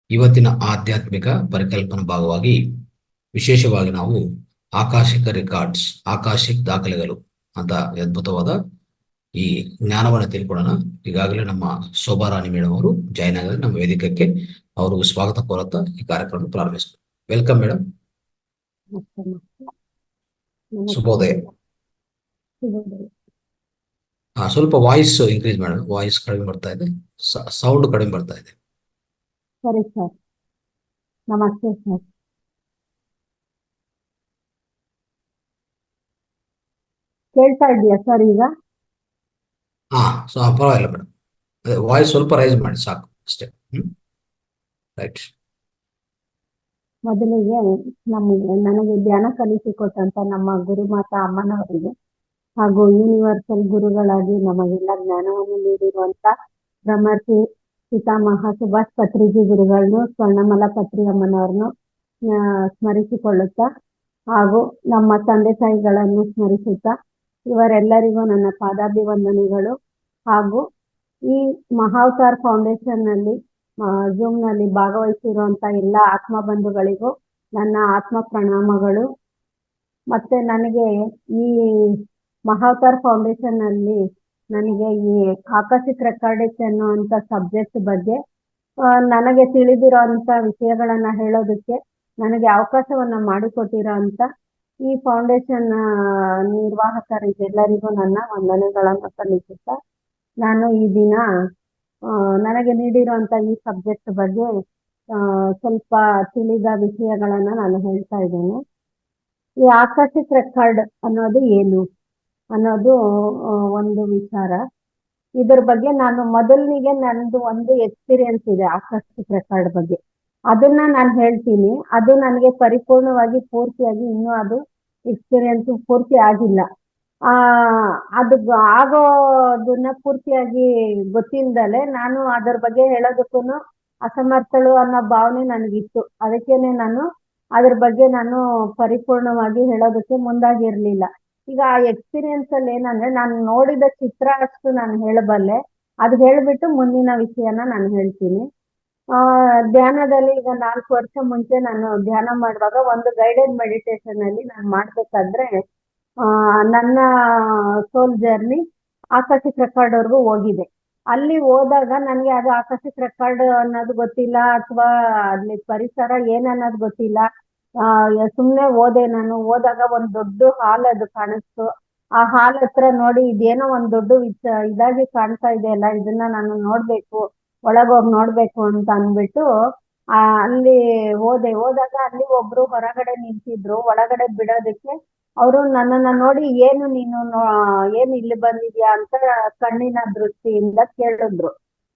ಇವತ್ತಿನ ಆಧ್ಯಾತ್ಮಿಕ ಪರಿಕಲ್ಪನಾ ಭಾಗವಾಗಿ ವಿಶೇಷವಾಗಿ ನಾವು ಆಕಾಶಿಕ ರೆಕಾರ್ಡ್ಸ್, ಆಕಾಶಿಕ್ ದಾಖಲೆಗಳು ಅಂತ ಅದ್ಭುತವಾದ ಈ ಜ್ಞಾನವನ್ನು ತಿಳ್ಕೊಳ್ಳೋಣ. ಈಗಾಗಲೇ ನಮ್ಮ ಶೋಭಾರಾಣಿ ಮೇಡಮ್ ಅವರು ಜಾಯ್ನ್ ಆಗಿದ್ದಾರೆ ನಮ್ಮ ವೇದಿಕಕ್ಕೆ. ಅವರು ಸ್ವಾಗತ ಕೋರುತ್ತಾ ಈ ಕಾರ್ಯಕ್ರಮ ಪ್ರಾರಂಭಿಸ್ತಾರೆ. Welcome madam. ಶುಭೋದಯ. ಸ್ವಲ್ಪ ವಾಯ್ಸ್ ಇನ್ಕ್ರೀಸ್ ಮಾಡೋಣ. ವಾಯ್ಸ್ ಕಡಿಮೆ ಬರ್ತಾ ಇದೆ, ಸೌಂಡ್ ಕಡಿಮೆ ಬರ್ತಾ ಇದೆ. ಸರಿ ಸರ್. ನಮಸ್ತೆ ಸರ್. ಕೇಳ್ತಾ ಇದೆಯಾ ಸರ್ ಈಗ? ಪರವಾಗಿಲ್ಲ ಮೇಡಮ್, ವಾಯ್ಸ್ ಸ್ವಲ್ಪ ರೈಸ್ ಮಾಡಿ ಸಾಕು ಅಷ್ಟೇ. ರೈಟ್. ಮೊದಲಿಗೆ ನನಗೆ ಧ್ಯಾನ ಕಲಿಸಿಕೊಟ್ಟಂತ ನಮ್ಮ ಗುರುಮಾತಾ ಅಮ್ಮನವರಿಗೆ ಹಾಗೂ ಯೂನಿವರ್ಸಲ್ ಗುರುಗಳಾಗಿ ನಮಗೆಲ್ಲ ಜ್ಞಾನವನ್ನು ನೀಡಿರುವಂತ ಬ್ರಹ್ಮರ್ಷಿ ಪಿತಾಮಹ ಸುಭಾಷ್ ಪತ್ರಿಜಿ ಗುರುಗಳನ್ನು, ಸ್ವರ್ಣಮಲ ಪತ್ರಿ ಅಮ್ಮನವ್ರನ್ನು ಸ್ಮರಿಸಿಕೊಳ್ಳುತ್ತಾ ಹಾಗೂ ನಮ್ಮ ತಂದೆ ತಾಯಿಗಳನ್ನು ಸ್ಮರಿಸುತ್ತಾ ಇವರೆಲ್ಲರಿಗೂ ನನ್ನ ಪಾದಾಭಿವಂದನೆಗಳು. ಹಾಗೂ ಈ ಮಹಾವತಾರ್ ಫೌಂಡೇಶನ್ ನಲ್ಲಿ ಜೂಮ್ ನಲ್ಲಿ ಭಾಗವಹಿಸಿರುವಂತ ಎಲ್ಲ ಆತ್ಮ ಬಂಧುಗಳಿಗೂ ನನ್ನ ಆತ್ಮ ಪ್ರಣಾಮಗಳು. ಮತ್ತೆ ನನಗೆ ಈ ಮಹಾವತಾರ್ ಫೌಂಡೇಶನ್ ನಲ್ಲಿ ನನಗೆ ಈ ಆಕಾಶಿಕ್ ರೆಕಾರ್ಡಿಂಗ್ಸ್ ಅನ್ನುವಂತ ಸಬ್ಜೆಕ್ಟ್ ಬಗ್ಗೆ ನನಗೆ ತಿಳಿದಿರುವಂತ ವಿಷಯಗಳನ್ನ ಹೇಳೋದಕ್ಕೆ ನನಗೆ ಅವಕಾಶವನ್ನ ಮಾಡಿಕೊಟ್ಟಿರೋ ಅಂತ ಈ ಫೌಂಡೇಶನ್ ನಿರ್ವಾಹಕರಿಗೆಲ್ಲರಿಗೂ ನನ್ನ ವಂದನೆಗಳನ್ನು ಸಲ್ಲಿಸುತ್ತಾ ನಾನು ಈ ದಿನ ನನಗೆ ನೀಡಿರುವಂತ ಈ ಸಬ್ಜೆಕ್ಟ್ ಬಗ್ಗೆ ಸ್ವಲ್ಪ ತಿಳಿದ ವಿಷಯಗಳನ್ನ ನಾನು ಹೇಳ್ತಾ ಇದ್ದೇನೆ. ಈ ಆಕಾಶಿಕ್ ರೆಕಾರ್ಡ್ ಅನ್ನೋದು ಏನು ಅನ್ನೋದು ಒಂದು ವಿಚಾರ. ಇದ್ರ ಬಗ್ಗೆ ನಾನು ಮೊದಲಿಗೆ ನಂದು ಒಂದು ಎಕ್ಸ್ಪೀರಿಯನ್ಸ್ ಇದೆ ಆಕಾಶಿಕ್ ರೆಕಾರ್ಡ್ ಬಗ್ಗೆ, ಅದನ್ನ ನಾನು ಹೇಳ್ತೀನಿ. ಅದು ನನಗೆ ಪರಿಪೂರ್ಣವಾಗಿ ಪೂರ್ತಿಯಾಗಿ ಇನ್ನೂ ಅದು ಎಕ್ಸ್ಪೀರಿಯನ್ಸ್ ಪೂರ್ತಿ ಆಗಿಲ್ಲ. ಅದು ಆಗೋದನ್ನ ಪೂರ್ತಿಯಾಗಿ ಗೊತ್ತಿಲ್ದಲೆ ನಾನು ಅದ್ರ ಬಗ್ಗೆ ಹೇಳೋದಕ್ಕೂ ಅಸಮರ್ಥಳು ಅನ್ನೋ ಭಾವನೆ ನನಗಿತ್ತು. ಅದಕ್ಕೇನೆ ನಾನು ಅದ್ರ ಬಗ್ಗೆ ನಾನು ಪರಿಪೂರ್ಣವಾಗಿ ಹೇಳೋದಕ್ಕೆ ಮುಂದಾಗಿರ್ಲಿಲ್ಲ. ಈಗ ಆ ಎಕ್ಸ್ಪೀರಿಯನ್ಸ್ ಅಲ್ಲಿ ಏನಂದ್ರೆ ನಾನು ನೋಡಿದ ಚಿತ್ರ ಅಷ್ಟು ನಾನು ಹೇಳಬಲ್ಲೆ. ಅದು ಹೇಳ್ಬಿಟ್ಟು ಮುಂದಿನ ವಿಷಯನ ನಾನು ಹೇಳ್ತೀನಿ. ಧ್ಯಾನದಲ್ಲಿ ಈಗ 4 ವರ್ಷ ಮುಂಚೆ ನಾನು ಧ್ಯಾನ ಮಾಡುವಾಗ ಒಂದು ಗೈಡೆಡ್ ಮೆಡಿಟೇಷನ್ ಅಲ್ಲಿ ನಾನು ಮಾಡ್ಬೇಕಾದ್ರೆ ನನ್ನ ಸೋಲ್ ಜರ್ನಿ ಆಕಾಶಿಕ್ ರೆಕಾರ್ಡ್ ವರ್ಗೂ ಹೋಗಿದೆ. ಅಲ್ಲಿ ಹೋದಾಗ ನನಗೆ ಅದು ಆಕಾಶಿಕ್ ರೆಕಾರ್ಡ್ ಅನ್ನೋದು ಗೊತ್ತಿಲ್ಲ, ಅಥವಾ ಅಲ್ಲಿ ಪರಿಸರ ಏನನ್ನೋದು ಗೊತ್ತಿಲ್ಲ. ಸುಮ್ನೆ ಹೋದೆ. ನಾನು ಹೋದಾಗ ಒಂದ್ ದೊಡ್ಡ ಹಾಲ್ ಅದು ಕಾಣಿಸ್ತು. ಆ ಹಾಲ್ ಹತ್ರ ನೋಡಿ ಇದೇನೋ ಒಂದ್ ದೊಡ್ಡ ಇದಾಗಿ ಕಾಣ್ತಾ ಇದೆ ಅಲ್ಲ, ಇದನ್ನ ನಾನು ನೋಡ್ಬೇಕು, ಒಳಗೋಗಿ ನೋಡ್ಬೇಕು ಅಂತ ಅಂದ್ಬಿಟ್ಟು ಅಲ್ಲಿ ಹೋದಾಗ ಅಲ್ಲಿ ಒಬ್ರು ಹೊರಗಡೆ ನಿಂತಿದ್ರು ಒಳಗಡೆ ಬಿಡೋದಕ್ಕೆ. ಅವರು ನನ್ನನ್ನ ನೋಡಿ ಏನು ನೀನು ಏನ್ ಇಲ್ಲಿ ಬಂದಿದ್ಯಾ ಅಂತ ಕಣ್ಣಿನ ದೃಷ್ಟಿಯಿಂದ ಕೇಳಿದ್ರು.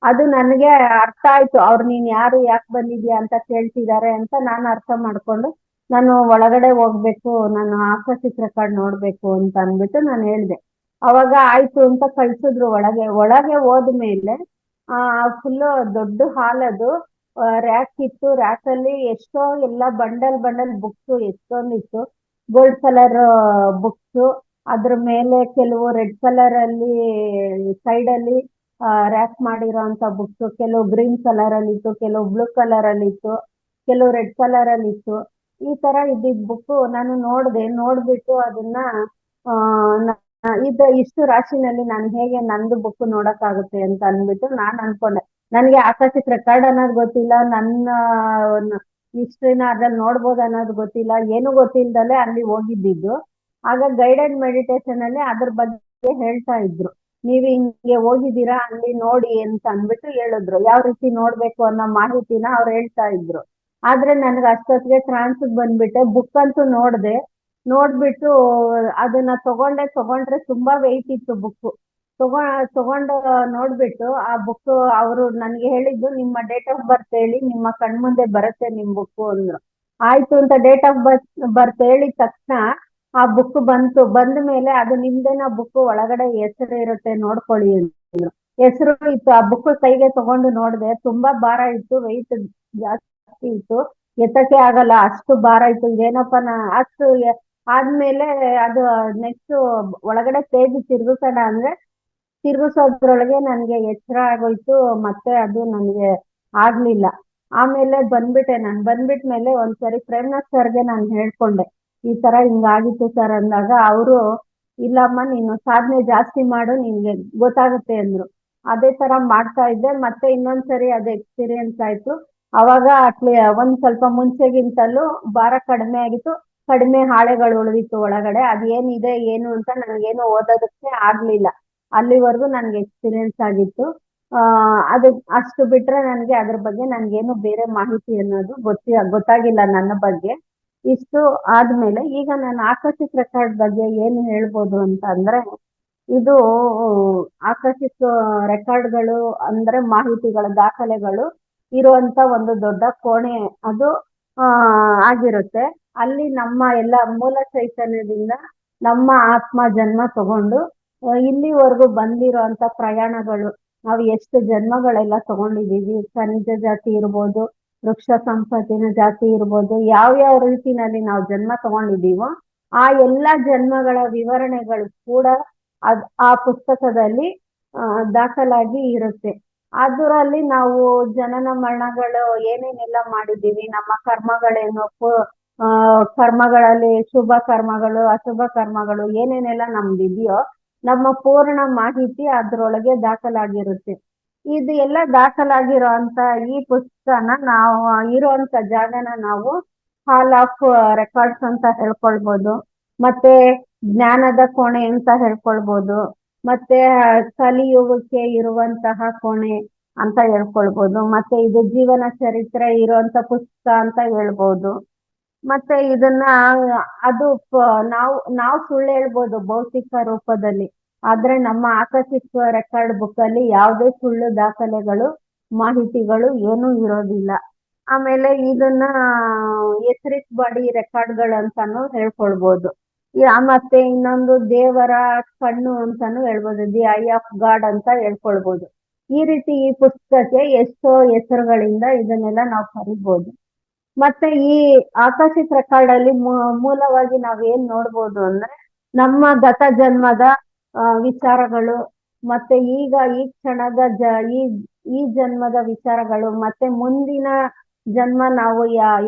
ಅದು ನನಗೆ ಅರ್ಥ ಆಯ್ತು, ಅವ್ರು ನೀನ್ ಯಾರು, ಯಾಕೆ ಬಂದಿದ್ಯಾ ಅಂತ ಕೇಳ್ತಿದ್ದಾರೆ ಅಂತ ನಾನು ಅರ್ಥ ಮಾಡ್ಕೊಂಡು ನಾನು ಒಳಗಡೆ ಹೋಗ್ಬೇಕು, ನಾನು ಆಕಾಶಿಕ್ ರೆಕಾರ್ಡ್ ನೋಡ್ಬೇಕು ಅಂತ ಅಂದ್ಬಿಟ್ಟು ನಾನು ಹೇಳ್ದೆ. ಅವಾಗ ಆಯ್ತು ಅಂತ ಕಳ್ಸಿದ್ರು. ಒಳಗೆ ಹೋದ್ಮೇಲೆ ಫುಲ್ ದೊಡ್ಡ ಹಾಲ್ ಅದು. ರ್ಯಾಕ್ ಇತ್ತು, ರ್ಯಾಕ್ ಅಲ್ಲಿ ಎಷ್ಟೋ ಎಲ್ಲ ಬಂಡಲ್ ಬುಕ್ಸ್ ಎಷ್ಟೊಂದಿತ್ತು. ಗೋಲ್ಡ್ ಕಲರ್ ಬುಕ್ಸ್, ಅದ್ರ ಮೇಲೆ ಕೆಲವು ರೆಡ್ ಕಲರ್ ಅಲ್ಲಿ ಸೈಡ್ ಅಲ್ಲಿ ರ್ಯಾಕ್ ಮಾಡಿರೋಂತ ಬುಕ್ಸ್, ಕೆಲವು ಗ್ರೀನ್ ಕಲರ್ ಅಲ್ಲಿ ಇತ್ತು, ಕೆಲವು ಬ್ಲೂ ಕಲರ್ ಅಲ್ಲಿ ಇತ್ತು, ಕೆಲವು ರೆಡ್ ಕಲರ್ ಅಲ್ಲಿ ಇತ್ತು. ಈ ತರ ಇದ್ದಿದ್ ಬುಕ್ ನಾನು ನೋಡ್ಬಿಟ್ಟು ಅದನ್ನ ಇಷ್ಟು ರಾಶಿನಲ್ಲಿ ನಾನು ಹೇಗೆ ನಂದು ಬುಕ್ ನೋಡಕ್ಕಾಗುತ್ತೆ ಅಂತ ಅಂದ್ಬಿಟ್ಟು ನಾನ್ ಅನ್ಕೊಂಡೆ. ನನ್ಗೆ ಆಕಾಶಿಕ್ ರೆಕಾರ್ಡ್ ಅನ್ನೋದು ಗೊತ್ತಿಲ್ಲ, ನನ್ನ ಹಿಸ್ಟ್ರಿನ ಅದ್ರಲ್ಲಿ ನೋಡ್ಬೋದು ಅನ್ನೋದು ಗೊತ್ತಿಲ್ಲ, ಏನು ಗೊತ್ತಿಲ್ದಲೆ ಅಲ್ಲಿ ಹೋಗಿದ್ದಿದ್ದು. ಆಗ ಗೈಡೆಡ್ ಮೆಡಿಟೇಷನ್ ಅಲ್ಲಿ ಅದ್ರ ಬಗ್ಗೆ ಹೇಳ್ತಾ ಇದ್ರು. ನೀವ್ ಹಿಂಗೆ ಹೋಗಿದ್ದೀರಾ, ಅಲ್ಲಿ ನೋಡಿ ಅಂತ ಅಂದ್ಬಿಟ್ಟು ಹೇಳಿದ್ರು. ಯಾವ ರೀತಿ ನೋಡ್ಬೇಕು ಅನ್ನೋ ಮಾಹಿತಿನ ಅವ್ರು ಹೇಳ್ತಾ ಇದ್ರು. ಆದ್ರೆ ನನ್ಗೆ ಅಷ್ಟೊತ್ತಿಗೆ ಟ್ರಾನ್ಸ್ ಬಂದ್ಬಿಟ್ಟೆ. ಬುಕ್ ಅಂತೂ ನೋಡ್ಬಿಟ್ಟು ಅದನ್ನ ತಗೊಂಡ್ರೆ ತುಂಬಾ ವೆಯ್ಟ್ ಇತ್ತು ಬುಕ್. ತಗೊಂಡು ನೋಡ್ಬಿಟ್ಟು ಆ ಬುಕ್ ಅವರು ನನ್ಗೆ ಹೇಳಿದ್ದು, ನಿಮ್ಮ ಡೇಟ್ ಆಫ್ ಬರ್ತ್ ಹೇಳಿ, ನಿಮ್ಮ ಕಣ್ಮುಂದೆ ಬರುತ್ತೆ ನಿಮ್ ಬುಕ್ ಅಂದ್ರು. ಆಯ್ತು ಅಂತ ಡೇಟ್ ಆಫ್ ಬರ್ತ್ ಹೇಳಿದ ತಕ್ಷಣ ಆ ಬುಕ್ ಬಂದ ಮೇಲೆ ಅದು ನಿಮ್ದೇನ ಬುಕ್ ಒಳಗಡೆ ಹೆಸರು ಇರುತ್ತೆ ನೋಡ್ಕೊಳ್ಳಿ ಅಂದ್ರು. ಹೆಸರು ಇತ್ತು. ಆ ಬುಕ್ ಕೈಗೆ ತಗೊಂಡು ನೋಡ್ದೆ, ತುಂಬಾ ಭಾರ ಇತ್ತು, ವೆಯ್ಟ್ ಜಾಸ್ತಿ ಇತ್ತು, ಎತ್ತಕ್ಕೆ ಆಗಲ್ಲ ಅಷ್ಟು ಭಾರ ಇತ್ತು. ಇದೇನಪ್ಪ ಅಷ್ಟು ಆದ್ಮೇಲೆ ಅದು ನೆಕ್ಸ್ಟ್ ಒಳಗಡೆ ಪೇಜ್ ತಿರ್ಗಿಸೋಣ ಅಂದ್ರೆ ತಿರ್ಗಿಸೋದ್ರೊಳಗೆ ನನ್ಗೆ ಎಚ್ಚರ ಆಗೋಯ್ತು. ಮತ್ತೆ ಅದು ನನ್ಗೆ ಆಗ್ಲಿಲ್ಲ. ಆಮೇಲೆ ಬಂದ್ಬಿಟ್ಟೆ. ನಾನು ಬಂದ್ಬಿಟ್ಮೇಲೆ ಒಂದ್ಸರಿ ಪ್ರೇಮ್ನಾಥ್ ಸರ್ಗೆ ನಾನು ಹೇಳ್ಕೊಂಡೆ, ಈ ತರ ಹಿಂಗಾಗಿತ್ತು ಸರ್ ಅಂದಾಗ ಅವರು, ಇಲ್ಲಮ್ಮ ನೀನು ಸಾಧನೆ ಜಾಸ್ತಿ ಮಾಡು, ನಿನ್ಗೆ ಗೊತ್ತಾಗುತ್ತೆ ಅಂದ್ರು. ಅದೇ ತರ ಮಾಡ್ತಾ ಇದ್ದೆ. ಮತ್ತೆ ಇನ್ನೊಂದ್ಸರಿ ಅದು ಎಕ್ಸ್ಪೀರಿಯನ್ಸ್ ಆಯ್ತು. ಅವಾಗ ಒಂದ್ ಸ್ವಲ್ಪ ಮುಂಚೆಗಿಂತಲೂ ಭಾರ ಕಡಿಮೆ ಆಗಿತ್ತು, ಕಡಿಮೆ ಹಾಳೆಗಳು ಉಳಿದಿತ್ತು ಒಳಗಡೆ. ಅದೇನಿದೆ ಏನು ಅಂತ ನನಗೇನು ಓದೋದಕ್ಕೆ ಆಗ್ಲಿಲ್ಲ. ಅಲ್ಲಿವರೆಗೂ ನನ್ಗೆ ಎಕ್ಸ್ಪೀರಿಯನ್ಸ್ ಆಗಿತ್ತು. ಅದು ಅಷ್ಟು ಬಿಟ್ರೆ ನನ್ಗೆ ಅದ್ರ ಬಗ್ಗೆ ನನ್ಗೇನು ಬೇರೆ ಮಾಹಿತಿ ಅನ್ನೋದು ಗೊತ್ತಾಗಿಲ್ಲ ನನ್ನ ಬಗ್ಗೆ. ಇಷ್ಟು ಆದ್ಮೇಲೆ ಈಗ ನಾನು ಆಕರ್ಷಿಕ್ ರೆಕಾರ್ಡ್ ಬಗ್ಗೆ ಏನು ಹೇಳ್ಬೋದು ಅಂತ ಅಂದ್ರೆ, ಇದು ಆಕರ್ಷಿಕ್ ರೆಕಾರ್ಡ್ಗಳು ಅಂದ್ರೆ ಮಾಹಿತಿಗಳ ದಾಖಲೆಗಳು ಇರುವಂತ ಒಂದು ದೊಡ್ಡ ಕೋಣೆ ಅದು ಆಗಿರುತ್ತೆ. ಅಲ್ಲಿ ನಮ್ಮ ಎಲ್ಲ ಮೂಲ ಚೈತನ್ಯದಿಂದ ನಮ್ಮ ಆತ್ಮ ಜನ್ಮ ತಗೊಂಡು ಇಲ್ಲಿವರೆಗೂ ಬಂದಿರುವಂತ ಪ್ರಯಾಣಗಳು, ನಾವು ಎಷ್ಟು ಜನ್ಮಗಳೆಲ್ಲ ತಗೊಂಡಿದೀವಿ, ಖನಿಜ ಜಾತಿ ಇರ್ಬೋದು, ವೃಕ್ಷ ಸಂಪತ್ತಿನ ಜಾತಿ ಇರ್ಬೋದು, ಯಾವ ರೀತಿನಲ್ಲಿ ನಾವು ಜನ್ಮ ತಗೊಂಡಿದೀವೋ ಆ ಎಲ್ಲಾ ಜನ್ಮಗಳ ವಿವರಣೆಗಳು ಕೂಡ ಆ ಪುಸ್ತಕದಲ್ಲಿ ದಾಖಲಾಗಿ ಇರುತ್ತೆ. ಅದರಲ್ಲಿ ನಾವು ಜನನ ಮರಣಗಳು ಏನೇನೆಲ್ಲ ಮಾಡಿದೀವಿ, ನಮ್ಮ ಕರ್ಮಗಳೇನು, ಕರ್ಮಗಳಲ್ಲಿ ಶುಭ ಕರ್ಮಗಳು, ಅಶುಭ ಕರ್ಮಗಳು ಏನೇನೆಲ್ಲ ನಮ್ದಿದೆಯೋ ನಮ್ಮ ಪೂರ್ಣ ಮಾಹಿತಿ ಅದ್ರೊಳಗೆ ದಾಖಲಾಗಿರುತ್ತೆ. ಇದು ಎಲ್ಲ ದಾಖಲಾಗಿರೋ ಅಂತ ಈ ಪುಸ್ತಕನ ನಾವು ಇರುವಂತ ಜಾಗನ ನಾವು ಹಾಲ್ ಆಫ್ ರೆಕಾರ್ಡ್ಸ್ ಅಂತ ಹೇಳ್ಕೊಳ್ಬೋದು, ಮತ್ತೆ ಜ್ಞಾನದ ಕೋಣೆ ಅಂತ ಹೇಳ್ಕೊಳ್ಬೋದು, ಮತ್ತೆ ಕಲಿಯುಗಕ್ಕೆ ಇರುವಂತಹ ಕೋಣೆ ಅಂತ ಹೇಳ್ಕೊಳ್ಬೋದು, ಮತ್ತೆ ಇದು ಜೀವನ ಚರಿತ್ರೆ ಇರುವಂತ ಪುಸ್ತಕ ಅಂತ ಹೇಳ್ಬೋದು. ಮತ್ತೆ ಇದನ್ನ ಅದು ನಾವು ಸುಳ್ಳು ಹೇಳ್ಬೋದು ಭೌತಿಕ ರೂಪದಲ್ಲಿ, ಆದ್ರೆ ನಮ್ಮ ಆಕರ್ಷಿಕ್ ರೆಕಾರ್ಡ್ ಬುಕ್ ಅಲ್ಲಿ ಯಾವುದೇ ಸುಳ್ಳು ದಾಖಲೆಗಳು, ಮಾಹಿತಿಗಳು ಏನೂ ಇರೋದಿಲ್ಲ. ಆಮೇಲೆ ಇದನ್ನ ಎಥರಿಕ್ ಬಾಡಿ ರೆಕಾರ್ಡ್ಗಳು ಅಂತಾನು ಹೇಳ್ಕೊಳ್ಬೋದು. ಮತ್ತೆ ಇನ್ನೊಂದು ದೇವರ ಕಣ್ಣು ಅಂತಾನು ಹೇಳ್ಬೋದು, ದಿ ಐ ಆಫ್ ಗಾಡ್ ಅಂತ ಹೇಳ್ಕೊಳ್ಬೋದು. ಈ ರೀತಿ ಈ ಪುಸ್ತಕಕ್ಕೆ ಎಷ್ಟೋ ಹೆಸರುಗಳಿಂದ ಇದನ್ನೆಲ್ಲ ನಾವು ಕರಿಬಹುದು. ಮತ್ತೆ ಈ ಆಕರ್ಷಿಕ್ ರೆಕಾರ್ಡ್ ಅಲ್ಲಿ ಮೂಲವಾಗಿ ನಾವೇನ್ ನೋಡ್ಬೋದು ಅಂದ್ರೆ, ನಮ್ಮ ಗತ ಜನ್ಮದ ವಿಚಾರಗಳು, ಮತ್ತೆ ಈಗ ಈ ಕ್ಷಣದ ಈ ಜನ್ಮದ ವಿಚಾರಗಳು, ಮತ್ತೆ ಮುಂದಿನ ಜನ್ಮ ನಾವು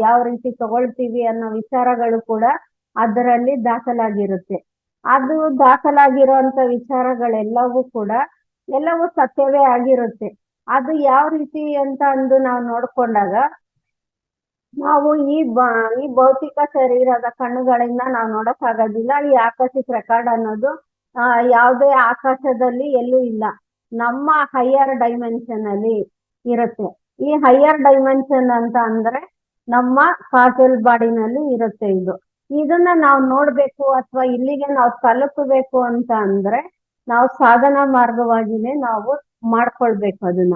ಯಾವ ರೀತಿ ತಗೊಳ್ತೀವಿ ಅನ್ನೋ ವಿಚಾರಗಳು ಕೂಡ ಅದರಲ್ಲಿ ದಾಖಲಾಗಿರುತ್ತೆ. ಅದು ದಾಖಲಾಗಿರುವಂತ ವಿಚಾರಗಳೆಲ್ಲವೂ ಕೂಡ ಎಲ್ಲವೂ ಸತ್ಯವೇ ಆಗಿರುತ್ತೆ. ಅದು ಯಾವ ರೀತಿ ಅಂತ ಅಂದು ನಾವು ನೋಡ್ಕೊಂಡಾಗ, ನಾವು ಈ ಭೌತಿಕ ಶರೀರದ ಕಣ್ಣುಗಳಿಂದ ನಾವು ನೋಡಕ್ಕಾಗೋದಿಲ್ಲ. ಈ ಆಕರ್ಷಿಕ್ ರೆಕಾರ್ಡ್ ಅನ್ನೋದು ಯಾವುದೇ ಆಕಾಶದಲ್ಲಿ ಎಲ್ಲೂ ಇಲ್ಲ, ನಮ್ಮ ಹೈಯರ್ ಡೈಮೆನ್ಷನ್ ಅಲ್ಲಿ ಇರುತ್ತೆ. ಈ ಹೈಯರ್ ಡೈಮೆನ್ಷನ್ ಅಂತ ಅಂದ್ರೆ ನಮ್ಮ ಕಾಸಲ್ ಬಾಡಿನಲ್ಲಿ ಇರುತ್ತೆ. ಇದನ್ನ ನಾವು ನೋಡ್ಬೇಕು ಅಥವಾ ಇಲ್ಲಿಗೆ ನಾವು ತಲುಪಬೇಕು ಅಂತ ಅಂದ್ರೆ ನಾವು ಸಾಧನಾ ಮಾರ್ಗವಾಗಿನೇ ನಾವು ಮಾಡ್ಕೊಳ್ಬೇಕು. ಅದನ್ನ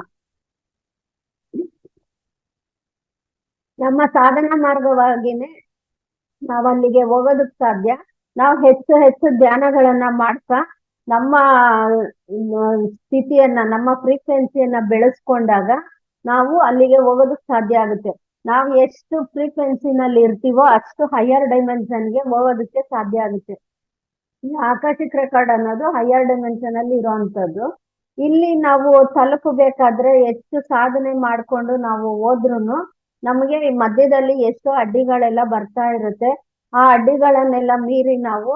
ನಮ್ಮ ಸಾಧನಾ ಮಾರ್ಗವಾಗಿನೇ ನಾವು ಅಲ್ಲಿಗೆ ಹೋಗೋದಕ್ ಸಾಧ್ಯ. ನಾವು ಹೆಚ್ಚು ಹೆಚ್ಚು ಧ್ಯಾನಗಳನ್ನ ಮಾಡ್ತಾ ನಮ್ಮ ಸ್ಥಿತಿಯನ್ನ, ನಮ್ಮ ಫ್ರೀಕ್ವೆನ್ಸಿಯನ್ನ ಬೆಳೆಸ್ಕೊಂಡಾಗ ನಾವು ಅಲ್ಲಿಗೆ ಹೋಗೋದಕ್ ಸಾಧ್ಯ ಆಗುತ್ತೆ. ನಾವು ಎಷ್ಟು ಫ್ರೀಕ್ವೆನ್ಸಿನಲ್ಲಿ ಇರ್ತೀವೋ ಅಷ್ಟು ಹೈಯರ್ ಡೈಮೆನ್ಷನ್ಗೆ ಹೋಗೋದಕ್ಕೆ ಸಾಧ್ಯ ಆಗುತ್ತೆ. ಈ ಆಕರ್ಷಿಕ್ ರೆಕಾರ್ಡ್ ಅನ್ನೋದು ಹೈಯರ್ ಡೈಮೆನ್ಷನ್ ಅಲ್ಲಿ ಇರುವಂತದ್ದು. ಇಲ್ಲಿ ನಾವು ತಲುಪಬೇಕಾದ್ರೆ ಎಷ್ಟು ಸಾಧನೆ ಮಾಡ್ಕೊಂಡು ನಾವು ಹೋದ್ರುನು ನಮಗೆ ಮಧ್ಯದಲ್ಲಿ ಎಷ್ಟೋ ಅಡ್ಡಿಗಳೆಲ್ಲ ಬರ್ತಾ ಇರುತ್ತೆ. ಆ ಅಡ್ಡಿಗಳನ್ನೆಲ್ಲ ಮೀರಿ ನಾವು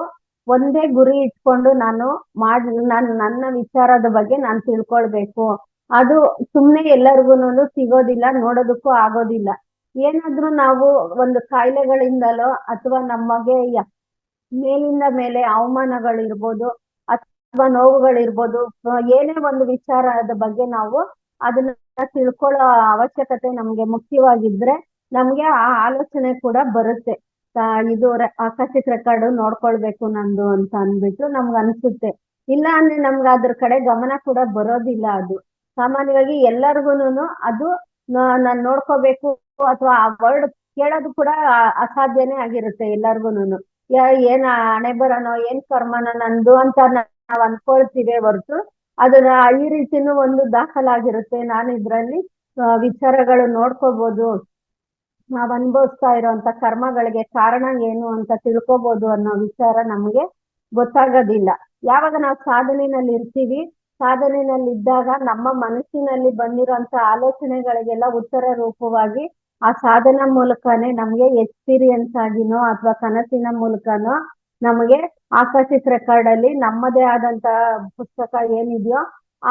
ಒಂದೇ ಗುರಿ ಇಟ್ಕೊಂಡು ನನ್ನ ವಿಚಾರದ ಬಗ್ಗೆ ನಾನು ತಿಳ್ಕೊಳ್ಬೇಕು. ಅದು ಸುಮ್ನೆ ಎಲ್ಲರಿಗೂನು ಸಿಗೋದಿಲ್ಲ, ನೋಡೋದಕ್ಕೂ ಆಗೋದಿಲ್ಲ. ಏನಾದ್ರೂ ನಾವು ಒಂದು ಕಾಯಿಲೆಗಳಿಂದಲೋ ಅಥವಾ ನಮಗೆ ಮೇಲಿಂದ ಮೇಲೆ ಅವಮಾನಗಳಿರ್ಬೋದು ಅಥವಾ ನೋವುಗಳಿರ್ಬೋದು, ಏನೇ ಒಂದು ವಿಚಾರದ ಬಗ್ಗೆ ನಾವು ಅದನ್ನ ತಿಳ್ಕೊಳ್ಳೋ ಅವಶ್ಯಕತೆ ನಮ್ಗೆ ಮುಖ್ಯವಾಗಿದ್ರೆ ನಮ್ಗೆ ಆ ಆಲೋಚನೆ ಕೂಡ ಬರುತ್ತೆ. ಇದು ಆಕರ್ಷಿಕ್ ರೆಕಾರ್ಡ್ ನೋಡ್ಕೊಳ್ಬೇಕು ನಂದು ಅಂತ ಅಂದ್ಬಿಟ್ಟು ನಮ್ಗೆ ಅನ್ಸುತ್ತೆ. ಇಲ್ಲ ಅಂದ್ರೆ ನಮ್ಗೆ ಅದ್ರ ಕಡೆ ಗಮನ ಕೂಡ ಬರೋದಿಲ್ಲ. ಅದು ಸಾಮಾನ್ಯವಾಗಿ ಎಲ್ಲರಿಗೂನು ಅದು ನಾನ್ ನೋಡ್ಕೋಬೇಕು ಅಥವಾ ಆ ವರ್ಡ್ ಕೇಳೋದು ಕೂಡ ಅಸಾಧ್ಯನೇ ಆಗಿರುತ್ತೆ ಎಲ್ಲಾರ್ಗುನು. ಏನ್ ಹಣೆ ಬರನೋ ಏನ್ ಕರ್ಮನೋ ನಂದು ಅಂತ ನಾವ್ ಅನ್ಕೊಳ್ತೀವಿ ಹೊರ್ತು ಅದನ್ನ ಈ ರೀತಿನೂ ಒಂದು ದಾಖಲಾಗಿರುತ್ತೆ. ನಾನು ಇದ್ರಲ್ಲಿ ವಿಚಾರಗಳು ನೋಡ್ಕೋಬಹುದು, ನಾವ್ ಅನುಭವಿಸ್ತಾ ಇರೋಂತ ಕರ್ಮಗಳಿಗೆ ಕಾರಣ ಏನು ಅಂತ ತಿಳ್ಕೊಬಹುದು ಅನ್ನೋ ವಿಚಾರ ನಮ್ಗೆ ಗೊತ್ತಾಗೋದಿಲ್ಲ. ಯಾವಾಗ ನಾವು ಸಾಧನೆಯಲ್ಲಿ ಇರ್ತೀವಿ ಸಾಧನೆಯಲ್ಲಿದ್ದಾಗ ನಮ್ಮ ಮನಸ್ಸಿನಲ್ಲಿ ಬಂದಿರುವಂತ ಆಲೋಚನೆಗಳಿಗೆಲ್ಲ ಉತ್ತರ ರೂಪವಾಗಿ ಆ ಸಾಧನ ಮೂಲಕನೇ ನಮ್ಗೆ ಎಕ್ಸ್ಪೀರಿಯನ್ಸ್ ಆಗಿನೋ ಅಥವಾ ಕನಸಿನ ಮೂಲಕನೋ ನಮಗೆ ಆಕರ್ಷಿತ ರೆಕಾರ್ಡ್ ಅಲ್ಲಿ ನಮ್ಮದೇ ಆದಂತ ಪುಸ್ತಕ ಏನಿದೆಯೋ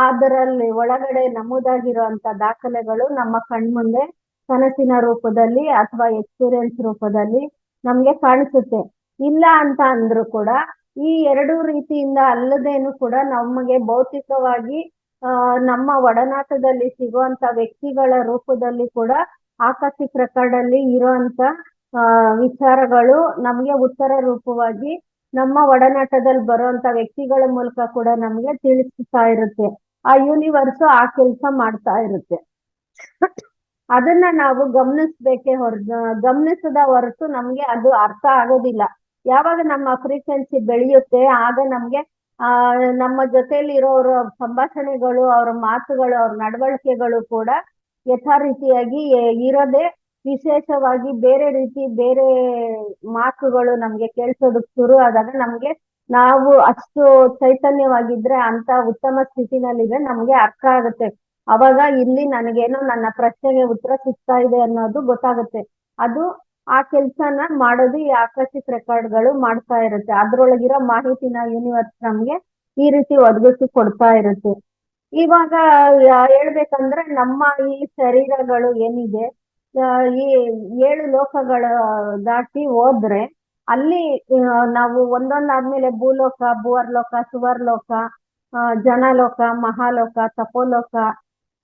ಅದರಲ್ಲಿ ಒಳಗಡೆ ನಮೂದಾಗಿರುವಂತ ದಾಖಲೆಗಳು ನಮ್ಮ ಕಣ್ಮುಂದೆ ಕನಸಿನ ರೂಪದಲ್ಲಿ ಅಥವಾ ಎಕ್ಸ್ಪೀರಿಯನ್ಸ್ ರೂಪದಲ್ಲಿ ನಮ್ಗೆ ಕಾಣಿಸುತ್ತೆ. ಇಲ್ಲ ಅಂತ ಅಂದ್ರೂ ಕೂಡ ಈ ಎರಡೂ ರೀತಿಯಿಂದ ಅಲ್ಲದೇನು ಕೂಡ ನಮಗೆ ಭೌತಿಕವಾಗಿ ನಮ್ಮ ಒಡನಾಟದಲ್ಲಿ ಸಿಗುವಂತ ವ್ಯಕ್ತಿಗಳ ರೂಪದಲ್ಲಿ ಕೂಡ ಆಕರ್ಷಿತ ರೆಕಾರ್ಡ್ ಅಲ್ಲಿ ಇರುವಂತ ವಿಚಾರಗಳು ನಮ್ಗೆ ಉತ್ತರ ರೂಪವಾಗಿ ನಮ್ಮ ಒಡನಾಟದಲ್ಲಿ ಬರುವಂತ ವ್ಯಕ್ತಿಗಳ ಮೂಲಕ ಕೂಡ ನಮ್ಗೆ ತಿಳಿಸ್ತಾ ಇರುತ್ತೆ. ಆ ಯೂನಿವರ್ಸ್ ಆ ಕೆಲಸ ಮಾಡ್ತಾ ಇರುತ್ತೆ. ಅದನ್ನ ನಾವು ಗಮನಿಸದ ಹೊರತು ನಮ್ಗೆ ಅದು ಅರ್ಥ ಆಗೋದಿಲ್ಲ. ಯಾವಾಗ ನಮ್ಮ ಫ್ರೀಕ್ವೆನ್ಸಿ ಬೆಳೆಯುತ್ತೆ ಆಗ ನಮ್ಗೆ ನಮ್ಮ ಜೊತೆಲಿ ಇರೋರ ಸಂಭಾಷಣೆಗಳು, ಅವ್ರ ಮಾತುಗಳು, ಅವ್ರ ನಡವಳಿಕೆಗಳು ಕೂಡ ಯಥಾರೀತಿಯಾಗಿ ಇರೋದೇ ವಿಶೇಷವಾಗಿ ಬೇರೆ ಮಾತುಗಳು ನಮ್ಗೆ ಕೇಳಿಸೋದಕ್ ಶುರು ಆದಾಗ ನಮ್ಗೆ ನಾವು ಅಷ್ಟು ಚೈತನ್ಯವಾಗಿದ್ರೆ ಅಂತ ಉತ್ತಮ ಸ್ಥಿತಿನಲ್ಲಿದ್ರೆ ನಮ್ಗೆ ಅರ್ಥ ಆಗುತ್ತೆ. ಅವಾಗ ಇಲ್ಲಿ ನನಗೇನೋ ನನ್ನ ಪ್ರಶ್ನೆಗೆ ಉತ್ತರ ಸಿಗ್ತಾ ಇದೆ ಅನ್ನೋದು ಗೊತ್ತಾಗುತ್ತೆ. ಅದು ಆ ಕೆಲ್ಸನ ಮಾಡೋದು ಈ ಆಕರ್ಷಿತ ರೆಕಾರ್ಡ್ಗಳು ಮಾಡ್ತಾ ಇರುತ್ತೆ. ಅದ್ರೊಳಗಿರೋ ಮಾಹಿತಿನ ಯೂನಿವರ್ಸ್ ನಮ್ಗೆ ಈ ರೀತಿ ಒದಗಿಸಿ ಕೊಡ್ತಾ ಇರುತ್ತೆ. ಇವಾಗ ಹೇಳ್ಬೇಕಂದ್ರೆ ನಮ್ಮ ಈ ಶರೀರಗಳು ಏನಿದೆ ಈ 7 ಲೋಕಗಳ ದಾಟಿ ಹೋದ್ರೆ ಅಲ್ಲಿ ನಾವು ಒಂದೊಂದಾದ್ಮೇಲೆ ಭೂಲೋಕ, ಭುವರ್ಲೋಕ, ಸುವರ್ಲೋಕ, ಜನಲೋಕ, ಮಹಾಲೋಕ, ತಪೋಲೋಕ,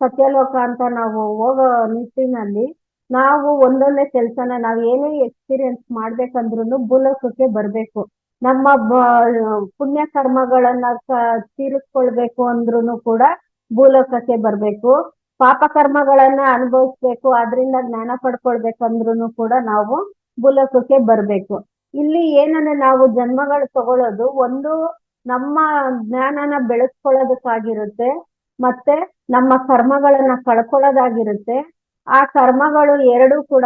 ಸತ್ಯಲೋಕ ಅಂತ ನಾವು ಹೋಗೋ ನಿಟ್ಟಿನಲ್ಲಿ ನಾವು ಒಂದೊಂದೇ ಕೆಲ್ಸನ ನಾವ್ ಏನೇ ಎಕ್ಸ್ಪೀರಿಯನ್ಸ್ ಮಾಡ್ಬೇಕಂದ್ರೂ ಭೂಲೋಕಕ್ಕೆ ಬರ್ಬೇಕು. ನಮ್ಮ ಪುಣ್ಯ ಕರ್ಮಗಳನ್ನ ತೀರಿಸ್ಕೊಳ್ಬೇಕು ಅಂದ್ರೂ ಕೂಡ ಭೂಲೋಕಕ್ಕೆ ಬರ್ಬೇಕು. ಪಾಪ ಕರ್ಮಗಳನ್ನ ಅನುಭವಿಸ್ಬೇಕು, ಅದರಿಂದ ಜ್ಞಾನ ಪಡ್ಕೊಳ್ಬೇಕಂದ್ರೂ ಕೂಡ ನಾವು ಭೂಲೋಕಕ್ಕೆ ಬರ್ಬೇಕು. ಇಲ್ಲಿ ಏನನ್ನ ನಾವು ಜನ್ಮಗಳು ತಗೊಳ್ಳೋದು ಒಂದು ನಮ್ಮ ಜ್ಞಾನನ ಬೆಳೆಸ್ಕೊಳ್ಳೋದಕ್ಕಾಗಿರುತ್ತೆ, ಮತ್ತೆ ನಮ್ಮ ಕರ್ಮಗಳನ್ನ ಕಳ್ಕೊಳ್ಳೋದಾಗಿರುತ್ತೆ. ಆ ಕರ್ಮಗಳು ಎರಡೂ ಕೂಡ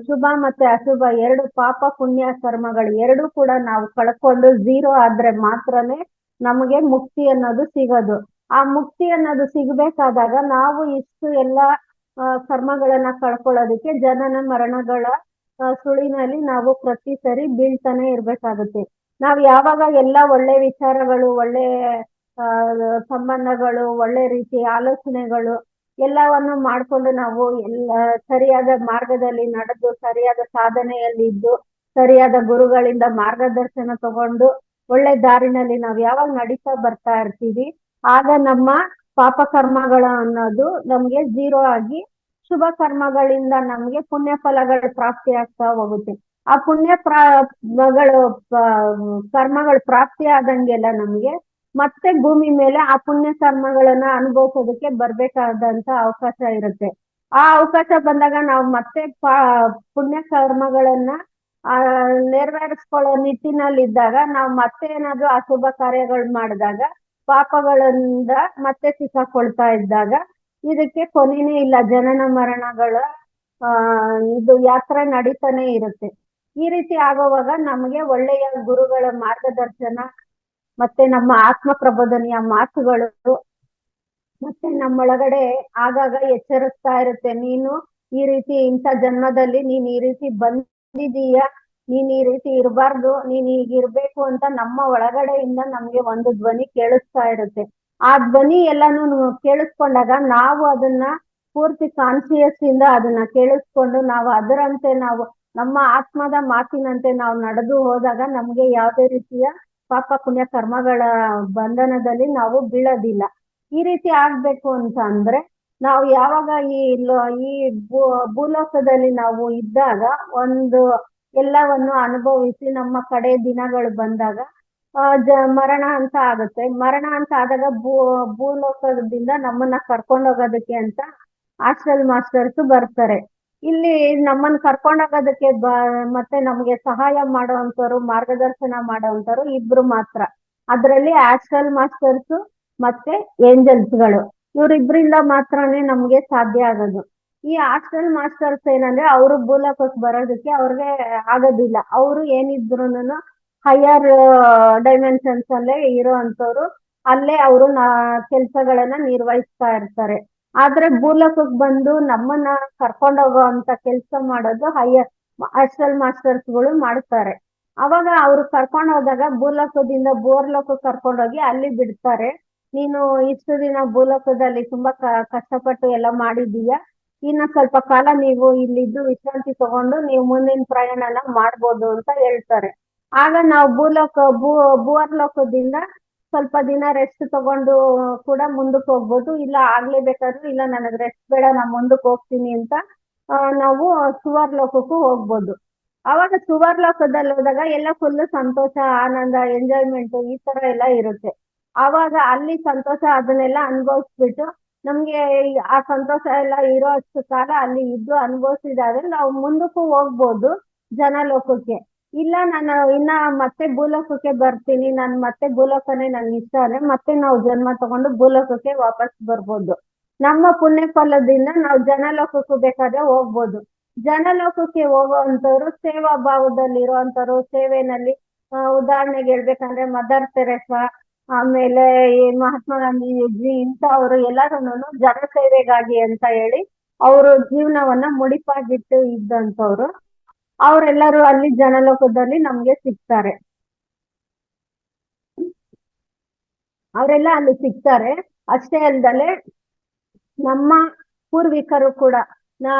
ಶುಭ ಮತ್ತೆ ಅಶುಭ, ಎರಡು ಪಾಪ ಪುಣ್ಯ ಕರ್ಮಗಳು ಎರಡೂ ಕೂಡ ನಾವು ಕಳ್ಕೊಂಡು 0 ಆದ್ರೆ ಮಾತ್ರನೇ ನಮಗೆ ಮುಕ್ತಿ ಅನ್ನೋದು ಸಿಗೋದು. ಆ ಮುಕ್ತಿ ಅನ್ನೋದು ಸಿಗ್ಬೇಕಾದಾಗ ನಾವು ಇಷ್ಟು ಎಲ್ಲಾ ಕರ್ಮಗಳನ್ನ ಕಳ್ಕೊಳ್ಳೋದಕ್ಕೆ ಜನನ ಮರಣಗಳ ಸುಳಿನಲ್ಲಿ ನಾವು ಪ್ರತಿ ಸರಿ ಬೀಳ್ತಾನೆ ಇರ್ಬೇಕಾಗುತ್ತೆ. ನಾವ್ ಯಾವಾಗ ಎಲ್ಲ ಒಳ್ಳೆ ವಿಚಾರಗಳು, ಒಳ್ಳೆ ಸಂಬಂಧಗಳು, ಒಳ್ಳೆ ರೀತಿಯ ಆಲೋಚನೆಗಳು ಎಲ್ಲವನ್ನು ಮಾಡ್ಕೊಂಡು ನಾವು ಸರಿಯಾದ ಮಾರ್ಗದಲ್ಲಿ ನಡೆದು, ಸರಿಯಾದ ಸಾಧನೆಯಲ್ಲಿ ಇದ್ದು, ಸರಿಯಾದ ಗುರುಗಳಿಂದ ಮಾರ್ಗದರ್ಶನ ತಗೊಂಡು ಒಳ್ಳೆ ದಾರಿನಲ್ಲಿ ನಾವ್ ಯಾವಾಗ ನಡೀತಾ ಬರ್ತಾ ಇರ್ತೀವಿ ಆಗ ನಮ್ಮ ಪಾಪ ಕರ್ಮಗಳ ಅನ್ನೋದು ನಮ್ಗೆ 0 ಆಗಿ ಶುಭ ಕರ್ಮಗಳಿಂದ ನಮ್ಗೆ ಪುಣ್ಯ ಫಲಗಳು ಪ್ರಾಪ್ತಿ ಆಗ್ತಾ ಹೋಗುತ್ತೆ. ಆ ಪುಣ್ಯ ಕರ್ಮಗಳು ಪ್ರಾಪ್ತಿ ಆದಂಗೆಲ್ಲ ನಮ್ಗೆ ಮತ್ತೆ ಭೂಮಿ ಮೇಲೆ ಆ ಪುಣ್ಯ ಕರ್ಮಗಳನ್ನ ಅನುಭವಿಸೋದಕ್ಕೆ ಬರ್ಬೇಕಾದಂತ ಅವಕಾಶ ಇರುತ್ತೆ. ಆ ಅವಕಾಶ ಬಂದಾಗ ನಾವು ಮತ್ತೆ ಪುಣ್ಯ ಕರ್ಮಗಳನ್ನ ನೆರವೇರಿಸ್ಕೊಳ್ಳೋ ನಿಟ್ಟಿನಲ್ಲಿದ್ದಾಗ ನಾವು ಮತ್ತೆ ಏನಾದ್ರೂ ಅಶುಭ ಕಾರ್ಯಗಳು ಮಾಡಿದಾಗ ಪಾಪಗಳಿಂದ ಮತ್ತೆ ಸಿಕ್ಕಾಕೊಳ್ತಾ ಇದ್ದಾಗ ಇದಕ್ಕೆ ಕೊನೆನೇ ಇಲ್ಲ. ಜನನ ಮರಣಗಳ ಇದು ಯಾತ್ರೆ ನಡೀತಾನೆ ಇರುತ್ತೆ. ಈ ರೀತಿ ಆಗುವಾಗ ನಮಗೆ ಒಳ್ಳೆಯ ಗುರುಗಳ ಮಾರ್ಗದರ್ಶನ ಮತ್ತೆ ನಮ್ಮ ಆತ್ಮ ಪ್ರಬೋಧನೆಯ ಮಾತುಗಳು ಮತ್ತೆ ನಮ್ಮೊಳಗಡೆ ಆಗಾಗ ಎಚ್ಚರಿಸ್ತಾ ಇರುತ್ತೆ. ನೀನು ಈ ರೀತಿ ಇಂಥ ಜನ್ಮದಲ್ಲಿ ನೀನ್ ಈ ರೀತಿ ಬಂದಿದೀಯ, ನೀನ್ ಈ ರೀತಿ ಇರಬಾರ್ದು, ನೀನ್ ಹೀಗಿರ್ಬೇಕು ಅಂತ ನಮ್ಮ ಒಳಗಡೆಯಿಂದ ನಮ್ಗೆ ಒಂದು ಧ್ವನಿ ಕೇಳಿಸ್ತಾ ಇರುತ್ತೆ. ಆ ಧ್ವನಿ ಎಲ್ಲಾನು ಕೇಳಿಸ್ಕೊಂಡಾಗ ನಾವು ಅದನ್ನ ಪೂರ್ತಿ ಕಾನ್ಶಿಯಸ್ ಇಂದ ಅದನ್ನ ಕೇಳಿಸ್ಕೊಂಡು ನಾವು ಅದರಂತೆ ನಾವು ನಮ್ಮ ಆತ್ಮದ ಮಾತಿನಂತೆ ನಾವು ನಡೆದು ಹೋದಾಗ ನಮ್ಗೆ ಯಾವುದೇ ರೀತಿಯ ಪಾಪ ಪುಣ್ಯ ಕರ್ಮಗಳ ಬಂಧನದಲ್ಲಿ ನಾವು ಬೀಳೋದಿಲ್ಲ. ಈ ರೀತಿ ಆಗ್ಬೇಕು ಅಂತ ಅಂದ್ರೆ ನಾವು ಯಾವಾಗ ಈ ಭೂಲೋಕದಲ್ಲಿ ನಾವು ಇದ್ದಾಗ ಒಂದು ಎಲ್ಲವನ್ನು ಅನುಭವಿಸಿ ನಮ್ಮ ಕಡೆ ದಿನಗಳು ಬಂದಾಗ ಮರಣ ಅಂತ ಆಗುತ್ತೆ. ಮರಣ ಅಂತ ಆದಾಗ ಭೂಲೋಕದಿಂದ ನಮ್ಮನ್ನ ಕರ್ಕೊಂಡೋಗೋದಕ್ಕೆ ಅಂತ ಹಾಸ್ಟೆಲ್ ಮಾಸ್ಟರ್ಸ್ ಬರ್ತಾರೆ. ಇಲ್ಲಿ ನಮ್ಮನ್ನ ಕರ್ಕೊಂಡೋಗೋದಕ್ಕೆ ಮತ್ತೆ ನಮ್ಗೆ ಸಹಾಯ ಮಾಡೋವಂಥವ್ರು, ಮಾರ್ಗದರ್ಶನ ಮಾಡೋವಂಥವ್ರು ಇಬ್ರು ಮಾತ್ರ. ಅದ್ರಲ್ಲಿ ಹಾಸ್ಟೆಲ್ ಮಾಸ್ಟರ್ಸ್ ಮತ್ತೆ ಏಂಜಲ್ಸ್ಗಳು, ಇವ್ರಿಬ್ರಿಂದ ಮಾತ್ರನೇ ನಮ್ಗೆ ಸಾಧ್ಯ ಆಗೋದು. ಈ ಹಾಸ್ಟೆಲ್ ಮಾಸ್ಟರ್ಸ್ ಏನಂದ್ರೆ ಅವರು ಭೂಲೋಕಕ್ಕೆ ಬರೋದಕ್ಕೆ ಅವ್ರಿಗೆ ಆಗೋದಿಲ್ಲ. ಅವರು ಏನಿದ್ರು ಹೈಯರ್ ಡೈಮೆನ್ಷನ್ಸ್ ಅಲ್ಲೇ ಇರೋ ಅಂತವ್ರು. ಅಲ್ಲೇ ಅವರು ಕೆಲಸಗಳನ್ನ ನಿರ್ವಹಿಸ್ತಾ ಇರ್ತಾರೆ. ಆದ್ರೆ ಭೂಲೋಕಕ್ಕೆ ಬಂದು ನಮ್ಮನ್ನ ಕರ್ಕೊಂಡು ಹೋಗೋ ಅಂತ ಕೆಲಸ ಮಾಡೋದು ಅಸ್ಟ್ರಲ್ ಮಾಸ್ಟರ್ಸ್ಗಳು ಮಾಡ್ತಾರೆ. ಅವಾಗ ಅವ್ರು ಕರ್ಕೊಂಡು ಹೋದಾಗ ಭೂಲೋಕದಿಂದ ಬೋರ್ಲೋಕಕ್ಕೆ ಕರ್ಕೊಂಡೋಗಿ ಅಲ್ಲಿ ಬಿಡ್ತಾರೆ. ನೀನು ಇಷ್ಟು ದಿನ ಭೂಲೋಕದಲ್ಲಿ ತುಂಬಾ ಕಷ್ಟಪಟ್ಟು ಎಲ್ಲ ಮಾಡಿದೀಯ, ಇನ್ನ ಸ್ವಲ್ಪ ಕಾಲ ನೀವು ಇಲ್ಲಿದ್ದು ವಿಶ್ರಾಂತಿ ತಗೊಂಡು ನೀವು ಮುಂದಿನ ಪ್ರಯಾಣನ ಮಾಡ್ಬೋದು ಅಂತ ಹೇಳ್ತಾರೆ. ಆಗ ನಾವು ಭೂವರ್ಲೋಕದಿಂದ ಸ್ವಲ್ಪ ದಿನ ರೆಸ್ಟ್ ತಗೊಂಡು ಕೂಡ ಮುಂದಕ್ಕೆ ಹೋಗ್ಬೋದು, ಇಲ್ಲ ಆಗ್ಲೇಬೇಕಾದ್ರೂ ಇಲ್ಲ ನನಗ್ ರೆಸ್ಟ್ ಬೇಡ ನಾ ಮುಂದಕ್ಕೆ ಹೋಗ್ತೀನಿ ಅಂತ ನಾವು ಸುವರ್ಲೋಕಕ್ಕೂ ಹೋಗ್ಬೋದು. ಅವಾಗ ಸುವರ್ಲೋಕದಲ್ಲಿ ಹೋದಾಗ ಎಲ್ಲ ಫುಲ್ ಸಂತೋಷ, ಆನಂದ, ಎಂಜಾಯ್ಮೆಂಟ್ ಈ ತರ ಎಲ್ಲ ಇರುತ್ತೆ. ಅವಾಗ ಅಲ್ಲಿ ಸಂತೋಷ ಅದನ್ನೆಲ್ಲ ಅನುಭವಿಸ್ಬಿಟ್ಟು ನಮ್ಗೆ ಆ ಸಂತೋಷ ಎಲ್ಲ ಇರೋ ಅಷ್ಟು ಕಾಲ ಅಲ್ಲಿ ಇದ್ದು ಅನುಭವಿಸಿದಾದ್ರೆ ನಾವು ಮುಂದಕ್ಕೂ ಹೋಗ್ಬೋದು ಜನಲೋಕಕ್ಕೆ. ಇಲ್ಲ ನಾನು ಇನ್ನ ಮತ್ತೆ ಭೂಲೋಕಕ್ಕೆ ಬರ್ತೀನಿ, ನಾನ್ ಮತ್ತೆ ಭೂಲೋಕನೇ ನನ್ಗೆ ಇಷ್ಟ ಅಂದ್ರೆ ಮತ್ತೆ ನಾವು ಜನ್ಮ ತಗೊಂಡು ಭೂಲೋಕಕ್ಕೆ ವಾಪಸ್ ಬರ್ಬೋದು. ನಮ್ಮ ಪುಣ್ಯ ಫಲದಿಂದ ನಾವು ಜನಲೋಕಕ್ಕೂ ಬೇಕಾದ್ರೆ ಹೋಗ್ಬೋದು. ಜನಲೋಕಕ್ಕೆ ಹೋಗುವಂತವ್ರು ಸೇವಾ ಭಾವದಲ್ಲಿ ಇರುವಂತವ್ರು, ಸೇವೆನಲ್ಲಿ ಉದಾಹರಣೆಗೆ ಹೇಳ್ಬೇಕಂದ್ರೆ ಮದರ್ ತೆರೇಸಾ, ಆಮೇಲೆ ಈ ಮಹಾತ್ಮ ಗಾಂಧೀಜಿ ಇಂಥವ್ರು ಎಲ್ಲರೂ ಜನಸೇವೆಗಾಗಿ ಅಂತ ಹೇಳಿ ಅವರು ಜೀವನವನ್ನ ಮುಡಿಪಾಗಿಟ್ಟು ಇದ್ದಂಥವ್ರು. ಅವರೆಲ್ಲರೂ ಅಲ್ಲಿ ಜನಲೋಕದಲ್ಲಿ ನಮ್ಗೆ ಸಿಗ್ತಾರೆ. ಅವರೆಲ್ಲ ಅಲ್ಲಿ ಸಿಗ್ತಾರೆ. ಅಷ್ಟೇ ಅಲ್ದಲೆ ನಮ್ಮ ಪೂರ್ವಿಕರು ಕೂಡ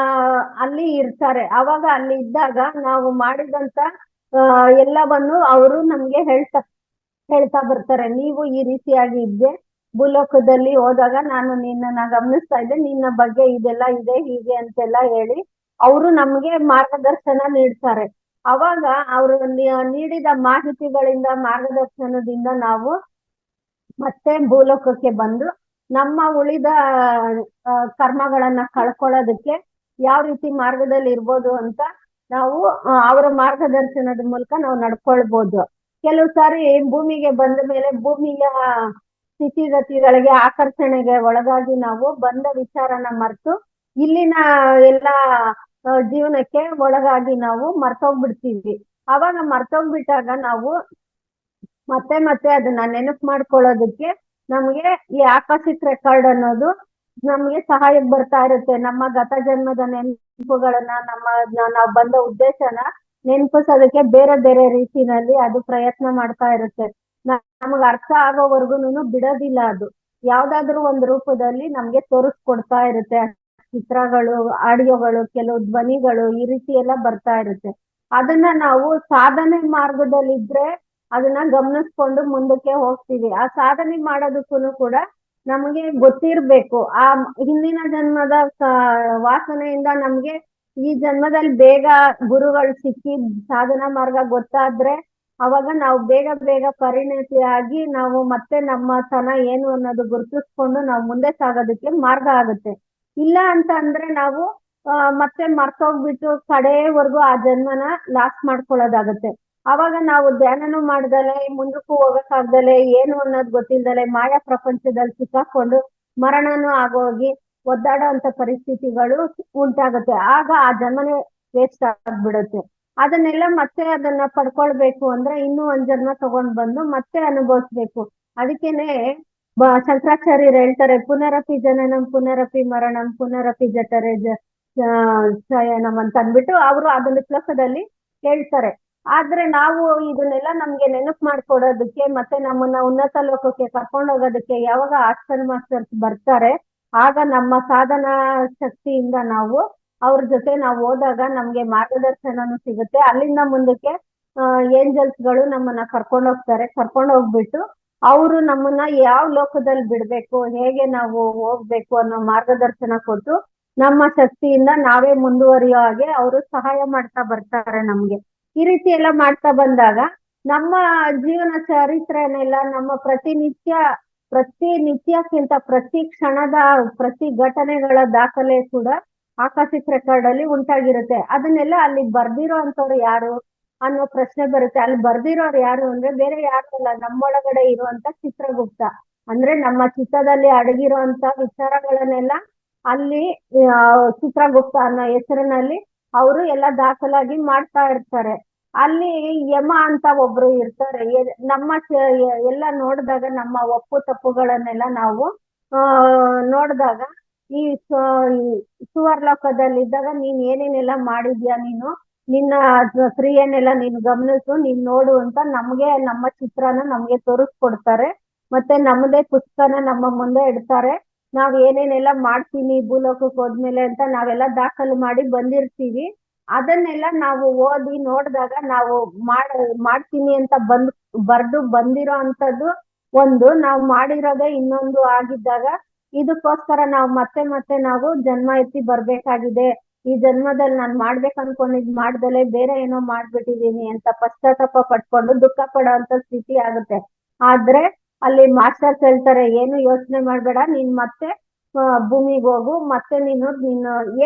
ಅಲ್ಲಿ ಇರ್ತಾರೆ. ಅವಾಗ ಅಲ್ಲಿ ಇದ್ದಾಗ ನಾವು ಮಾಡಿದಂತ ಎಲ್ಲವನ್ನು ಅವರು ನಮ್ಗೆ ಹೇಳ್ತಾ ಬರ್ತಾರೆ. ನೀವು ಈ ರೀತಿಯಾಗಿ ಇದ್ದೆ, ಭೂಲೋಕದಲ್ಲಿ ಹೋದಾಗ ನಾನು ನಿನ್ನನ್ನ ಗಮನಿಸ್ತಾ ಇದ್ದೆ, ನಿನ್ನ ಬಗ್ಗೆ ಇದೆಲ್ಲ ಇದೆ ಹೀಗೆ ಅಂತೆಲ್ಲ ಹೇಳಿ ಅವರು ನಮ್ಗೆ ಮಾರ್ಗದರ್ಶನ ನೀಡ್ತಾರೆ. ಅವಾಗ ಅವರು ನೀಡಿದ ಮಾಹಿತಿಗಳಿಂದ ಮಾರ್ಗದರ್ಶನದಿಂದ ನಾವು ಮತ್ತೆ ಭೂಲೋಕಕ್ಕೆ ಬಂದು ನಮ್ಮ ಉಳಿದ ಕರ್ಮಗಳನ್ನ ಕಳ್ಕೊಳ್ಳೋದಕ್ಕೆ ಯಾವ ರೀತಿ ಮಾರ್ಗದಲ್ಲಿ ಇರ್ಬೋದು ಅಂತ ನಾವು ಅವರ ಮಾರ್ಗದರ್ಶನದ ಮೂಲಕ ನಾವು ನಡ್ಕೊಳ್ಬೋದು. ಕೆಲವು ಸಾರಿ ಭೂಮಿಗೆ ಬಂದ ಮೇಲೆ ಭೂಮಿಯ ಸ್ಥಿತಿಗತಿಗಳಿಗೆ ಆಕರ್ಷಣೆಗೆ ಒಳಗಾಗಿ ನಾವು ಬಂದ ವಿಚಾರನ ಮರೆತು ಇಲ್ಲಿನ ಎಲ್ಲ ಜೀವನಕ್ಕೆ ಒಳಗಾಗಿ ನಾವು ಮರ್ತೋಗ್ಬಿಡ್ತೀವಿ. ಅವಾಗ ಮರ್ತೋಗ್ಬಿಟ್ಟಾಗ ನಾವು ಮತ್ತೆ ಮತ್ತೆ ಅದನ್ನ ನೆನಪು ಮಾಡ್ಕೊಳ್ಳೋದಕ್ಕೆ ನಮ್ಗೆ ಈ ಆಕಾಶಿಕ್ ರೆಕಾರ್ಡ್ ಅನ್ನೋದು ನಮ್ಗೆ ಸಹಾಯಕ್ಕೆ ಬರ್ತಾ ಇರುತ್ತೆ. ನಮ್ಮ ಗತ ಜನ್ಮದ ನೆನಪುಗಳನ್ನ ನಾವು ಬಂದ ಉದ್ದೇಶನ ನೆನಪಿಸೋದಕ್ಕೆ ಬೇರೆ ಬೇರೆ ರೀತಿನಲ್ಲಿ ಅದು ಪ್ರಯತ್ನ ಮಾಡ್ತಾ ಇರುತ್ತೆ. ನಮಗ್ ಅರ್ಥ ಆಗೋವರ್ಗುನು ಬಿಡೋದಿಲ್ಲ. ಅದು ಯಾವ್ದಾದ್ರು ಒಂದು ರೂಪದಲ್ಲಿ ನಮ್ಗೆ ತೋರಿಸ್ಕೊಡ್ತಾ ಇರುತ್ತೆ. ಚಿತ್ರಗಳು, ಆಡಿಯೋಗಳು, ಕೆಲವು ಧ್ವನಿಗಳು ಈ ರೀತಿ ಎಲ್ಲ ಬರ್ತಾ ಇರುತ್ತೆ. ಅದನ್ನ ನಾವು ಸಾಧನೆ ಮಾರ್ಗದಲ್ಲಿದ್ರೆ ಅದನ್ನ ಗಮನಿಸ್ಕೊಂಡು ಮುಂದಕ್ಕೆ ಹೋಗ್ತೀವಿ. ಆ ಸಾಧನೆ ಮಾಡೋದಕ್ಕೂ ಕೂಡ ನಮ್ಗೆ ಗೊತ್ತಿರ್ಬೇಕು. ಆ ಹಿಂದಿನ ಜನ್ಮದ ವಾಸನೆಯಿಂದ ನಮ್ಗೆ ಈ ಜನ್ಮದಲ್ಲಿ ಬೇಗ ಗುರುಗಳು ಸಿಕ್ಕಿ ಸಾಧನಾ ಮಾರ್ಗ ಗೊತ್ತಾದ್ರೆ ಅವಾಗ ನಾವು ಬೇಗ ಬೇಗ ಪರಿಣತಿಯಾಗಿ ನಾವು ಮತ್ತೆ ನಮ್ಮ ತನ ಏನು ಅನ್ನೋದು ಗುರುತಿಸ್ಕೊಂಡು ನಾವು ಮುಂದೆ ಸಾಗೋದಕ್ಕೆ ಮಾರ್ಗ ಆಗುತ್ತೆ. ಇಲ್ಲ ಅಂತ ಅಂದ್ರೆ ನಾವು ಮತ್ತೆ ಮರ್ತೋಗ್ಬಿಟ್ಟು ಕಡೆವರೆಗೂ ಆ ಜನ್ಮನ ಲಾಸ್ ಮಾಡ್ಕೊಳ್ಳೋದಾಗತ್ತೆ. ಅವಾಗ ನಾವು ಧ್ಯಾನನೂ ಮಾಡ್ದಲೆ, ಮುಂದಕ್ಕೂ ಹೋಗಕ್ಕಾಗ್ದಲೆ, ಏನು ಅನ್ನೋದು ಗೊತ್ತಿಲ್ದಲೆ ಮಾಯಾ ಪ್ರಪಂಚದಲ್ಲಿ ಸಿಕ್ಕಾಕೊಂಡು ಮರಣನೂ ಆಗೋಗಿ ಒದ್ದಾಡೋ ಅಂತ ಪರಿಸ್ಥಿತಿಗಳು ಉಂಟಾಗುತ್ತೆ. ಆಗ ಆ ಜನ್ಮನೇ ವೇಸ್ಟ್ ಆಗ್ಬಿಡುತ್ತೆ. ಅದನ್ನೆಲ್ಲ ಮತ್ತೆ ಅದನ್ನ ಪಡ್ಕೊಳ್ಬೇಕು ಅಂದ್ರೆ ಇನ್ನೂ ಒಂದ್ ಜನ್ಮ ತಗೊಂಡ್ ಬಂದು ಮತ್ತೆ ಅನುಭವಿಸ್ಬೇಕು. ಅದಕ್ಕೇನೆ ಶಂಕರಾಚಾರ್ಯರು ಹೇಳ್ತಾರೆ, ಪುನರಪಿ ಜನನಂ ಪುನರಪಿ ಮರಣಂ ಪುನರಪಿ ಜಠರೆ ಶಯನಂ ಅಂತ ಅಂದ್ಬಿಟ್ಟು ಅವರು ಅದನ್ನ ಶ್ಲೋಕದಲ್ಲಿ ಹೇಳ್ತಾರೆ. ಆದ್ರೆ ನಾವು ಇದನ್ನೆಲ್ಲ ನಮ್ಗೆ ನೆನಪು ಮಾಡ್ಕೊಡೋದಕ್ಕೆ ಮತ್ತೆ ನಮ್ಮನ್ನ ಉನ್ನತ ಲೋಕಕ್ಕೆ ಕರ್ಕೊಂಡು ಹೋಗೋದಕ್ಕೆ ಯಾವಾಗ ಆಸ್ಟಲ್ ಮಾಸ್ಟರ್ಸ್ ಬರ್ತಾರೆ ಆಗ ನಮ್ಮ ಸಾಧನಾ ಶಕ್ತಿಯಿಂದ ನಾವು ಅವ್ರ ಜೊತೆ ನಾವು ಹೋದಾಗ ನಮ್ಗೆ ಮಾರ್ಗದರ್ಶನನೂ ಸಿಗುತ್ತೆ. ಅಲ್ಲಿಂದ ಮುಂದಕ್ಕೆ ಏಂಜಲ್ಸ್ ಗಳು ನಮ್ಮನ್ನ ಕರ್ಕೊಂಡು ಹೋಗ್ತಾರೆ. ಕರ್ಕೊಂಡು ಹೋಗ್ಬಿಟ್ಟು ಅವರು ನಮ್ಮನ್ನ ಯಾವ ಲೋಕದಲ್ಲಿ ಬಿಡ್ಬೇಕು, ಹೇಗೆ ನಾವು ಹೋಗ್ಬೇಕು ಅನ್ನೋ ಮಾರ್ಗದರ್ಶನ ಕೊಟ್ಟು ನಮ್ಮ ಶಕ್ತಿಯಿಂದ ನಾವೇ ಮುಂದುವರಿಯೋ ಹಾಗೆ ಅವರು ಸಹಾಯ ಮಾಡ್ತಾ ಬರ್ತಾರೆ ನಮ್ಗೆ. ಈ ರೀತಿ ಎಲ್ಲ ಮಾಡ್ತಾ ಬಂದಾಗ ನಮ್ಮ ಜೀವನ ಚರಿತ್ರೆನೆಲ್ಲ ನಮ್ಮ ಪ್ರತಿನಿತ್ಯಕ್ಕಿಂತ ಪ್ರತಿ ಕ್ಷಣದ ಪ್ರತಿ ಘಟನೆಗಳ ದಾಖಲೆ ಕೂಡ ಆಕಾಶಿಕ್ ರೆಕಾರ್ಡ್ ಅಲ್ಲಿ ಉಂಟಾಗಿರುತ್ತೆ. ಅದನ್ನೆಲ್ಲ ಅಲ್ಲಿ ಬರ್ದಿರೋ ಅಂತವ್ರು ಯಾರು ಅನ್ನೋ ಪ್ರಶ್ನೆ ಬರುತ್ತೆ. ಅಲ್ಲಿ ಬರ್ದಿರೋರು ಯಾರು ಅಂದ್ರೆ ಬೇರೆ ಯಾರು ಅಲ್ಲ, ನಮ್ಮೊಳಗಡೆ ಇರುವಂತ ಚಿತ್ರಗುಪ್ತ. ಅಂದ್ರೆ ನಮ್ಮ ಚಿತ್ತದಲ್ಲಿ ಅಡಗಿರುವಂತ ವಿಚಾರಗಳನ್ನೆಲ್ಲ ಅಲ್ಲಿ ಚಿತ್ರಗುಪ್ತ ಅನ್ನೋ ಹೆಸರಿನಲ್ಲಿ ಅವರು ಎಲ್ಲ ದಾಖಲಾಗಿ ಮಾಡ್ತಾ ಇರ್ತಾರೆ. ಅಲ್ಲಿ ಯಮ ಅಂತ ಒಬ್ರು ಇರ್ತಾರೆ. ನಮ್ಮ ಎಲ್ಲ ನೋಡಿದಾಗ ನಮ್ಮ ಒಪ್ಪು ತಪ್ಪುಗಳನ್ನೆಲ್ಲ ನಾವು ನೋಡಿದಾಗ ಈ ಸುವರ್ಲೋಕದಲ್ಲಿದ್ದಾಗ ನೀನ್ ಏನೇನೆಲ್ಲ ಮಾಡಿದ್ಯಾ, ನಿನ್ನ ಕ್ರಿಯೆನೆಲ್ಲ ನೀನು ಗಮನಿಸು, ನೀನ್ ನೋಡು ಅಂತ ನಮ್ಗೆ ನಮ್ಮ ಚಿತ್ರನ ನಮ್ಗೆ ತೋರಿಸ್ಕೊಡ್ತಾರೆ. ಮತ್ತೆ ನಮ್ಮದೇ ಪುಸ್ತಕನ ನಮ್ಮ ಮುಂದೆ ಇಡ್ತಾರೆ. ನಾವ್ ಏನೇನೆಲ್ಲ ಮಾಡ್ತೀನಿ ಭೂಲೋಕಕ್ಕೆ ಹೋದ್ಮೇಲೆ ಅಂತ ನಾವೆಲ್ಲ ದಾಖಲು ಮಾಡಿ ಬಂದಿರ್ತೀವಿ. ಅದನ್ನೆಲ್ಲ ನಾವು ಓದಿ ನೋಡಿದಾಗ ನಾವು ಮಾಡ್ತೀನಿ ಅಂತ ಬರ್ದು ಬಂದಿರೋ ಅಂತದ್ದು ಒಂದು, ನಾವು ಮಾಡಿರೋದೇ ಇನ್ನೊಂದು ಆಗಿದ್ದಾಗ ಇದಕ್ಕೋಸ್ಕರ ನಾವು ಮತ್ತೆ ಮತ್ತೆ ನಾವು ಜನ್ಮ ಎತ್ತಿ ಬರ್ಬೇಕಾಗಿದೆ. ಈ ಜನ್ಮದಲ್ಲಿ ನಾನು ಮಾಡ್ಬೇಕು ಅನ್ಕೊಂಡಿದ್ ಮಾಡ್ದಲೆ ಬೇರೆ ಏನೋ ಮಾಡ್ಬಿಟ್ಟಿದೀನಿ ಅಂತ ಪಶ್ಚಾತ್ತಾಪ ಪಟ್ಕೊಂಡು ದುಃಖ ಪಡೋಂತ ಸ್ಥಿತಿ ಆಗುತ್ತೆ. ಆದ್ರೆ ಅಲ್ಲಿ ಮಾಸ್ಟರ್ಸ್ ಹೇಳ್ತಾರೆ, ಏನು ಯೋಚನೆ ಮಾಡ್ಬೇಡ, ನೀನ್ ಮತ್ತೆ ಭೂಮಿಗೆ ಹೋಗು, ಮತ್ತೆ ನೀನು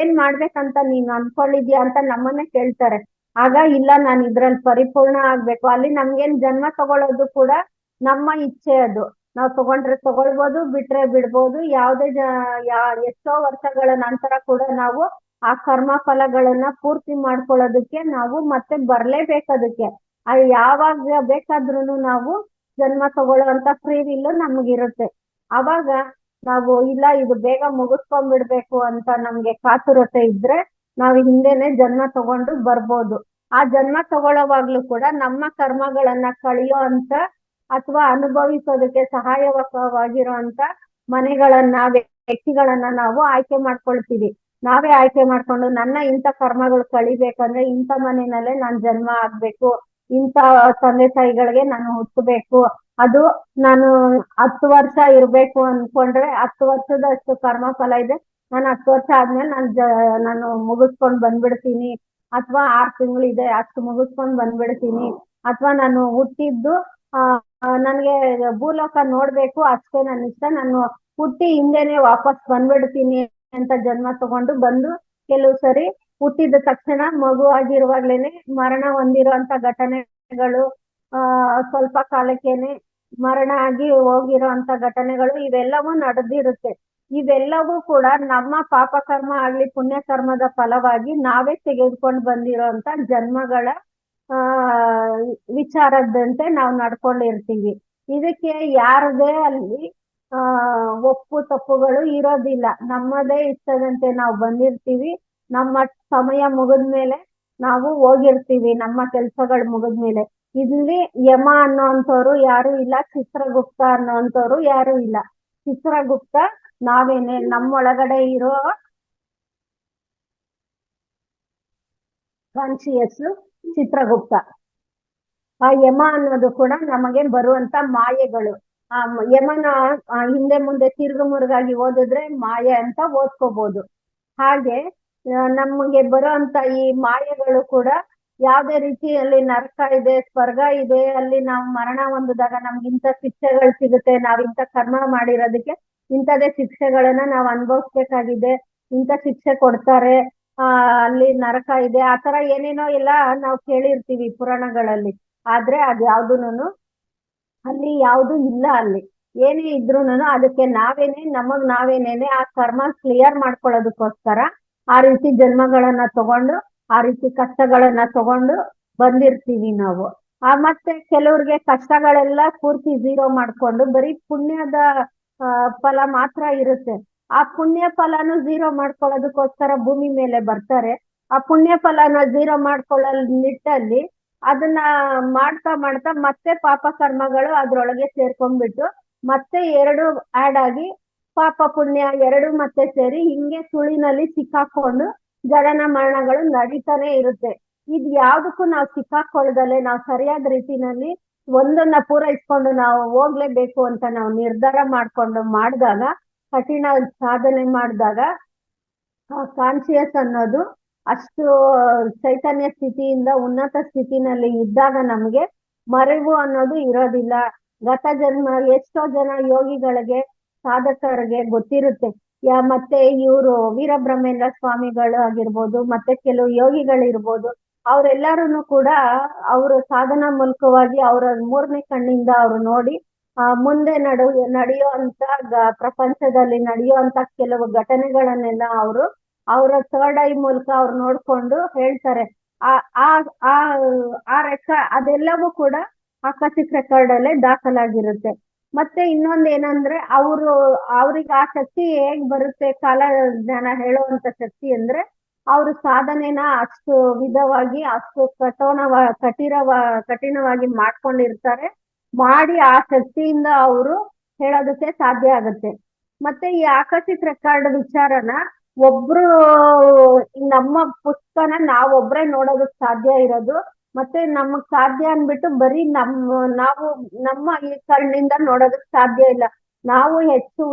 ಏನ್ ಮಾಡ್ಬೇಕಂತ ನೀನು ಅನ್ಕೊಂಡಿದ್ಯಾ ಅಂತ ನಮ್ಮನ್ನೇ ಕೇಳ್ತಾರೆ. ಆಗ ಇಲ್ಲ, ನಾನು ಇದ್ರಲ್ಲಿ ಪರಿಪೂರ್ಣ ಆಗ್ಬೇಕು. ಅಲ್ಲಿ ನಮ್ಗೇನ್ ಜನ್ಮ ತಗೊಳ್ಳೋದು ಕೂಡ ನಮ್ಮ ಇಚ್ಛೆ. ಅದು ನಾವು ತಗೊಂಡ್ರೆ ತಗೊಳ್ಬೋದು, ಬಿಟ್ರೆ ಬಿಡ್ಬೋದು. ಯಾವುದೇ ಎಷ್ಟೋ ವರ್ಷಗಳ ನಂತರ ಕೂಡ ನಾವು ಆ ಕರ್ಮ ಫಲಗಳನ್ನ ಪೂರ್ತಿ ಮಾಡ್ಕೊಳ್ಳೋದಕ್ಕೆ ನಾವು ಮತ್ತೆ ಬರ್ಲೇಬೇಕದಕ್ಕೆ. ಅದು ಯಾವಾಗ ಬೇಕಾದ್ರೂ ನಾವು ಜನ್ಮ ತಗೊಳ್ಳುವಂತ ಫ್ರೀ ವಿಲ್ ನಮಗಿರುತ್ತೆ. ಅವಾಗ ನಾವು ಇಲ್ಲ, ಇದು ಬೇಗ ಮುಗಿಸ್ಕೊಂಡ್ಬಿಡ್ಬೇಕು ಅಂತ ನಮ್ಗೆ ಕಾತುರತೆ ಇದ್ರೆ ನಾವು ಹಿಂದೆನೆ ಜನ್ಮ ತಗೊಂಡು ಬರ್ಬೋದು. ಆ ಜನ್ಮ ತಗೊಳ್ಳೋವಾಗ್ಲೂ ಕೂಡ ನಮ್ಮ ಕರ್ಮಗಳನ್ನ ಕಳಿಯೋ ಅಂತ ಅಥವಾ ಅನುಭವಿಸೋದಕ್ಕೆ ಸಹಾಯಕವಾಗಿರುವಂತ ಮನೆಗಳನ್ನ, ವ್ಯಕ್ತಿಗಳನ್ನ ನಾವು ಆಯ್ಕೆ ಮಾಡ್ಕೊಳ್ತೀವಿ. ನಾವೇ ಆಯ್ಕೆ ಮಾಡ್ಕೊಂಡು ನನ್ನ ಇಂಥ ಕರ್ಮಗಳು ಕಳಿಬೇಕಂದ್ರೆ ಇಂಥ ಮನೆಯಲ್ಲೇ ನಾನ್ ಜನ್ಮ ಆಗ್ಬೇಕು, ಇಂಥ ತಂದೆ ತಾಯಿಗಳಿಗೆ ನಾನು ಹುಟ್ಟಬೇಕು, ಅದು ನಾನು 10 ವರ್ಷ ಇರ್ಬೇಕು ಅನ್ಕೊಂಡ್ರೆ 10 ವರ್ಷದಷ್ಟು ಕರ್ಮ ಫಲ ಇದೆ, ನಾನು 10 ವರ್ಷ ಆದ್ಮೇಲೆ ನಾನು ಮುಗಿಸ್ಕೊಂಡ್ ಬಂದ್ಬಿಡ್ತೀನಿ. ಅಥವಾ 6 ತಿಂಗಳಿದೆ ಅಷ್ಟು ಮುಗಿಸ್ಕೊಂಡ್ ಬಂದ್ಬಿಡ್ತೀನಿ. ಅಥವಾ ನಾನು ಹುಟ್ಟಿದ್ದು ನನ್ಗೆ ಭೂಲೋಕ ನೋಡ್ಬೇಕು, ಅಷ್ಟೇ ನನ್ನ ಇಷ್ಟ, ನಾನು ಹುಟ್ಟಿ ಹಿಂದೆನೆ ವಾಪಸ್ ಬಂದ್ಬಿಡ್ತೀನಿ ಅಂತ ಜನ್ಮ ತಗೊಂಡು ಬಂದು ಕೆಲವು ಸರಿ ಹುಟ್ಟಿದ ತಕ್ಷಣ ಮಗು ಆಗಿರುವಾಗ್ಲೇನೆ ಮರಣ ಹೊಂದಿರುವಂತ ಘಟನೆಗಳು, ಸ್ವಲ್ಪ ಕಾಲಕ್ಕೇನೆ ಮರಣ ಆಗಿ ಹೋಗಿರುವಂತ ಘಟನೆಗಳು ಇವೆಲ್ಲವೂ ನಡೆದಿರುತ್ತೆ. ಇವೆಲ್ಲವೂ ಕೂಡ ನಮ್ಮ ಪಾಪ ಕರ್ಮ ಆಗ್ಲಿ ಪುಣ್ಯ ಕರ್ಮದ ಫಲವಾಗಿ ನಾವೇ ತೆಗೆದುಕೊಂಡು ಬಂದಿರೋಂತ ಜನ್ಮಗಳ ವಿಚಾರದಂತೆ ನಾವು ನಡ್ಕೊಂಡಿರ್ತೀವಿ. ಇದಕ್ಕೆ ಯಾರದೇ ಅಲ್ಲಿ ಒಪ್ಪು ತಪ್ಪುಗಳು ಇರೋದಿಲ್ಲ. ನಮ್ಮದೇ ಇಷ್ಟದಂತೆ ನಾವು ಬಂದಿರ್ತೀವಿ. ನಮ್ಮ ಸಮಯ ಮುಗಿದ್ಮೇಲೆ ನಾವು ಹೋಗಿರ್ತೀವಿ, ನಮ್ಮ ಕೆಲ್ಸಗಳು ಮುಗಿದ್ಮೇಲೆ. ಇಲ್ಲಿ ಯಮ ಅನ್ನೋಂಥವ್ರು ಯಾರು ಇಲ್ಲ, ಚಿತ್ರಗುಪ್ತ ಅನ್ನೋಂಥವ್ರು ಯಾರು ಇಲ್ಲ. ಚಿತ್ರಗುಪ್ತ ನಾವೇನೆ, ನಮ್ಮೊಳಗಡೆ ಇರೋ ಕಾನ್ಶಿಯಸ್ ಚಿತ್ರಗುಪ್ತ. ಆ ಯಮ ಅನ್ನೋದು ಕೂಡ ನಮಗೆ ಬರುವಂತ ಮಾಯೆಗಳು. ಆ ಯಮನ ಹಿಂದೆ ಮುಂದೆ ತಿರುಗು ಮುರುಗಾಗಿ ಓದಿದ್ರೆ ಮಾಯೆ ಅಂತ ಓದ್ಕೋಬಹುದು. ಹಾಗೆ ನಮಗೆ ಬರುವಂತ ಈ ಮಾಯೆಗಳು ಕೂಡ ಯಾವ್ದೇ ರೀತಿಯಲ್ಲಿ ನರಕ ಇದೆ, ಸ್ವರ್ಗ ಇದೆ, ಅಲ್ಲಿ ನಾವು ಮರಣ ಹೊಂದಿದಾಗ ನಮ್ಗೆ ಇಂಥ ಶಿಕ್ಷೆಗಳು ಸಿಗುತ್ತೆ, ನಾವ್ ಇಂಥ ಕರ್ಮ ಮಾಡಿರೋದಕ್ಕೆ ಇಂಥದೇ ಶಿಕ್ಷೆಗಳನ್ನ ನಾವು ಅನುಭವಿಸ್ಬೇಕಾಗಿದೆ, ಇಂಥ ಶಿಕ್ಷೆ ಕೊಡ್ತಾರೆ, ಅಲ್ಲಿ ನರಕ ಇದೆ, ಆತರ ಏನೇನೋ ಎಲ್ಲ ನಾವು ಕೇಳಿರ್ತೀವಿ ಪುರಾಣಗಳಲ್ಲಿ. ಆದ್ರೆ ಅದ್ ಯಾವ್ದುನು ಅಲ್ಲಿ ಯಾವ್ದು ಇಲ್ಲ. ಅಲ್ಲಿ ಏನೇ ಇದ್ರೂನು ಅದಕ್ಕೆ ನಮಗ್ ನಾವೇನೇನೆ ಆ ಕರ್ಮ ಕ್ಲಿಯರ್ ಮಾಡ್ಕೊಳ್ಳೋದಕ್ಕೋಸ್ಕರ ಆ ರೀತಿ ಜನ್ಮಗಳನ್ನ ತಗೊಂಡು ಆ ರೀತಿ ಕಷ್ಟಗಳನ್ನ ತಗೊಂಡು ಬಂದಿರ್ತೀವಿ ನಾವು. ಮತ್ತೆ ಕೆಲವ್ರಿಗೆ ಕಷ್ಟಗಳೆಲ್ಲ ಪೂರ್ತಿ ಝೀರೋ ಮಾಡ್ಕೊಂಡು ಬರೀ ಪುಣ್ಯದ ಫಲ ಮಾತ್ರ ಇರುತ್ತೆ. ಆ ಪುಣ್ಯ ಫಲನು ಝೀರೋ ಮಾಡ್ಕೊಳ್ಳೋದಕ್ಕೋಸ್ಕರ ಭೂಮಿ ಮೇಲೆ ಬರ್ತಾರೆ. ಆ ಪುಣ್ಯ ಫಲನ ಝೀರೋ ಮಾಡ್ಕೊಳ್ಳೋ ನಿಟ್ಟಲ್ಲಿ ಅದನ್ನ ಮಾಡ್ತಾ ಮಾಡ್ತಾ ಮತ್ತೆ ಪಾಪ ಕರ್ಮಗಳು ಅದ್ರೊಳಗೆ ಸೇರ್ಕೊಂಡ್ಬಿಟ್ಟು ಮತ್ತೆ 2 ಆಡ್ ಆಗಿ ಪಾಪ ಪುಣ್ಯ 2 ಮತ್ತೆ ಸೇರಿ ಹಿಂಗೆ ಸುಳಿನಲ್ಲಿ ಸಿಕ್ಕಾಕೊಂಡು ಜನನ ಮರಣಗಳು ನಡೀತಾನೆ ಇರುತ್ತೆ. ಇದ್ ಯಾವ್ದಕ್ಕೂ ನಾವು ಸಿಕ್ಕಾಕೊಳ್ದಲೆ ನಾವು ಸರಿಯಾದ ರೀತಿನಲ್ಲಿ ಒಂದನ್ನ ಪೂರೈಸ್ಕೊಂಡು ನಾವು ಹೋಗ್ಲೇಬೇಕು ಅಂತ ನಾವು ನಿರ್ಧಾರ ಮಾಡ್ಕೊಂಡು ಮಾಡಿದಾಗ, ಕಠಿಣ ಸಾಧನೆ ಮಾಡಿದಾಗ ಆ ಕಾನ್ಶಿಯಸ್ ಅನ್ನೋದು ಅಷ್ಟು ಚೈತನ್ಯ ಸ್ಥಿತಿಯಿಂದ ಉನ್ನತ ಸ್ಥಿತಿನಲ್ಲಿ ಇದ್ದಾಗ ನಮಗೆ ಮರೆವು ಅನ್ನೋದು ಇರೋದಿಲ್ಲ. ಗತ ಜನ್ಮ ಎಷ್ಟೋ ಜನ ಯೋಗಿಗಳಿಗೆ, ಸಾಧಕರಿಗೆ ಗೊತ್ತಿರುತ್ತೆ. ಮತ್ತೆ ಇವರು ವೀರಬ್ರಹ್ಮೇಂದ್ರ ಸ್ವಾಮಿಗಳು ಆಗಿರ್ಬೋದು, ಮತ್ತೆ ಕೆಲವು ಯೋಗಿಗಳಿರ್ಬೋದು, ಅವರೆಲ್ಲರೂ ಕೂಡ ಅವರು ಸಾಧನಾ ಮೂಲಕವಾಗಿ ಅವರ 3ನೇ ಕಣ್ಣಿಂದ ಅವರು ನೋಡಿ ಮುಂದೆ ನಡೆಯುವಂತ ಪ್ರಪಂಚದಲ್ಲಿ ನಡೆಯುವಂತ ಕೆಲವು ಘಟನೆಗಳನ್ನೆಲ್ಲ ಅವರ ಥರ್ಡ್ ಐ ಮೂಲಕ ಅವ್ರು ನೋಡ್ಕೊಂಡು ಹೇಳ್ತಾರೆ, ಆ ಆ ಆ ಆ ಅದೆಲ್ಲವೂ ಕೂಡ ಆಕಸ್ಮಿಕ್ ರೆಕಾರ್ಡ್ ಅಲ್ಲೇ ದಾಖಲಾಗಿರುತ್ತೆ. ಮತ್ತೆ ಇನ್ನೊಂದ್ ಏನಂದ್ರೆ ಅವ್ರಿಗೆ ಆ ಶಕ್ತಿ ಹೇಗ್ ಬರುತ್ತೆ, ಕಾಲ ಜ್ಞಾನ ಹೇಳುವಂತ ಶಕ್ತಿ ಅಂದ್ರೆ ಅವ್ರ ಸಾಧನೆನ ಅಷ್ಟು ವಿಧವಾಗಿ, ಅಷ್ಟು ಕಠಿಣವಾಗಿ ಮಾಡ್ಕೊಂಡಿರ್ತಾರೆ. ಮಾಡಿ ಆ ಶಕ್ತಿಯಿಂದ ಅವರು ಹೇಳೋದಕ್ಕೆ ಸಾಧ್ಯ ಆಗುತ್ತೆ. ಮತ್ತೆ ಈ ಆಕಸ್ಮಿಕ್ ರೆಕಾರ್ಡ್ ವಿಚಾರನ ಒಬ್ರು ನಮ್ಮ ಪುಸ್ತಕನ ನಾವೊಬ್ರೇ ನೋಡೋದಕ್ ಸಾಧ್ಯ ಇರೋದು. ಮತ್ತೆ ನಮಗ್ ಸಾಧ್ಯ ಅನ್ಬಿಟ್ಟು ಬರೀ ನಾವು ನಮ್ಮ ಈ ಕಣ್ಣಿಂದ ನೋಡೋದಕ್ ಸಾಧ್ಯ ಇಲ್ಲ. ನಾವು ಹೆಚ್ಚು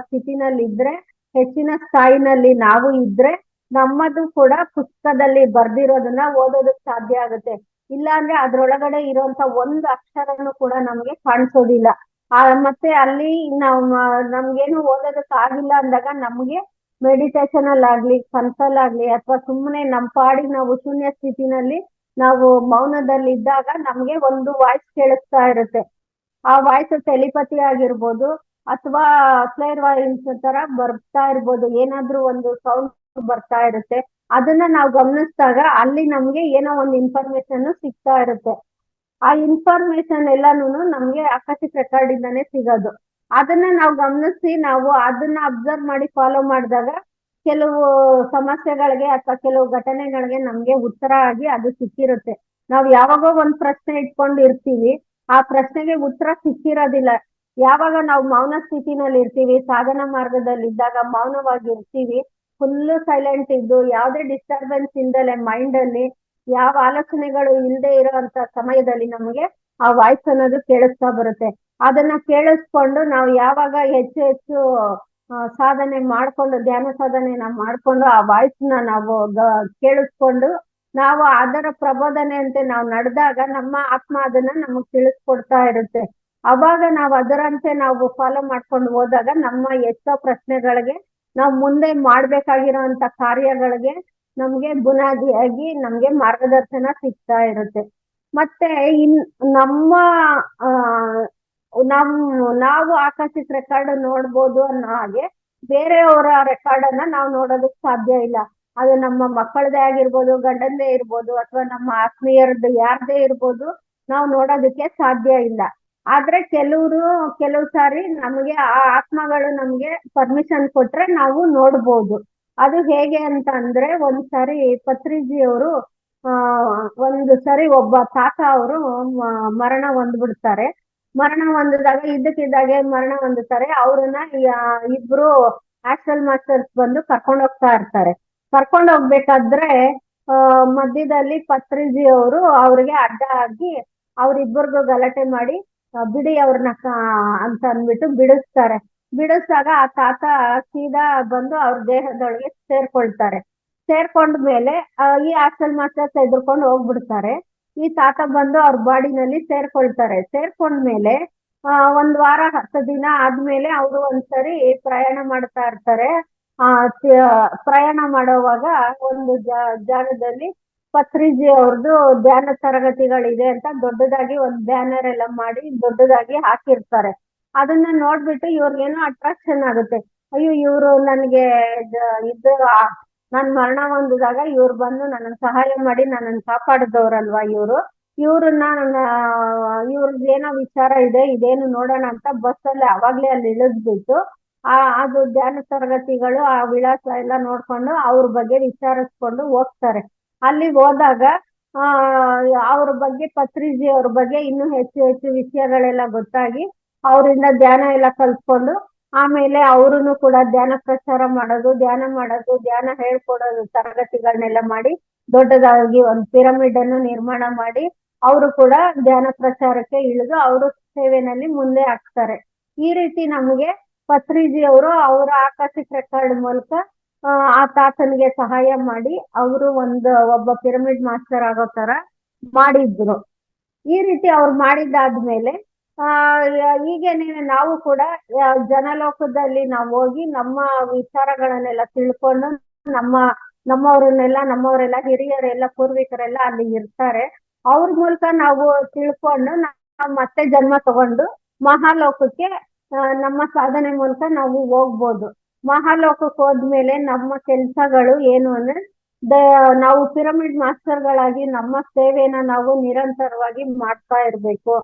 ಸ್ಥಿತಿನಲ್ಲಿ ಇದ್ರೆ, ಹೆಚ್ಚಿನ ಸ್ಥಾಯಿನಲ್ಲಿ ನಾವು ಇದ್ರೆ ನಮ್ಮದು ಕೂಡ ಪುಸ್ತಕದಲ್ಲಿ ಬರ್ದಿರೋದನ್ನ ಓದೋದಕ್ ಸಾಧ್ಯ ಆಗುತ್ತೆ. ಇಲ್ಲ ಅಂದ್ರೆ ಅದ್ರೊಳಗಡೆ ಇರುವಂತ ಒಂದು ಅಕ್ಷರನು ಕೂಡ ನಮ್ಗೆ ಕಾಣಿಸೋದಿಲ್ಲ. ಮತ್ತೆ ಅಲ್ಲಿ ನಮ್ಗೇನು ಓದೋದಕ್ ಆಗಿಲ್ಲ ಅಂದಾಗ ನಮ್ಗೆ ಮೆಡಿಟೇಷನ್ ಅಲ್ಲಾಗ್ಲಿ, ಕನ್ಸಲ್ಲಾಗ್ಲಿ, ಅಥವಾ ಸುಮ್ಮನೆ ನಮ್ಮ ಪಾಡಿಗೆ ನಾವು ಶೂನ್ಯ ಸ್ಥಿತಿನಲ್ಲಿ ನಾವು ಮೌನದಲ್ಲಿ ಇದ್ದಾಗ ನಮ್ಗೆ ಒಂದು ವಾಯ್ಸ್ ಕೇಳಿಸ್ತಾ ಇರುತ್ತೆ. ಆ ವಾಯ್ಸ್ ಟೆಲಿಪತಿ ಆಗಿರ್ಬೋದು, ಅಥವಾ ಕ್ಲೇರ್ ವಾಯ್ಸ್ ತರ ಬರ್ತಾ ಇರ್ಬೋದು. ಏನಾದ್ರೂ ಒಂದು ಸೌಂಡ್ ಬರ್ತಾ ಇರುತ್ತೆ. ಅದನ್ನ ನಾವು ಗಮನಿಸಿದಾಗ ಅಲ್ಲಿ ನಮ್ಗೆ ಏನೋ ಒಂದು ಇನ್ಫಾರ್ಮೇಶನ್ ಸಿಗ್ತಾ ಇರುತ್ತೆ. ಆ ಇನ್ಫಾರ್ಮೇಶನ್ ಎಲ್ಲಾನು ನಮ್ಗೆ ಆಕಸ್ಮಿಕ್ ರೆಕಾರ್ಡ್ ಇಂದಾನೆ ಸಿಗೋದು. ಅದನ್ನ ನಾವು ಗಮನಿಸಿ ನಾವು ಅದನ್ನ ಅಬ್ಸರ್ವ್ ಮಾಡಿ ಫಾಲೋ ಮಾಡಿದಾಗ ಕೆಲವು ಸಮಸ್ಯೆಗಳಿಗೆ ಅಥವಾ ಕೆಲವು ಘಟನೆಗಳಿಗೆ ನಮ್ಗೆ ಉತ್ತರ ಆಗಿ ಅದು ಸಿಕ್ಕಿರುತ್ತೆ. ನಾವು ಯಾವಾಗೋ ಒಂದ್ ಪ್ರಶ್ನೆ ಇಟ್ಕೊಂಡು ಇರ್ತೀವಿ, ಆ ಪ್ರಶ್ನೆಗೆ ಉತ್ತರ ಸಿಕ್ಕಿರೋದಿಲ್ಲ. ಯಾವಾಗ ನಾವು ಮೌನ ಸ್ಥಿತಿನಲ್ಲಿ ಇರ್ತೀವಿ, ಸಾಧನಾ ಮಾರ್ಗದಲ್ಲಿ ಇದ್ದಾಗ ಮೌನವಾಗಿ ಇರ್ತೀವಿ, ಫುಲ್ ಸೈಲೆಂಟ್ ಇದ್ದು ಯಾವುದೇ ಡಿಸ್ಟರ್ಬೆನ್ಸ್ ಇಲ್ದಲೆ ಮೈಂಡ್ ಅಲ್ಲಿ ಯಾವ ಆಲೋಚನೆಗಳು ಇಲ್ಲದೆ ಇರುವಂತ ಸಮಯದಲ್ಲಿ ನಮಗೆ ಆ ವಾಯ್ಸ್ ಅನ್ನೋದು ಕೇಳಿಸ್ತಾ ಬರುತ್ತೆ. ಅದನ್ನ ಕೇಳಿಸ್ಕೊಂಡು ನಾವು ಯಾವಾಗ ಹೆಚ್ಚು ಹೆಚ್ಚು ಸಾಧನೆ ಮಾಡ್ಕೊಂಡು, ಧ್ಯಾನ ಸಾಧನೆನ ಮಾಡ್ಕೊಂಡು ಆ ವಾಯ್ಸ್ ನ ನಾವು ಕೇಳಿಸ್ಕೊಂಡು ನಾವು ಅದರ ಪ್ರಬೋಧನೆಯಂತೆ ನಾವು ನಡೆದಾಗ ನಮ್ಮ ಆತ್ಮ ಅದನ್ನ ನಮಗ್ ತಿಳಿಸ್ಕೊಡ್ತಾ ಇರುತ್ತೆ. ಅವಾಗ ನಾವು ಅದರಂತೆ ನಾವು ಫಾಲೋ ಮಾಡ್ಕೊಂಡು ಹೋದಾಗ ನಮ್ಮ ಎಷ್ಟೋ ಪ್ರಶ್ನೆಗಳಿಗೆ, ನಾವು ಮುಂದೆ ಮಾಡ್ಬೇಕಾಗಿರೋಂತ ಕಾರ್ಯಗಳಿಗೆ ನಮ್ಗೆ ಬುನಾದಿಯಾಗಿ ನಮ್ಗೆ ಮಾರ್ಗದರ್ಶನ ಸಿಗ್ತಾ ಇರುತ್ತೆ. ಮತ್ತೆ ನಮ್ಮ ನಾವು ಆಕಸ್ಮಿಕ್ ರೆಕಾರ್ಡ್ ನೋಡ್ಬೋದು ಅನ್ನೋ ಹಾಗೆ ಬೇರೆಯವರ ರೆಕಾರ್ಡ್ ಅನ್ನ ನಾವು ನೋಡೋದಕ್ ಸಾಧ್ಯ ಇಲ್ಲ. ಅದು ನಮ್ಮ ಮಕ್ಕಳದೇ ಆಗಿರ್ಬೋದು, ಗಂಡಂದೇ ಇರ್ಬೋದು, ಅಥವಾ ನಮ್ಮ ಆತ್ಮೀಯರದ್ದು ಯಾರ್ದೇ ಇರ್ಬೋದು, ನಾವು ನೋಡೋದಕ್ಕೆ ಸಾಧ್ಯ ಇಲ್ಲ. ಆದ್ರೆ ಕೆಲವು ಸಾರಿ ನಮಗೆ ಆ ಆತ್ಮಗಳು ನಮ್ಗೆ ಪರ್ಮಿಷನ್ ಕೊಟ್ರೆ ನಾವು ನೋಡ್ಬೋದು. ಅದು ಹೇಗೆ ಅಂತ ಅಂದ್ರೆ, ಒಂದ್ಸಾರಿ ಪತ್ರಿಜಿಯವರು ಒಂದು ಸರಿ ಒಬ್ಬ ತಾತ ಅವರು ಮರಣ ಹೊಂದ್ಬಿಡ್ತಾರೆ. ಮರಣ ಹೊಂದಿದಾಗ ಇದ್ದಕ್ಕಿದ್ದಾಗೆ ಮರಣ ಹೊಂದುತ್ತಾರೆ. ಅವ್ರನ್ನ ಇಬ್ರು ಆಸ್ಟ್ರಲ್ ಮಾಸ್ಟರ್ಸ್ ಬಂದು ಕರ್ಕೊಂಡು ಹೋಗ್ತಾ ಇರ್ತಾರೆ. ಕರ್ಕೊಂಡು ಹೋಗ್ಬೇಕಾದ್ರೆ ಮಧ್ಯದಲ್ಲಿ ಪತ್ರಿಜಿ ಅವರು ಅವ್ರಿಗೆ ಅಡ್ಡ ಆಗಿ ಅವ್ರಿಬ್ಬರಿಗೂ ಗಲಾಟೆ ಮಾಡಿ ಬಿಡಿ ಅವ್ರನ್ನ ಅಂತ ಅಂದ್ಬಿಟ್ಟು ಬಿಡಿಸ್ತಾರೆ. ಬಿಡಿಸಿದಾಗ ಆ ತಾತ ಸೀದಾ ಬಂದು ಅವ್ರ ದೇಹದೊಳಗೆ ಸೇರ್ಕೊಳ್ತಾರೆ. ಸೇರ್ಕೊಂಡ್ಮೇಲೆ ಈ ಆಸ್ಟ್ರಲ್ ಮಾಸ್ಟರ್ಸ್ ಎದುರ್ಕೊಂಡು ಹೋಗ್ಬಿಡ್ತಾರೆ. ಈ ತಾತ ಬಂದು ಅವ್ರ ಬಾಡಿನಲ್ಲಿ ಸೇರ್ಕೊಳ್ತಾರೆ. ಸೇರ್ಕೊಂಡ್ಮೇಲೆ 1 ವಾರ 10 ದಿನ ಆದ್ಮೇಲೆ ಅವರು ಒಂದ್ಸರಿ ಪ್ರಯಾಣ ಮಾಡ್ತಾ ಇರ್ತಾರೆ. ಪ್ರಯಾಣ ಮಾಡೋವಾಗ ಒಂದು ಜಾಗದಲ್ಲಿ ಪತ್ರಿಜಿ ಅವ್ರದ್ದು ಧ್ಯಾನ ತರಗತಿಗಳಿದೆ ಅಂತ ದೊಡ್ಡದಾಗಿ ಒಂದ್ ಬ್ಯಾನರ್ ಎಲ್ಲ ಮಾಡಿ ದೊಡ್ಡದಾಗಿ ಹಾಕಿರ್ತಾರೆ. ಅದನ್ನ ನೋಡ್ಬಿಟ್ಟು ಇವ್ರಿಗೇನೋ ಅಟ್ರಾಕ್ಷನ್ ಆಗುತ್ತೆ. ಅಯ್ಯೋ, ಇವ್ರು ನನ್ಗೆ ನಾನ್ ಮರಣ ಹೊಂದಿದಾಗ ಇವ್ರು ಬಂದು ನನ್ನ ಸಹಾಯ ಮಾಡಿ ನನ್ನನ್ನು ಕಾಪಾಡಿದವ್ರಲ್ವಾ ಇವ್ರನ್ನ ಇವ್ರದ್ದೇನೋ ವಿಚಾರ ಇದೆ, ಇದೇನು ನೋಡೋಣ ಅಂತ ಬಸ್ಸಲ್ಲಿ ಅವಾಗ್ಲೇ ಅಲ್ಲಿ ಇಳಿದ್ಬಿಟ್ಟು ಅದು ಧ್ಯಾನ ತರಗತಿಗಳು ಆ ವಿಳಾಸ ಎಲ್ಲ ನೋಡ್ಕೊಂಡು ಅವ್ರ ಬಗ್ಗೆ ವಿಚಾರಿಸ್ಕೊಂಡು ಹೋಗ್ತಾರೆ. ಅಲ್ಲಿ ಹೋದಾಗ ಅವ್ರ ಬಗ್ಗೆ ಪತ್ರಿಜಿ ಅವ್ರ ಬಗ್ಗೆ ಇನ್ನೂ ಹೆಚ್ಚು ಹೆಚ್ಚು ವಿಷಯಗಳೆಲ್ಲ ಗೊತ್ತಾಗಿ ಅವರಿಂದ ಧ್ಯಾನ ಎಲ್ಲ ಕಲ್ತ್ಕೊಂಡು ಆಮೇಲೆ ಅವ್ರೂ ಕೂಡ ಧ್ಯಾನ ಪ್ರಚಾರ ಮಾಡೋದು, ಧ್ಯಾನ ಹೇಳ್ಕೊಡೋದು ತರಗತಿಗಳನ್ನೆಲ್ಲ ಮಾಡಿ ದೊಡ್ಡದಾಗಿ ಒಂದು ಪಿರಮಿಡ್ ಅನ್ನು ನಿರ್ಮಾಣ ಮಾಡಿ ಅವರು ಕೂಡ ಧ್ಯಾನ ಪ್ರಚಾರಕ್ಕೆ ಇಳಿದು ಅವರು ಸೇವೆನಲ್ಲಿ ಮುಂದೆ ಆಗ್ತಾರೆ. ಈ ರೀತಿ ನಮಗೆ ಪತ್ರಿಜಿ ಅವರು ಅವರ ಆಕಸ್ಮಿಕ್ ರೆಕಾರ್ಡ್ ಮೂಲಕ ಆ ತಾತನಿಗೆ ಸಹಾಯ ಮಾಡಿ ಅವರು ಒಬ್ಬ ಪಿರಮಿಡ್ ಮಾಸ್ಟರ್ ಆಗೋ ತರ ಮಾಡಿದ್ರು. ಈ ರೀತಿ ಅವ್ರು ಮಾಡಿದ್ದಾದ್ಮೇಲೆ ಹೀಗೇನೆ ನಾವು ಕೂಡ ಜನಲೋಕದಲ್ಲಿ ನಾವು ಹೋಗಿ ನಮ್ಮ ವಿಚಾರಗಳನ್ನೆಲ್ಲ ತಿಳ್ಕೊಂಡು ನಮ್ಮವರೆಲ್ಲ ಹಿರಿಯರೆಲ್ಲ ಪೂರ್ವಿಕರೆಲ್ಲ ಅಲ್ಲಿ ಇರ್ತಾರೆ. ಅವ್ರ ಮೂಲಕ ನಾವು ತಿಳ್ಕೊಂಡು ನಾವು ಮತ್ತೆ ಜನ್ಮ ತಗೊಂಡು ಮಹಾಲೋಕಕ್ಕೆ ನಮ್ಮ ಸಾಧನೆ ಮೂಲಕ ನಾವು ಹೋಗ್ಬೋದು. ಮಹಾಲೋಕಕ್ಕೆ ಹೋದ್ಮೇಲೆ ನಮ್ಮ ಕೆಲ್ಸಗಳು ಏನು ಅಂದ್ರೆ ನಾವು ಪಿರಮಿಡ್ ಮಾಸ್ಟರ್ಗಳಾಗಿ ನಮ್ಮ ಸೇವೆನ ನಾವು ನಿರಂತರವಾಗಿ ಮಾಡ್ತಾ ಇರ್ಬೇಕು.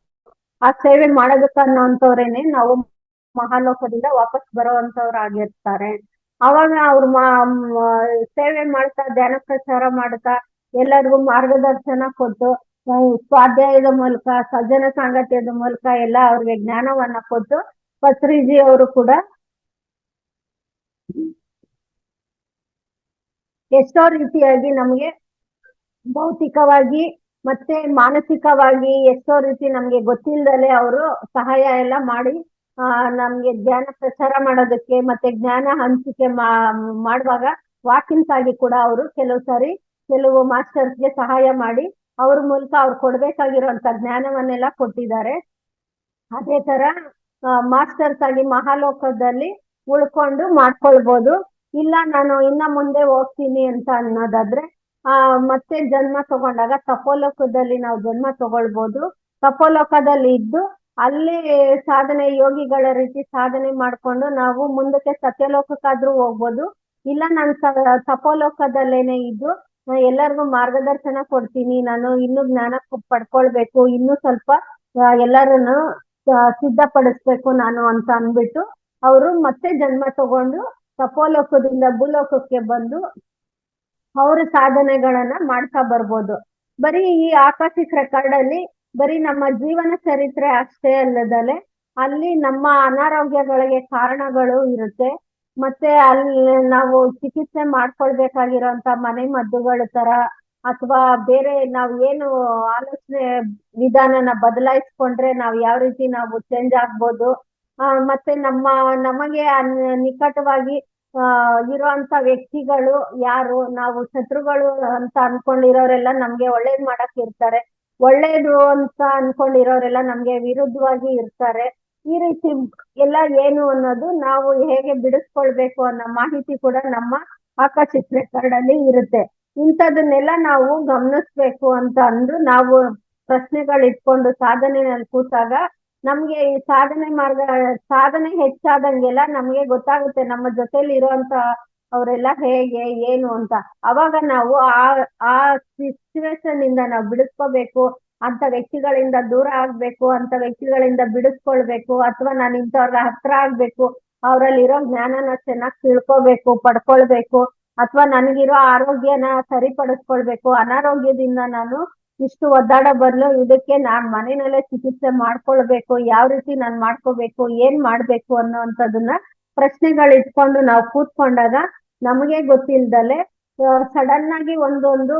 ಆ ಸೇವೆ ಮಾಡೋದಕ್ಕೆ ಅನ್ನೋಂಥವ್ರೇನೆ ನಾವು ಮಹಾಲೋಕದಿಂದ ವಾಪಸ್ ಬರೋವಂಥವ್ರಾಗಿರ್ತಾರೆ. ಅವಾಗ ಅವ್ರು ಸೇವೆ ಮಾಡ್ತಾ, ಧ್ಯಾನ ಪ್ರಚಾರ ಮಾಡ್ತಾ, ಎಲ್ಲರಿಗೂ ಮಾರ್ಗದರ್ಶನ ಕೊಟ್ಟು, ಸ್ವಾಧ್ಯಾಯದ ಮೂಲಕ, ಸಜ್ಜನ ಸಾಂಗತ್ಯದ ಮೂಲಕ ಎಲ್ಲ ಅವ್ರಿಗೆ ಜ್ಞಾನವನ್ನ ಕೊಟ್ಟು, ಪತ್ರಿಜಿ ಅವರು ಕೂಡ ಎಷ್ಟೋ ರೀತಿಯಾಗಿ ನಮ್ಗೆ ಭೌತಿಕವಾಗಿ ಮತ್ತೆ ಮಾನಸಿಕವಾಗಿ ಎಷ್ಟೋ ರೀತಿ ನಮ್ಗೆ ಗೊತ್ತಿಲ್ಲದಲೆ ಅವರು ಸಹಾಯ ಎಲ್ಲ ಮಾಡಿ ನಮ್ಗೆ ಜ್ಞಾನ ಪ್ರಚಾರ ಮಾಡೋದಕ್ಕೆ ಮತ್ತೆ ಜ್ಞಾನ ಹಂಚಿಕೆ ಮಾಡುವಾಗ ವಾಕಿನ್ಸ್ ಆಗಿ ಕೂಡ ಅವರು ಕೆಲವು ಮಾಸ್ಟರ್ಸ್ಗೆ ಸಹಾಯ ಮಾಡಿ ಅವ್ರ ಮೂಲಕ ಅವ್ರು ಕೊಡ್ಬೇಕಾಗಿರುವಂತ ಜ್ಞಾನವನ್ನೆಲ್ಲ ಕೊಟ್ಟಿದ್ದಾರೆ. ಅದೇ ತರ ಮಾಸ್ಟರ್ಸ್ ಆಗಿ ಮಹಾಲೋಕದಲ್ಲಿ ಉಳ್ಕೊಂಡು ಮಾಡ್ಕೊಳ್ಬೋದು. ಇಲ್ಲ ನಾನು ಇನ್ನ ಮುಂದೆ ಹೋಗ್ತೀನಿ ಅಂತ ಅನ್ನೋದಾದ್ರೆ ಮತ್ತೆ ಜನ್ಮ ತಗೊಂಡಾಗ ತಪೋಲೋಕದಲ್ಲಿ ನಾವು ಜನ್ಮ ತಗೊಳ್ಬೋದು. ತಪೋಲೋಕದಲ್ಲಿ ಇದ್ದು ಅಲ್ಲಿ ಸಾಧನೆ, ಯೋಗಿಗಳ ರೀತಿ ಸಾಧನೆ ಮಾಡ್ಕೊಂಡು ನಾವು ಮುಂದಕ್ಕೆ ಸತ್ಯಲೋಕಕ್ಕಾದ್ರೂ ಹೋಗ್ಬೋದು. ಇಲ್ಲ ನಾನು ತಪೋಲೋಕದಲ್ಲೇನೆ ಇದ್ದು ಎಲ್ಲರಿಗೂ ಮಾರ್ಗದರ್ಶನ ಕೊಡ್ತೀನಿ, ನಾನು ಇನ್ನು ಜ್ಞಾನ ಪಡ್ಕೊಳ್ಬೇಕು, ಇನ್ನು ಸ್ವಲ್ಪ ಎಲ್ಲರನ್ನು ಸಿದ್ಧಪಡಿಸ್ಬೇಕು ನಾನು ಅಂತ ಅಂದ್ಬಿಟ್ಟು ಅವರು ಮತ್ತೆ ಜನ್ಮ ತಗೊಂಡು ತಪೋಲೋಕದಿಂದ ಭೂಲೋಕಕ್ಕೆ ಬಂದು ಅವ್ರ ಸಾಧನೆಗಳನ್ನ ಮಾಡ್ತಾ ಬರ್ಬೋದು. ಬರೀ ಈ ಆಕಾಶಿಕ್ ರೆಕಾರ್ಡ್ ಅಲ್ಲಿ ಬರೀ ನಮ್ಮ ಜೀವನ ಚರಿತ್ರೆ ಅಷ್ಟೇ ಅಲ್ಲದಲೆ ಅಲ್ಲಿ ನಮ್ಮ ಅನಾರೋಗ್ಯಗಳಿಗೆ ಕಾರಣಗಳು ಇರುತ್ತೆ. ಮತ್ತೆ ಅಲ್ಲಿ ನಾವು ಚಿಕಿತ್ಸೆ ಮಾಡ್ಕೊಳ್ಬೇಕಾಗಿರೋಂತ ಮನೆ ಮದ್ದುಗಳ ತರ ಅಥವಾ ಬೇರೆ ನಾವ್ ಏನು ಆಲೋಚನೆ ವಿಧಾನನ ಬದಲಾಯಿಸ್ಕೊಂಡ್ರೆ ನಾವ್ ಯಾವ ರೀತಿ ನಾವು ಚೇಂಜ್ ಆಗ್ಬೋದು. ಮತ್ತೆ ನಮಗೆ ನಿಕಟವಾಗಿ ಇರುವಂತ ವ್ಯಕ್ತಿಗಳು ಯಾರು, ನಾವು ಶತ್ರುಗಳು ಅಂತ ಅನ್ಕೊಂಡಿರೋರೆಲ್ಲ ನಮ್ಗೆ ಒಳ್ಳೇದ್ ಮಾಡಕ್ ಇರ್ತಾರೆ, ಒಳ್ಳೇದು ಅಂತ ಅನ್ಕೊಂಡಿರೋರೆಲ್ಲ ನಮ್ಗೆ ವಿರುದ್ಧವಾಗಿ ಇರ್ತಾರೆ. ಈ ರೀತಿ ಎಲ್ಲ ಏನು ಅನ್ನೋದು ನಾವು ಹೇಗೆ ಬಿಡಿಸ್ಕೊಳ್ಬೇಕು ಅನ್ನೋ ಮಾಹಿತಿ ಕೂಡ ನಮ್ಮ ಆಕಾಶಿಕ್ ರೆಕಾರ್ಡ್ ಅಲ್ಲಿ ಇರುತ್ತೆ. ಇಂಥದನ್ನೆಲ್ಲ ನಾವು ಗಮನಿಸ್ಬೇಕು ಅಂತ ಅಂದು ನಾವು ಪ್ರಶ್ನೆಗಳು ಇಟ್ಕೊಂಡು ಸಾಧನೆಯಲ್ಲಿ ಕೂತಾಗ ನಮ್ಗೆ ಈ ಸಾಧನೆ ಹೆಚ್ಚಾದಂಗೆಲ್ಲ ನಮ್ಗೆ ಗೊತ್ತಾಗುತ್ತೆ ನಮ್ಮ ಜೊತೆಲಿ ಇರುವಂತ ಅವರೆಲ್ಲ ಹೇಗೆ ಏನು ಅಂತ. ಅವಾಗ ನಾವು ಆ ಸಿಚುವೇಶನ್ ಇಂದ ನಾವು ಬಿಡಿಸ್ಕೋಬೇಕು, ಅಂತ ವ್ಯಕ್ತಿಗಳಿಂದ ದೂರ ಆಗ್ಬೇಕು, ಅಂತ ವ್ಯಕ್ತಿಗಳಿಂದ ಬಿಡಿಸ್ಕೊಳ್ಬೇಕು, ಅಥವಾ ನಾನು ಇಂಥವ್ರ ಹತ್ರ ಆಗ್ಬೇಕು, ಅವರಲ್ಲಿರೋ ಜ್ಞಾನನ ಚೆನ್ನಾಗಿ ತಿಳ್ಕೊಬೇಕು, ಪಡ್ಕೊಳ್ಬೇಕು, ಅಥವಾ ನನಗಿರೋ ಆರೋಗ್ಯನ ಸರಿಪಡಿಸ್ಕೊಳ್ಬೇಕು, ಅನಾರೋಗ್ಯದಿಂದ ನಾನು ಇಷ್ಟು ಒದ್ದಾಡ ಬದಲು ಇದಕ್ಕೆ ನಾನ್ ಮನೆಯಲ್ಲೇ ಚಿಕಿತ್ಸೆ ಮಾಡ್ಕೊಳ್ಬೇಕು, ಯಾವ ರೀತಿ ನಾನ್ ಮಾಡ್ಕೋಬೇಕು, ಏನ್ ಮಾಡ್ಬೇಕು ಅನ್ನೋಂಥದನ್ನ ಪ್ರಶ್ನೆಗಳು ಇಟ್ಕೊಂಡು ನಾವು ಕೂತ್ಕೊಂಡಾಗ ನಮಗೆ ಗೊತ್ತಿಲ್ದಲೆ ಸಡನ್ ಆಗಿ ಒಂದೊಂದು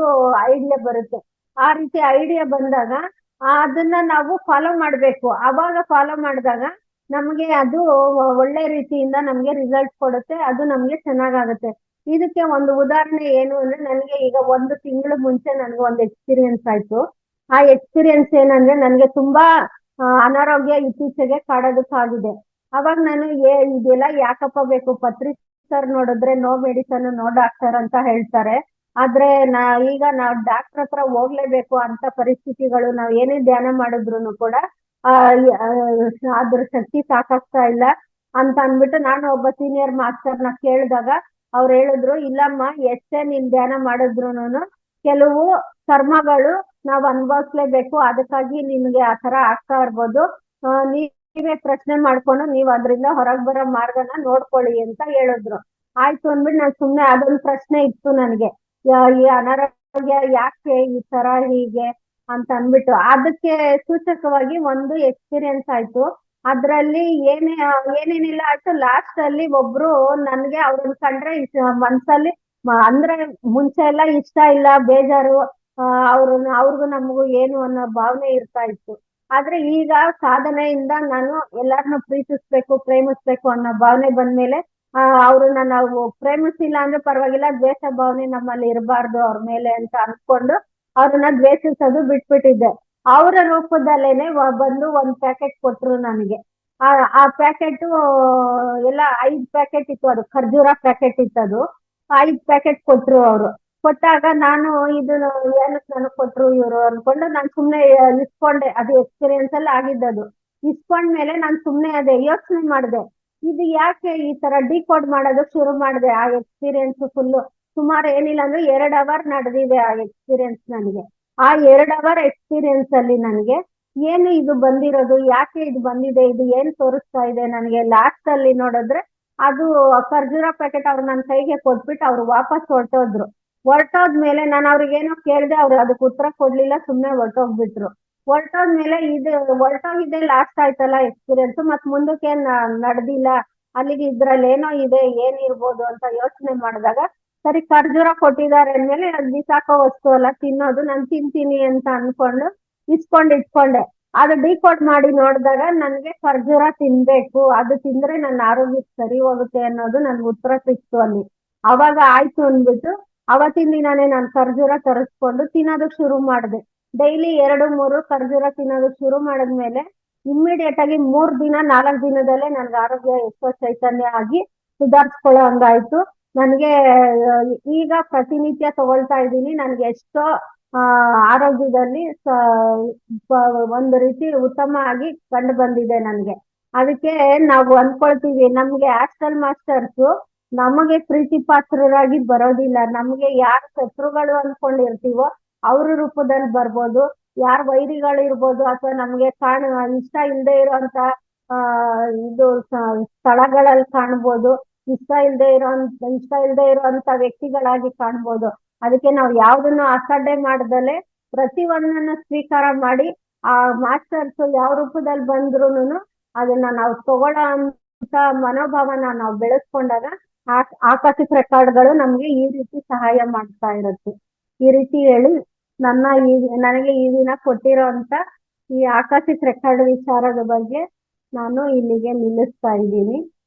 ಐಡಿಯಾ ಬರುತ್ತೆ. ಆ ರೀತಿ ಐಡಿಯಾ ಬಂದಾಗ ಅದನ್ನ ನಾವು ಫಾಲೋ ಮಾಡ್ಬೇಕು. ಅವಾಗ ಫಾಲೋ ಮಾಡಿದಾಗ ನಮ್ಗೆ ಅದು ಒಳ್ಳೆ ರೀತಿಯಿಂದ ನಮ್ಗೆ ರಿಸಲ್ಟ್ ಕೊಡುತ್ತೆ, ಅದು ನಮ್ಗೆ ಚೆನ್ನಾಗಾಗುತ್ತೆ. ಇದಕ್ಕೆ ಒಂದು ಉದಾಹರಣೆ ಏನು ಅಂದ್ರೆ, ನನಗೆ ಈಗ 1 ತಿಂಗಳು ಮುಂಚೆ ನನಗೆ ಒಂದು ಎಕ್ಸ್ಪೀರಿಯನ್ಸ್ ಆಯ್ತು. ಆ ಎಕ್ಸ್ಪೀರಿಯನ್ಸ್ ಏನಂದ್ರೆ, ನನಗೆ ತುಂಬಾ ಅನಾರೋಗ್ಯ ಇತ್ತೀಚೆಗೆ ಕಾಡೋದಕ್ಕಾಗಿದೆ. ಅವಾಗ ನಾನು ಇದೆಲ್ಲ ಯಾಕಪ್ಪ ಬೇಕು, ಪತ್ರಿ ಸರ್ ನೋಡಿದ್ರೆ ನೋ ಮೆಡಿಸನ್ ನೋ ಡಾಕ್ಟರ್ ಅಂತ ಹೇಳ್ತಾರೆ, ಆದ್ರೆ ಈಗ ನಾವು ಡಾಕ್ಟರ್ ಹತ್ರ ಹೋಗ್ಲೇಬೇಕು ಅಂತ ಪರಿಸ್ಥಿತಿಗಳು, ನಾವ್ ಏನೇ ಧ್ಯಾನ ಮಾಡಿದ್ರು ಕೂಡ ಅದ್ರ ಶಕ್ತಿ ಸಾಕಾಗ್ತಾ ಇಲ್ಲ ಅಂತ ಅಂದ್ಬಿಟ್ಟು ನಾನು ಒಬ್ಬ ಸೀನಿಯರ್ ಮಾಸ್ಟರ್ನ ಕೇಳಿದಾಗ ಅವ್ರು ಹೇಳಿದ್ರು, ಇಲ್ಲಮ್ಮ ಎಷ್ಟೇ ನೀನ್ ಧ್ಯಾನ ಮಾಡಿದ್ರುನು ಕೆಲವು ಕರ್ಮಗಳು ನಾವ್ ಅನುಭವಿಸ್ಲೇಬೇಕು, ಅದಕ್ಕಾಗಿ ನಿಮ್ಗೆ ಆತರ ಆಗ್ತಾ ಇರ್ಬೋದು, ನೀವೇ ಪ್ರಶ್ನೆ ಮಾಡ್ಕೊಂಡು ನೀವ್ ಅದ್ರಿಂದ ಹೊರಗ್ ಬರೋ ಮಾರ್ಗನ ನೋಡ್ಕೊಳ್ಳಿ ಅಂತ ಹೇಳಿದ್ರು. ಆಯ್ತು ಅಂದ್ಬಿಟ್ಟು ನಾನು ಸುಮ್ನೆ ಅದೊಂದು ಪ್ರಶ್ನೆ ಇತ್ತು ನನಗೆ, ಈ ಅನಾರೋಗ್ಯ ಯಾಕೆ ಈ ತರ ಹೀಗೆ ಅಂತ ಅಂದ್ಬಿಟ್ಟು. ಅದಕ್ಕೆ ಸೂಚಕವಾಗಿ ಒಂದು ಎಕ್ಸ್ಪೀರಿಯನ್ಸ್ ಆಯ್ತು. ಅದ್ರಲ್ಲಿ ಏನೇನಿಲ್ಲ ಆಯ್ತು, ಲಾಸ್ಟ್ ಅಲ್ಲಿ ಒಬ್ರು ನನ್ಗೆ ಅವ್ರನ್ನ ಕಂಡ್ರೆ ಮನ್ಸಲ್ಲಿ ಅಂದ್ರೆ ಮುಂಚೆ ಎಲ್ಲ ಇಷ್ಟ ಇಲ್ಲ, ಬೇಜಾರು, ಅವ್ರಿಗೂ ನಮಗೂ ಏನು ಅನ್ನೋ ಭಾವನೆ ಇರ್ತಾ ಇತ್ತು. ಆದ್ರೆ ಈಗ ಸಾಧನೆಯಿಂದ ನಾನು ಎಲ್ಲಾರನ್ನೂ ಪ್ರೇಮಿಸ್ಬೇಕು ಅನ್ನೋ ಭಾವನೆ ಬಂದ್ಮೇಲೆ ಅವ್ರನ್ನ ನಾವು ಪ್ರೇಮಿಸಿಲ್ಲ ಅಂದ್ರೆ ಪರವಾಗಿಲ್ಲ, ದ್ವೇಷ ಭಾವನೆ ನಮ್ಮಲ್ಲಿ ಇರಬಾರ್ದು ಅವ್ರ ಮೇಲೆ ಅಂತ ಅನ್ಕೊಂಡು ಅವ್ರನ್ನ ದ್ವೇಷಿಸೋದು ಬಿಟ್ಬಿಟ್ಟಿದ್ದೆ. ಅವರ ರೂಪದಲ್ಲೇನೆ ಬಂದು 1 ಪ್ಯಾಕೆಟ್ ಕೊಟ್ರು ನನಗೆ. ಆ ಪ್ಯಾಕೆಟ್ ಎಲ್ಲ 5 ಪ್ಯಾಕೆಟ್ ಇತ್ತು, ಅದು ಖರ್ಜೂರ ಪ್ಯಾಕೆಟ್ ಇತ್ತು, ಅದು 5 ಪ್ಯಾಕೆಟ್ ಕೊಟ್ರು ಅವರು. ಕೊಟ್ಟಾಗ ನಾನು ಇದು ಏನಕ್ಕೆ ನನಗ್ ಕೊಟ್ರು ಇವ್ರು ಅನ್ಕೊಂಡು ನಾನು ಸುಮ್ನೆ ಇಸ್ಕೊಂಡೆ. ಅದು ಎಕ್ಸ್ಪೀರಿಯನ್ಸ್ ಅಲ್ಲಿ ಆಗಿದ್ದದು. ಇಸ್ಕೊಂಡ್ಮೇಲೆ ನಾನು ಸುಮ್ನೆ ಅದೇ ಯೋಚನೆ ಮಾಡಿದೆ, ಇದು ಯಾಕೆ ಈ ತರ ಡಿಕೋಡ್ ಮಾಡೋದಕ್ಕೆ ಶುರು ಮಾಡಿದೆ. ಆ ಎಕ್ಸ್ಪೀರಿಯನ್ಸ್ ಫುಲ್ಲು ಸುಮಾರು ಏನಿಲ್ಲ ಅಂದ್ರೆ 2 ಅವರ್ ನಡೆದಿದೆ ಆ ಎಕ್ಸ್ಪೀರಿಯನ್ಸ್ ನನಗೆ. ಆ 2 ಅವರ್ ಎಕ್ಸ್ಪೀರಿಯನ್ಸ್ ಅಲ್ಲಿ ನನಗೆ ಏನು ಇದು ಬಂದಿರೋದು, ಯಾಕೆ ಇದು ಬಂದಿದೆ, ಇದು ಏನ್ ತೋರಿಸ್ತಾ ಇದೆ ನನಗೆ, ಲಾಸ್ಟ್ ಅಲ್ಲಿ ನೋಡಿದ್ರೆ ಅದು ಖರ್ಜೂರ ಪ್ಯಾಕೆಟ್ ಅವ್ರು ನನ್ನ ಕೈಗೆ ಕೊಟ್ಬಿಟ್ಟು ಅವ್ರು ವಾಪಸ್ ಹೊರಟೋದ್ಮೇಲೆ ನಾನು ಅವ್ರಿಗೇನೋ ಕೇಳಿದೆ, ಅವ್ರು ಅದಕ್ಕೆ ಉತ್ತರ ಕೊಡ್ಲಿಲ್ಲ, ಸುಮ್ನೆ ಹೊರಟೋಗ್ಬಿಟ್ರು. ಹೊರಟೋದ್ಮೇಲೆ ಇದು ಹೊರಟೋಗಿದ್ದೆ ಲಾಸ್ಟ್ ಆಯ್ತಲ್ಲ ಎಕ್ಸ್ಪೀರಿಯನ್ಸ್, ಮತ್ ಮುಂದಕ್ಕೆ ನಡೆದಿಲ್ಲ. ಅಲ್ಲಿಗೆ ಇದ್ರಲ್ಲಿ ಏನೋ ಇದೆ, ಏನಿರ್ಬೋದು ಅಂತ ಯೋಚನೆ ಮಾಡಿದಾಗ ಸರಿ ಖರ್ಜೂರ ಕೊಟ್ಟಿದ್ದಾರೆ ಅಂದ್ಮೇಲೆ ಅದು ಬಿಸಾಕೋ ವಸ್ತು ಅಲ್ಲ, ತಿನ್ನೋದು, ನಾನು ತಿಂತೀನಿ ಅಂತ ಅನ್ಕೊಂಡು ಇಟ್ಕೊಂಡೆ. ಅದು ಡಿಕೋಡ್ ಮಾಡಿ ನೋಡಿದಾಗ ನನ್ಗೆ ಖರ್ಜೂರ ತಿನ್ಬೇಕು, ಅದು ತಿಂದ್ರೆ ನನ್ನ ಆರೋಗ್ಯಕ್ಕೆ ಸರಿ ಹೋಗುತ್ತೆ ಅನ್ನೋದು ನನ್ಗೆ ಉತ್ತರ ಸಿಕ್ತು ಅಲ್ಲಿ. ಅವಾಗ ಆಯ್ತು ಅಂದ್ಬಿಟ್ಟು ಅವತ್ತಿನ ದಿನಾನೇ ನಾನು ಖರ್ಜೂರ ತರಿಸ್ಕೊಂಡು ತಿನ್ನೋದಕ್ ಶುರು ಮಾಡಿದೆ. ಡೈಲಿ 2-3 ಖರ್ಜೂರ ತಿನ್ನೋದಕ್ ಶುರು ಮಾಡಿದ್ಮೇಲೆ ಇಮ್ಮಿಡಿಯೇಟ್ ಆಗಿ 3 ದಿನ 4 ದಿನದಲ್ಲೇ ನನ್ಗೆ ಆರೋಗ್ಯ ಎಷ್ಟೋ ಚೈತನ್ಯ ಆಗಿ ಸುಧಾರಿಸ್ಕೊಳ್ಳೋ ಹಂಗಾಯ್ತು. ನನ್ಗೆ ಈಗ ಪ್ರತಿನಿತ್ಯ ತಗೊಳ್ತಾ ಇದ್ದೀನಿ. ನನ್ಗೆ ಎಷ್ಟೋ ಆರೋಗ್ಯದಲ್ಲಿ ಒಂದು ರೀತಿ ಉತ್ತಮ ಆಗಿ ಕಂಡು ಬಂದಿದೆ ನನ್ಗೆ. ಅದಕ್ಕೆ ನಾವು ಅನ್ಕೊಳ್ತೀವಿ ನಮ್ಗೆ ಹಾಸ್ಟೆಲ್ ಮಾಸ್ಟರ್ಸ್ ನಮಗೆ ಪ್ರೀತಿ ಪಾತ್ರರಾಗಿ ಬರೋದಿಲ್ಲ. ನಮ್ಗೆ ಯಾರು ಶತ್ರುಗಳು ಅನ್ಕೊಂಡಿರ್ತೀವೋ ಅವ್ರ ರೂಪದಲ್ಲಿ ಬರ್ಬೋದು, ಯಾರ್ ವೈರಿಗಳಿರ್ಬೋದು, ಅಥವಾ ನಮ್ಗೆ ಇಷ್ಟ ಇಲ್ಲದೆ ಇರೋಂತ ಇದು ಸ್ಥಳಗಳಲ್ಲಿ ಕಾಣ್ಬೋದು, ಇಷ್ಟ ಇಲ್ಲದೆ ಇರೋಂತ ವ್ಯಕ್ತಿಗಳಾಗಿ ಕಾಣ್ಬೋದು. ಅದಕ್ಕೆ ನಾವು ಯಾವ್ದನ್ನು ಅಸಡ್ಡೆ ಮಾಡ್ದಲೆ ಪ್ರತಿಯೊಂದನ್ನ ಸ್ವೀಕಾರ ಮಾಡಿ ಆ ಮಾಸ್ಟರ್ಸ್ ಯಾವ ರೂಪದಲ್ಲಿ ಬಂದ್ರುನು ಅದನ್ನ ನಾವು ತಗೊಳ್ಳೋ ಅಂತ ಮನೋಭಾವನ ನಾವು ಬೆಳೆಸ್ಕೊಂಡಾಗ ಆಕರ್ಷಿತ ರೆಕಾರ್ಡ್ಗಳು ನಮ್ಗೆ ಈ ರೀತಿ ಸಹಾಯ ಮಾಡ್ತಾ ಇರುತ್ತೆ. ಈ ರೀತಿ ಹೇಳಿ ನನಗೆ ಈ ದಿನ ಕೊಟ್ಟಿರೋ ಅಂತ ಈ ಆಕರ್ಷಿತ ರೆಕಾರ್ಡ್ ವಿಚಾರದ ಬಗ್ಗೆ ನಾನು ಇಲ್ಲಿಗೆ ನಿಲ್ಲಿಸ್ತಾ ಇದ್ದೀನಿ.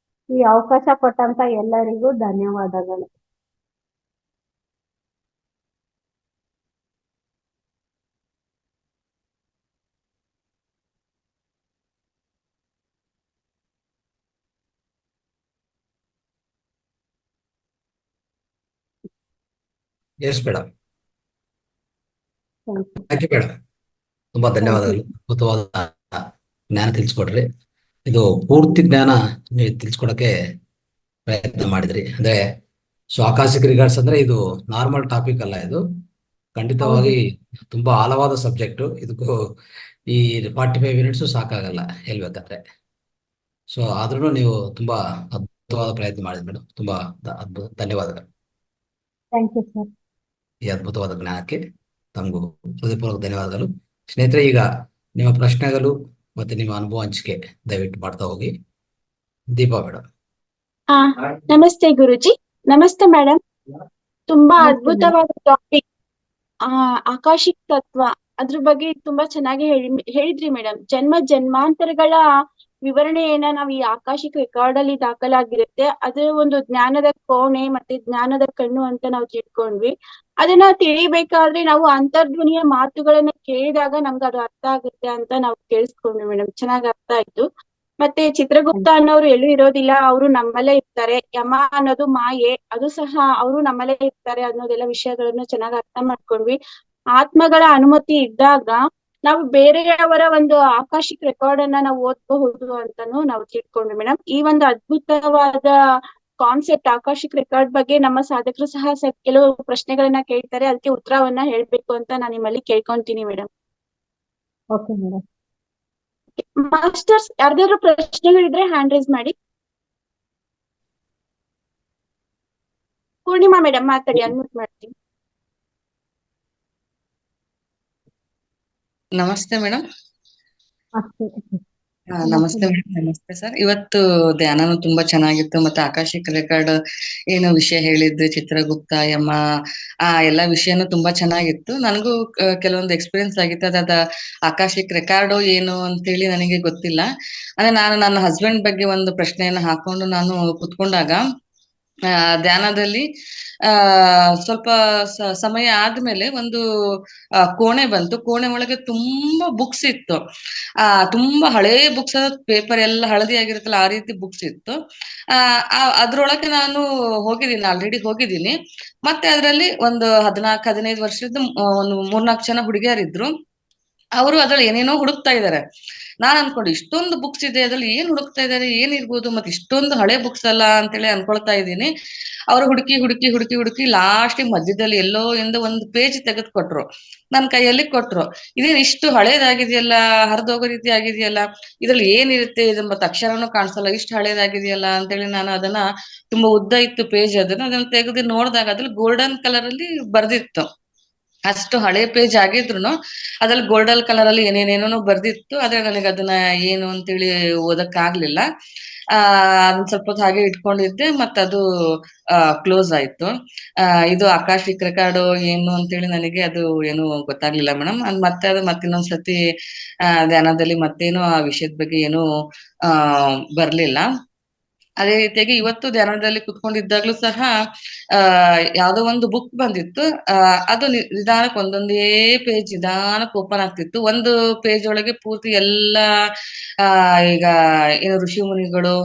ಈ ಅವಕಾಶ ಕೊಟ್ಟಂತ ಎಲ್ಲರಿಗೂ ಧನ್ಯವಾದಗಳು. Yes madam, thank you. Thank you madam, ತುಂಬಾ ಧನ್ಯವಾದಗಳು. ಅದ್ಭುತವಾದ ಜ್ಞಾನ ತಿಳಿಸ್ಕೊಡ್ರಿ. ಇದು ಪೂರ್ತಿ ಜ್ಞಾನ ನೀವು ತಿಳಿಸ್ಕೊಡಕ್ಕೆ ಪ್ರಯತ್ನ ಮಾಡಿದ್ರಿ. ಅಂದ್ರೆ ಸೊ ಆಕಾಶಿಕ್ ರಿಗಾರ್ಡ್ಸ್ ಅಂದ್ರೆ ಇದು ನಾರ್ಮಲ್ ಟಾಪಿಕ್ ಅಲ್ಲ, ಇದು ಖಂಡಿತವಾಗಿ ತುಂಬಾ ಆಳವಾದ ಸಬ್ಜೆಕ್ಟ್. ಇದಕ್ಕೂ ಈ 45 ಮಿನಿಟ್ಸ್ ಸಾಕಾಗಲ್ಲ ಹೇಳ್ಬೇಕಂದ್ರೆ. ಸೊ ಆದ್ರೂ ನೀವು ತುಂಬಾ ಅದ್ಭುತವಾದ ಪ್ರಯತ್ನ ಮಾಡಿದ್ರಿ ಮೇಡಮ್. ತುಂಬಾ ಧನ್ಯವಾದಗಳು ಥ್ಯಾಂಕ್ ಯು ಸರ್. ಈ ಅದ್ಭುತವಾದ ಜ್ಞಾನಕ್ಕೆ ತಮಗೂ ಹೃದಯಪೂರ್ವಕ ಧನ್ಯವಾದಗಳು. ಸ್ನೇಹಿತರೆ, ಈಗ ನಿಮ್ಮ ಪ್ರಶ್ನೆಗಳು ಮತ್ತೆ ನಿಮ್ಮ ಅನುಭವ ಹಂಚಿಕೆ ದಯವಿಟ್ಟು ಮಾಡ್ತಾ ಹೋಗಿ. ದೀಪಾ ಮೇಡಮ್. ನಮಸ್ತೆ ಗುರುಜಿ. ನಮಸ್ತೆ ಮೇಡಮ್. ತುಂಬಾ ಅದ್ಭುತವಾದ ಟಾಪಿಕ್ ಆಕಾಶಿಕ್ ತತ್ವ, ಅದ್ರ ಬಗ್ಗೆ ತುಂಬಾ ಚೆನ್ನಾಗಿ ಹೇಳಿದ್ರಿ ಮೇಡಮ್. ಜನ್ಮಾಂತರಗಳ ವಿವರಣೆಯನ್ನ ನಾವು ಈ ಆಕಾಶಿಕ್ ರೆಕಾರ್ಡ್ ಅಲ್ಲಿ ದಾಖಲಾಗಿರುತ್ತೆ. ಅದು ಒಂದು ಜ್ಞಾನದ ಕೋಣೆ ಮತ್ತೆ ಜ್ಞಾನದ ಕಣ್ಣು ಅಂತ ನಾವು ತಿಳ್ಕೊಂಡ್ವಿ. ಅದನ್ನ ತಿಳಿಬೇಕಾದ್ರೆ ನಾವು ಅಂತರ್ಧ್ವನಿಯ ಮಾತುಗಳನ್ನ ಕೇಳಿದಾಗ ನಮ್ಗೆ ಅದು ಅರ್ಥ ಆಗುತ್ತೆ ಅಂತ ನಾವು ಕೇಳಿಸ್ಕೊಂಡ್ವಿ ಮೇಡಮ್. ಚೆನ್ನಾಗಿ ಅರ್ಥ ಆಯ್ತು. ಮತ್ತೆ ಚಿತ್ರಗುಪ್ತ ಅನ್ನೋರು ಎಲ್ಲೂ ಇರೋದಿಲ್ಲ, ಅವರು ನಮ್ಮಲ್ಲೇ ಇರ್ತಾರೆ. ಯಮ ಅನ್ನೋದು ಮಾಯೆ, ಅದು ಸಹ ಅವರು ನಮ್ಮಲ್ಲೇ ಇರ್ತಾರೆ ಅನ್ನೋದೆಲ್ಲ ವಿಷಯಗಳನ್ನು ಚೆನ್ನಾಗಿ ಅರ್ಥ ಮಾಡ್ಕೊಂಡ್ವಿ. ಆತ್ಮಗಳ ಅನುಮತಿ ಇದ್ದಾಗ ನಾವು ಬೇರೆಯವರ ಒಂದು ಆಕಾಶಿಕ್ ರೆಕಾರ್ಡ್ ಅನ್ನ ನಾವು ಓದಬಹುದು ಅಂತಾನು ನಾವು ತಿಳ್ಕೊಂಡ್ವಿ ಮೇಡಮ್. ಈ ಒಂದು ಅದ್ಭುತವಾದ ಕಾನ್ಸೆಪ್ಟ್ ಆಕಾಶಿಕ್ ರೆಕಾರ್ಡ್ ಬಗ್ಗೆ ನಮ್ಮ ಸಾಧಕರು ಸಹ ಕೆಲವು ಪ್ರಶ್ನೆಗಳನ್ನ ಕೇಳ್ತಾರೆ, ಅದಕ್ಕೆ ಉತ್ತರವನ್ನ ಹೇಳ್ಬೇಕು ಅಂತ ನಾನು ನಿಮ್ಮಲ್ಲಿ ಕೇಳ್ಕೊಂತೀನಿ ಮೇಡಮ್. Okay madam. ಮಾಸ್ಟರ್ಸ್ ಯಾರ್ದಾದ್ರು ಪ್ರಶ್ನೆಗಳಿದ್ರೆ ಹ್ಯಾಂಡ್ ರೈಸ್ ಮಾಡಿ. ಪೂರ್ಣಿಮಾ ಮೇಡಮ್ ಮಾತಾಡಿ, ಅನ್ಮ್ಯೂಟ್ ಮಾಡ್ತೀನಿ. ನಮಸ್ತೆ ಮೇಡಮ್. ನಮಸ್ತೆ ನಮಸ್ತೆ ಮೇಡಮ್. ನಮಸ್ತೆ ಸರ್. ಇವತ್ತು ಧ್ಯಾನನು ತುಂಬಾ ಚೆನ್ನಾಗಿತ್ತು. ಮತ್ತೆ ಆಕಾಶಿಕ್ ರೆಕಾರ್ಡ್ ಏನು ವಿಷಯ ಹೇಳಿದ್ದು, ಚಿತ್ರಗುಪ್ತ, ಯಮ, ಎಲ್ಲಾ ವಿಷಯನೂ ತುಂಬಾ ಚೆನ್ನಾಗಿತ್ತು. ನನಗೂ ಕೆಲವೊಂದು ಎಕ್ಸ್ಪೀರಿಯನ್ಸ್ ಆಗಿತ್ತು. ಅದಾದ ಆಕಾಶಿಕ್ ರೆಕಾರ್ಡ್ ಏನು ಅಂತೇಳಿ ನನಗೆ ಗೊತ್ತಿಲ್ಲ. ಅಂದ್ರೆ ನಾನು ನನ್ನ ಹಸ್ಬೆಂಡ್ ಬಗ್ಗೆ ಒಂದು ಪ್ರಶ್ನೆಯನ್ನ ಹಾಕೊಂಡು ನಾನು ಕುತ್ಕೊಂಡಾಗ ಧ್ಯಾನದಲ್ಲಿ ಸ್ವಲ್ಪ ಸಮಯ ಆದ್ಮೇಲೆ ಒಂದು ಕೋಣೆ ಬಂತು. ಕೋಣೆ ಒಳಗೆ ತುಂಬಾ ಬುಕ್ಸ್ ಇತ್ತು. ತುಂಬಾ ಹಳೇ ಬುಕ್ಸ್, ಪೇಪರ್ ಎಲ್ಲ ಹಳದಿ ಆಗಿರುತ್ತಲ್ಲ, ಆ ರೀತಿ ಬುಕ್ಸ್ ಇತ್ತು. ಅದ್ರೊಳಗೆ ನಾನು ಆಲ್ರೆಡಿ ಹೋಗಿದ್ದೀನಿ. ಮತ್ತೆ ಅದರಲ್ಲಿ ಒಂದು 14-15 ವರ್ಷದ ಒಂದು 3-4 ಜನ ಹುಡುಗಿಯರಿದ್ರು. ಅವರು ಅದ್ರಲ್ಲಿ ಏನೇನೋ ಹುಡುಕ್ತಾ ಇದ್ದಾರೆ. ನಾನ್ ಅನ್ಕೊಂಡು ಇಷ್ಟೊಂದು ಬುಕ್ಸ್ ಇದೆ, ಅದ್ರಲ್ಲಿ ಏನ್ ಹುಡುಕ್ತಾ ಇದ್ದಾರೆ, ಏನಿರ್ಬೋದು, ಮತ್ತೆ ಇಷ್ಟೊಂದು ಹಳೆ ಬುಕ್ಸ್ ಅಲ್ಲ ಅಂತೇಳಿ ಅನ್ಕೊಳ್ತಾ ಇದ್ದೀನಿ. ಅವ್ರು ಹುಡುಕಿ ಹುಡುಕಿ ಹುಡುಕಿ ಹುಡುಕಿ ಲಾಸ್ಟ್ ಮಧ್ಯದಲ್ಲಿ ಎಲ್ಲೋ ಇಂದ ಒಂದು ಪೇಜ್ ತೆಗೆದು ಕೊಟ್ರು, ನನ್ ಕೈಯಲ್ಲಿ ಕೊಟ್ರು. ಇದೇನ್ ಇಷ್ಟು ಹಳೇದಾಗಿದೆಯಲ್ಲ, ಹರಿದೋಗೋ ರೀತಿ ಆಗಿದೆಯಲ್ಲ, ಇದ್ರಲ್ಲಿ ಏನಿರುತ್ತೆ, ಇದು ಮತ್ತೆ ಅಕ್ಷರನೂ ಕಾಣಿಸಲ್ಲ, ಇಷ್ಟು ಹಳೇದಾಗಿದೆಯಲ್ಲ ಅಂತೇಳಿ ನಾನು ಅದನ್ನ, ತುಂಬಾ ಉದ್ದ ಇತ್ತು ಪೇಜ್, ಅದನ್ನ ತೆಗೆದು ನೋಡಿದಾಗ ಅದ್ರಲ್ಲಿ ಗೋಲ್ಡನ್ ಕಲರ್ ಅಲ್ಲಿ ಬರ್ದಿತ್ತು. ಅಷ್ಟು ಹಳೆ ಪೇಜ್ ಆಗಿದ್ರುನು ಅದ್ರಲ್ಲಿ ಗೋಲ್ಡನ್ ಕಲರ್ ಅಲ್ಲಿ ಏನೇನೇನೋ ಬರ್ದಿತ್ತು. ಆದ್ರೆ ನನಗೆ ಅದನ್ನ ಏನು ಅಂತೇಳಿ ಓದಕ್ ಆಗ್ಲಿಲ್ಲ. ಅದನ್ನ ಸ್ವಲ್ಪ ಹೊತ್ತು ಹಾಗೆ ಇಟ್ಕೊಂಡಿದ್ದೆ, ಅದು ಕ್ಲೋಸ್ ಆಯ್ತು. ಇದು ಆಕಾಶಿಕ್ ರೆಕಾರ್ಡ್ ಏನು ಅಂತೇಳಿ ನನಗೆ ಅದು ಏನು ಗೊತ್ತಾಗ್ಲಿಲ್ಲ ಮೇಡಮ್. ಮತ್ತಿನ್ನೊಂದ್ಸತಿ ಧ್ಯಾನದಲ್ಲಿ ಮತ್ತೇನು ಆ ವಿಷಯದ ಬಗ್ಗೆ ಏನು ಬರ್ಲಿಲ್ಲ. ಅದೇ ರೀತಿಯಾಗಿ ಇವತ್ತು ಧ್ಯಾನದಲ್ಲಿ ಕುತ್ಕೊಂಡಿದ್ದಾಗ್ಲೂ ಸಹ ಯಾವ್ದೋ ಒಂದು ಬುಕ್ ಬಂದಿತ್ತು. ಅದು ನಿಧಾನಕ್ಕೆ ಒಂದೊಂದೇ ಪೇಜ್ ನಿಧಾನಕ್ಕೆ ಓಪನ್ ಆಗ್ತಿತ್ತು. ಒಂದು ಪೇಜ್ ಒಳಗೆ ಪೂರ್ತಿ ಎಲ್ಲಾ ಈಗ ಏನು ಋಷಿ ಮುನಿಗಳು,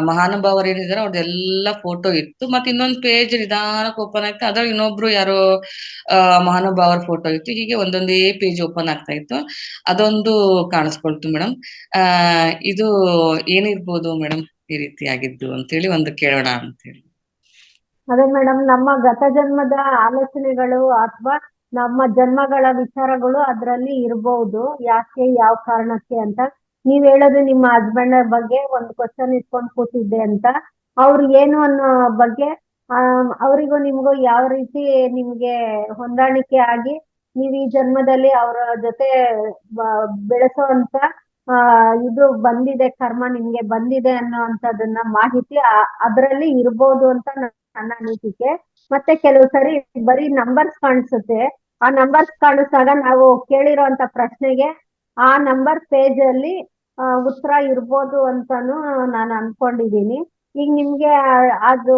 ಮಹಾನುಭಾವರು ಏನಿದಾರೆ ಅವ್ರದ್ದೆಲ್ಲ ಫೋಟೋ ಇತ್ತು. ಮತ್ತೆ ಇನ್ನೊಂದು ಪೇಜ್ ನಿಧಾನಕ್ಕೆ ಓಪನ್ ಆಗ್ತಾ ಅದ್ರಲ್ಲಿ ಇನ್ನೊಬ್ರು ಯಾರೋ ಮಹಾನುಭಾವರ ಫೋಟೋ ಇತ್ತು. ಹೀಗೆ ಒಂದೊಂದೇ ಪೇಜ್ ಓಪನ್ ಆಗ್ತಾ ಇತ್ತು. ಅದೊಂದು ಕಾಣಿಸ್ಕೊಳ್ತು ಮೇಡಮ್. ಇದು ಏನಿರ್ಬೋದು ಮೇಡಮ್ ಈ ರೀತಿ ಆಗಿದ್ದು ಅಂತೇಳಿ ಒಂದು ಕೇಳೋಣ ಅಂತೇಳಿ. ಅದೇ ಮೇಡಮ್, ನಮ್ಮ ಗತ ಜನ್ಮದ ಆಲೋಚನೆಗಳು ಅಥವಾ ನಮ್ಮ ಜನ್ಮಗಳ ವಿಚಾರಗಳು ಅದ್ರಲ್ಲಿ ಇರ್ಬಹುದು. ಯಾಕೆ, ಯಾವ ಕಾರಣಕ್ಕೆ ಅಂತ ನೀವ್ ಹೇಳೋದು ನಿಮ್ಮ ಹಸ್ಬೆಂಡ್ ಬಗ್ಗೆ ಒಂದು ಕ್ವಶನ್ ಇಟ್ಕೊಂಡು ಕೂತಿದ್ದೆ ಅಂತ. ಅವ್ರು ಏನು ಅನ್ನೋ ಬಗ್ಗೆ ಅವರಿಗೂ ನಿಮ್ಗೂ ಯಾವ ರೀತಿ ನಿಮ್ಗೆ ಹೊಂದಾಣಿಕೆ ಆಗಿ ನೀವ್ ಈ ಜನ್ಮದಲ್ಲಿ ಅವರ ಜೊತೆ ಬೆಳೆಸೋಂತ ಇದು ಬಂದಿದೆ, ಕರ್ಮ ನಿಮ್ಗೆ ಬಂದಿದೆ ಅನ್ನೋ ಅಂತದನ್ನ ಮಾಹಿತಿ ಅದರಲ್ಲಿ ಇರ್ಬೋದು ಅಂತ ನನ್ನ ಅನಿಸಿಕೆ. ಮತ್ತೆ ಕೆಲವು ಸರಿ ಬರೀ ನಂಬರ್ಸ್ ಕಾಣಿಸುತ್ತೆ. ಆ ನಂಬರ್ಸ್ ಕಾಣಿಸಿದಾಗ ನಾವು ಕೇಳಿರೋಂತ ಪ್ರಶ್ನೆಗೆ ಆ ನಂಬರ್ ಪೇಜ್ ಅಲ್ಲಿ ಉತ್ತರ ಇರ್ಬೋದು ಅಂತಾನು ನಾನು ಅನ್ಕೊಂಡಿದೀನಿ. ಈಗ ನಿಮ್ಗೆ ಅದು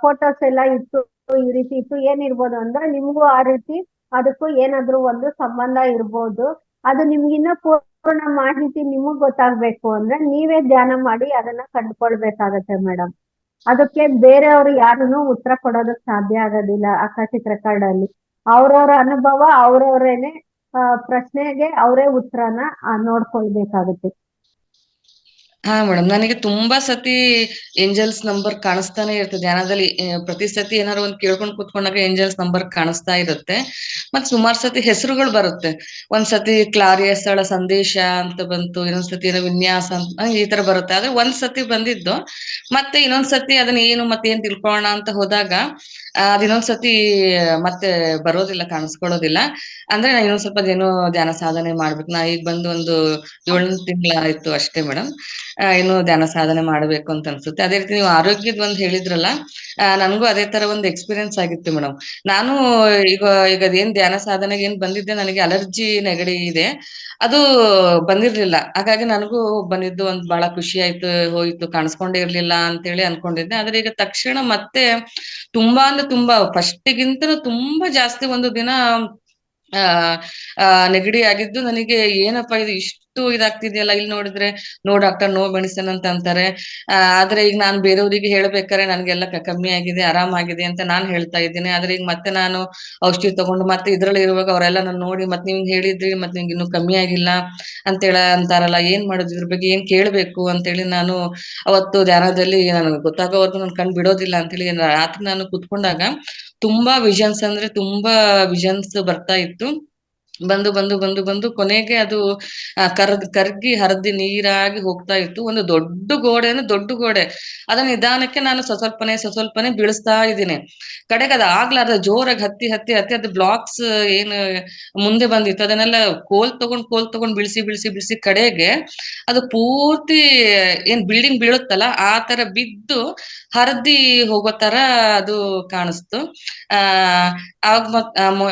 ಫೋಟೋಸ್ ಎಲ್ಲ ಇತ್ತು, ಈ ರೀತಿ ಇತ್ತು, ಏನಿರ್ಬೋದು ಅಂದ್ರೆ ನಿಮ್ಗೂ ಆ ರೀತಿ ಅದಕ್ಕೂ ಏನಾದ್ರೂ ಒಂದು ಸಂಬಂಧ ಇರ್ಬೋದು. ಅದು ನಿಮ್ಗಿನ್ನ ಪೂರ್ಣ ಮಾಹಿತಿ ನಿಮಗ್ ಗೊತ್ತಾಗ್ಬೇಕು ಅಂದ್ರೆ ನೀವೇ ಧ್ಯಾನ ಮಾಡಿ ಅದನ್ನ ಕಂಡುಕೊಳ್ಬೇಕಾಗತ್ತೆ ಮೇಡಮ್. ಅದಕ್ಕೆ ಬೇರೆಯವರು ಯಾರನ್ನು ಉತ್ತರ ಕೊಡೋದಕ್ ಸಾಧ್ಯ ಆಗೋದಿಲ್ಲ. ಆಕಾಶಿಕ್ ರೆಕಾರ್ಡ್ ಅಲ್ಲಿ ಅವ್ರವ್ರ ಅನುಭವ, ಅವ್ರವ್ರೇನೆ ಪ್ರಶ್ನೆಗೆ ಅವರೇ ಉತ್ತರನ ನೋಡ್ಕೊಳ್ಬೇಕಾಗುತ್ತೆ. ಹಾ ಮೇಡಮ್, ನನಗೆ ತುಂಬಾ ಸತಿ ಏಂಜಲ್ಸ್ ನಂಬರ್ ಕಾಣಿಸ್ತಾನೆ ಇರ್ತದೆ ಧ್ಯಾನದಲ್ಲಿ. ಪ್ರತಿ ಸತಿ ಏನಾದ್ರು ಒಂದು ಕೇಳ್ಕೊಂಡು ಕೂತ್ಕೊಂಡಾಗ ಏಂಜಲ್ಸ್ ನಂಬರ್ ಕಾಣಿಸ್ತಾ ಇರುತ್ತೆ. ಮತ್ ಸುಮಾರು ಸತಿ ಹೆಸರುಗಳು ಬರುತ್ತೆ. ಒಂದ್ಸತಿ ಕ್ಲಾರಿಯ ಸ್ಥಳ ಸಂದೇಶ ಅಂತ ಬಂತು, ಇನ್ನೊಂದ್ಸತಿ ಏನೋ ವಿನ್ಯಾಸ ಅಂತ ಈ ತರ ಬರುತ್ತೆ. ಆದ್ರೆ ಒಂದ್ಸತಿ ಬಂದಿದ್ದು ಮತ್ತೆ ಇನ್ನೊಂದ್ಸತಿ ಅದನ್ನ ಏನು ಮತ್ತೆ ಏನ್ ತಿಳ್ಕೊಳ್ಳೋಣ ಅಂತ ಹೋದಾಗ ಅದಿನ್ನೊಂದ್ಸತಿ ಮತ್ತೆ ಬರೋದಿಲ್ಲ, ಕಾಣಿಸ್ಕೊಳ್ಳೋದಿಲ್ಲ. ಅಂದ್ರೆ ನಾ ಇನ್ನೊಂದ್ ಸ್ವಲ್ಪ ಏನೋ ಧ್ಯಾನ ಸಾಧನೆ ಮಾಡ್ಬೇಕು. ನಾ ಈಗ ಬಂದು ಒಂದು 7 ತಿಂಗಳ ಆಯ್ತು ಅಷ್ಟೇ ಮೇಡಮ್. ಇನ್ನು ಧ್ಯಾನ ಸಾಧನೆ ಮಾಡ್ಬೇಕು ಅಂತ ಅನ್ಸುತ್ತೆ. ಅದೇ ರೀತಿ ನೀವು ಆರೋಗ್ಯದ ಒಂದ್ ಹೇಳಿದ್ರಲ್ಲ, ನನ್ಗೂ ಅದೇ ತರ ಒಂದು ಎಕ್ಸ್ಪೀರಿಯನ್ಸ್ ಆಗಿತ್ತು ಮೇಡಮ್. ನಾನು ಈಗ ಅದೇನ್ ಧ್ಯಾನ ಸಾಧನೆಗೆ ಏನ್ ಬಂದಿದ್ದೆ, ನನಗೆ ಅಲರ್ಜಿ ನೆಗಡಿ ಇದೆ, ಅದು ಬಂದಿರ್ಲಿಲ್ಲ. ಹಾಗಾಗಿ ನನಗೂ ಬಂದಿದ್ದು ಒಂದ್ ಬಹಳ ಖುಷಿ ಆಯ್ತು, ಹೋಯ್ತು, ಕಾಣಿಸ್ಕೊಂಡೇ ಇರ್ಲಿಲ್ಲ ಅಂತೇಳಿ ಅನ್ಕೊಂಡಿದ್ದೆ. ಆದ್ರೆ ಈಗ ತಕ್ಷಣ ಮತ್ತೆ ತುಂಬಾ ಅಂದ್ರೆ ತುಂಬಾ ಫಸ್ಟಿಗಿಂತನೂ ತುಂಬಾ ಜಾಸ್ತಿ ಒಂದು ದಿನ ನೆಗಡಿ ಆಗಿದ್ದು. ನನಗೆ ಏನಪ್ಪಾ ಇದು ಇಷ್ಟು ಇದಾಗ್ತಿದೆಯಲ್ಲ, ಇಲ್ಲಿ ನೋಡಿದ್ರೆ ನೋ ಡಾಕ್ಟರ್ ನೋ ಮೆಡಿಸಿನ್ ಅಂತ ಅಂತಾರೆ. ಆದ್ರೆ ಈಗ ನಾನು ಬೇರೆಯವ್ರಿಗೆ ಹೇಳ್ಬೇಕಾರೆ ನನ್ಗೆಲ್ಲ ಕಮ್ಮಿ ಆಗಿದೆ, ಆರಾಮಾಗಿದೆ ಅಂತ ನಾನ್ ಹೇಳ್ತಾ ಇದ್ದೀನಿ. ಆದ್ರೆ ಈಗ ಮತ್ತೆ ನಾನು ಔಷಧಿ ತಗೊಂಡು ಮತ್ತೆ ಇದ್ರಲ್ಲಿ ಇರುವಾಗ ಅವರೆಲ್ಲ ನಾನು ನೋಡಿ ಮತ್ತೆ ನಿಮ್ಗೆ ಹೇಳಿದ್ರಿ ಮತ್ತೆ ನಿಮ್ಗೆ ಇನ್ನೂ ಕಮ್ಮಿ ಆಗಿಲ್ಲ ಅಂತಾರಲ್ಲ, ಏನ್ ಮಾಡೋದು, ಇದ್ರ ಬಗ್ಗೆ ಏನ್ ಕೇಳ್ಬೇಕು ಅಂತೇಳಿ ನಾನು ಅವತ್ತು ಧ್ಯಾನದಲ್ಲಿ ನನಗೆ ಗೊತ್ತಾಗೋವರೆಗೂ ನಾನು ಕಣ್ ಬಿಡೋದಿಲ್ಲ ಅಂತೇಳಿ ರಾತ್ರಿ ನಾನು ಕುತ್ಕೊಂಡಾಗ ತುಂಬಾ ವಿಷನ್ಸ್ ಅಂದ್ರೆ ತುಂಬಾ ವಿಷನ್ಸ್ ಬರ್ತಾ ಇತ್ತು. ಬಂದು ಬಂದು ಬಂದು ಬಂದು ಕೊನೆಗೆ ಅದು ಕರ್ಗಿ ಹರಿದಿ ನೀರಾಗಿ ಹೋಗ್ತಾ ಇತ್ತು. ಒಂದು ದೊಡ್ಡ ಗೋಡೆ ಅದನ್ನ ನಿಧಾನಕ್ಕೆ ನಾನು ಸ್ವಸ್ವಲ್ಪನೆ ಬೀಳಿಸ್ತಾ ಇದ್ದೀನಿ. ಕಡೆಗೆ ಅದು ಆಗ್ಲಾರ್ದ ಜೋರಾಗಿ ಹತ್ತಿ ಹತ್ತಿ ಹತ್ತಿ ಅದು ಬ್ಲಾಕ್ಸ್ ಏನು ಮುಂದೆ ಬಂದಿತ್ತು ಅದನ್ನೆಲ್ಲ ಕೋಲ್ ತಗೊಂಡ್ ಬಿಳಿಸಿ ಕಡೆಗೆ ಅದು ಪೂರ್ತಿ ಏನ್ ಬಿಲ್ಡಿಂಗ್ ಬೀಳುತ್ತಲ್ಲ ಆ ತರ ಬಿದ್ದು ಹರಿದಿ ಹೋಗೋ ತರ ಅದು ಕಾಣಿಸ್ತು. ಅವಾಗ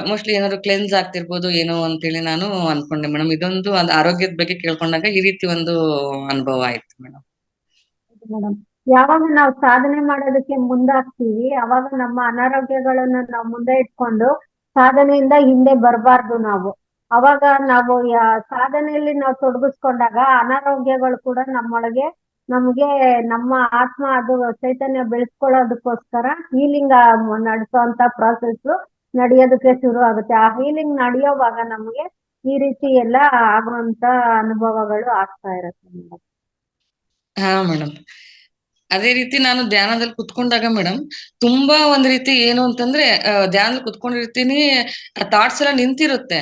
ಮೋಸ್ಟ್ಲಿ ಏನಾದ್ರು ಕ್ಲೆನ್ಸ್ ಆಗ್ತಿರ್ಬೋದು ಏನೋ ಅಂತೇಳಿ ನಾನು ಅನ್ಕೊಂಡೆ ಮೇಡಮ್. ಇದೊಂದು ಆರೋಗ್ಯದ ಬಗ್ಗೆ ಕೇಳ್ಕೊಂಡಾಗ ಈ ರೀತಿ ಒಂದು ಅನುಭವ ಆಯ್ತು ಮೇಡಮ್. ಮೇಡಮ್, ಯಾವಾಗ ನಾವು ಸಾಧನೆ ಮಾಡೋದಕ್ಕೆ ಮುಂದಾಗ್ತೀವಿ ಅವಾಗ ನಮ್ಮ ಅನಾರೋಗ್ಯಗಳನ್ನ ನಾವು ಮುಂದೆ ಇಟ್ಕೊಂಡು ಸಾಧನೆಯಿಂದ ಹಿಂದೆ ಬರಬಾರ್ದು ನಾವು. ಅವಾಗ ನಾವು ಸಾಧನೆಯಲ್ಲಿ ನಾವು ತೊಡಗಿಸ್ಕೊಂಡಾಗ ಅನಾರೋಗ್ಯಗಳು ಕೂಡ ನಮ್ಮೊಳಗೆ ನಮ್ಗೆ ನಮ್ಮ ಆತ್ಮ ಅದು ಚೈತನ್ಯ ಬೆಳೆಸ್ಕೊಳ್ಳೋದಕ್ಕೋಸ್ಕರ ಹೀಲಿಂಗ್ ನಡೆಸೋಂತ ಪ್ರಾಸೆಸ್ ನಡೆಯೋದಕ್ಕೆ ಶುರು ಆಗುತ್ತೆ. ಆ ಹೀಲಿಂಗ್ ನಡೆಯೋವಾಗ ನಮ್ಗೆ ಈ ರೀತಿ ಎಲ್ಲ ಆಗುವಂತ ಅನುಭವಗಳು ಆಗ್ತಾ ಇರತ್ತೆ ಮೇಡಮ್. ಹಾ ಮೇಡಮ್. ಅದೇ ರೀತಿ ನಾನು ಧ್ಯಾನದಲ್ಲಿ ಕುತ್ಕೊಂಡಾಗ ಮೇಡಮ್ ತುಂಬಾ ಒಂದ್ ರೀತಿ ಏನು ಅಂತಂದ್ರೆ ಧ್ಯಾನದಲ್ಲಿ ಕುತ್ಕೊಂಡಿರ್ತೀನಿ, ಥಾಟ್ಸ್ ಎಲ್ಲ ನಿಂತಿರುತ್ತೆ.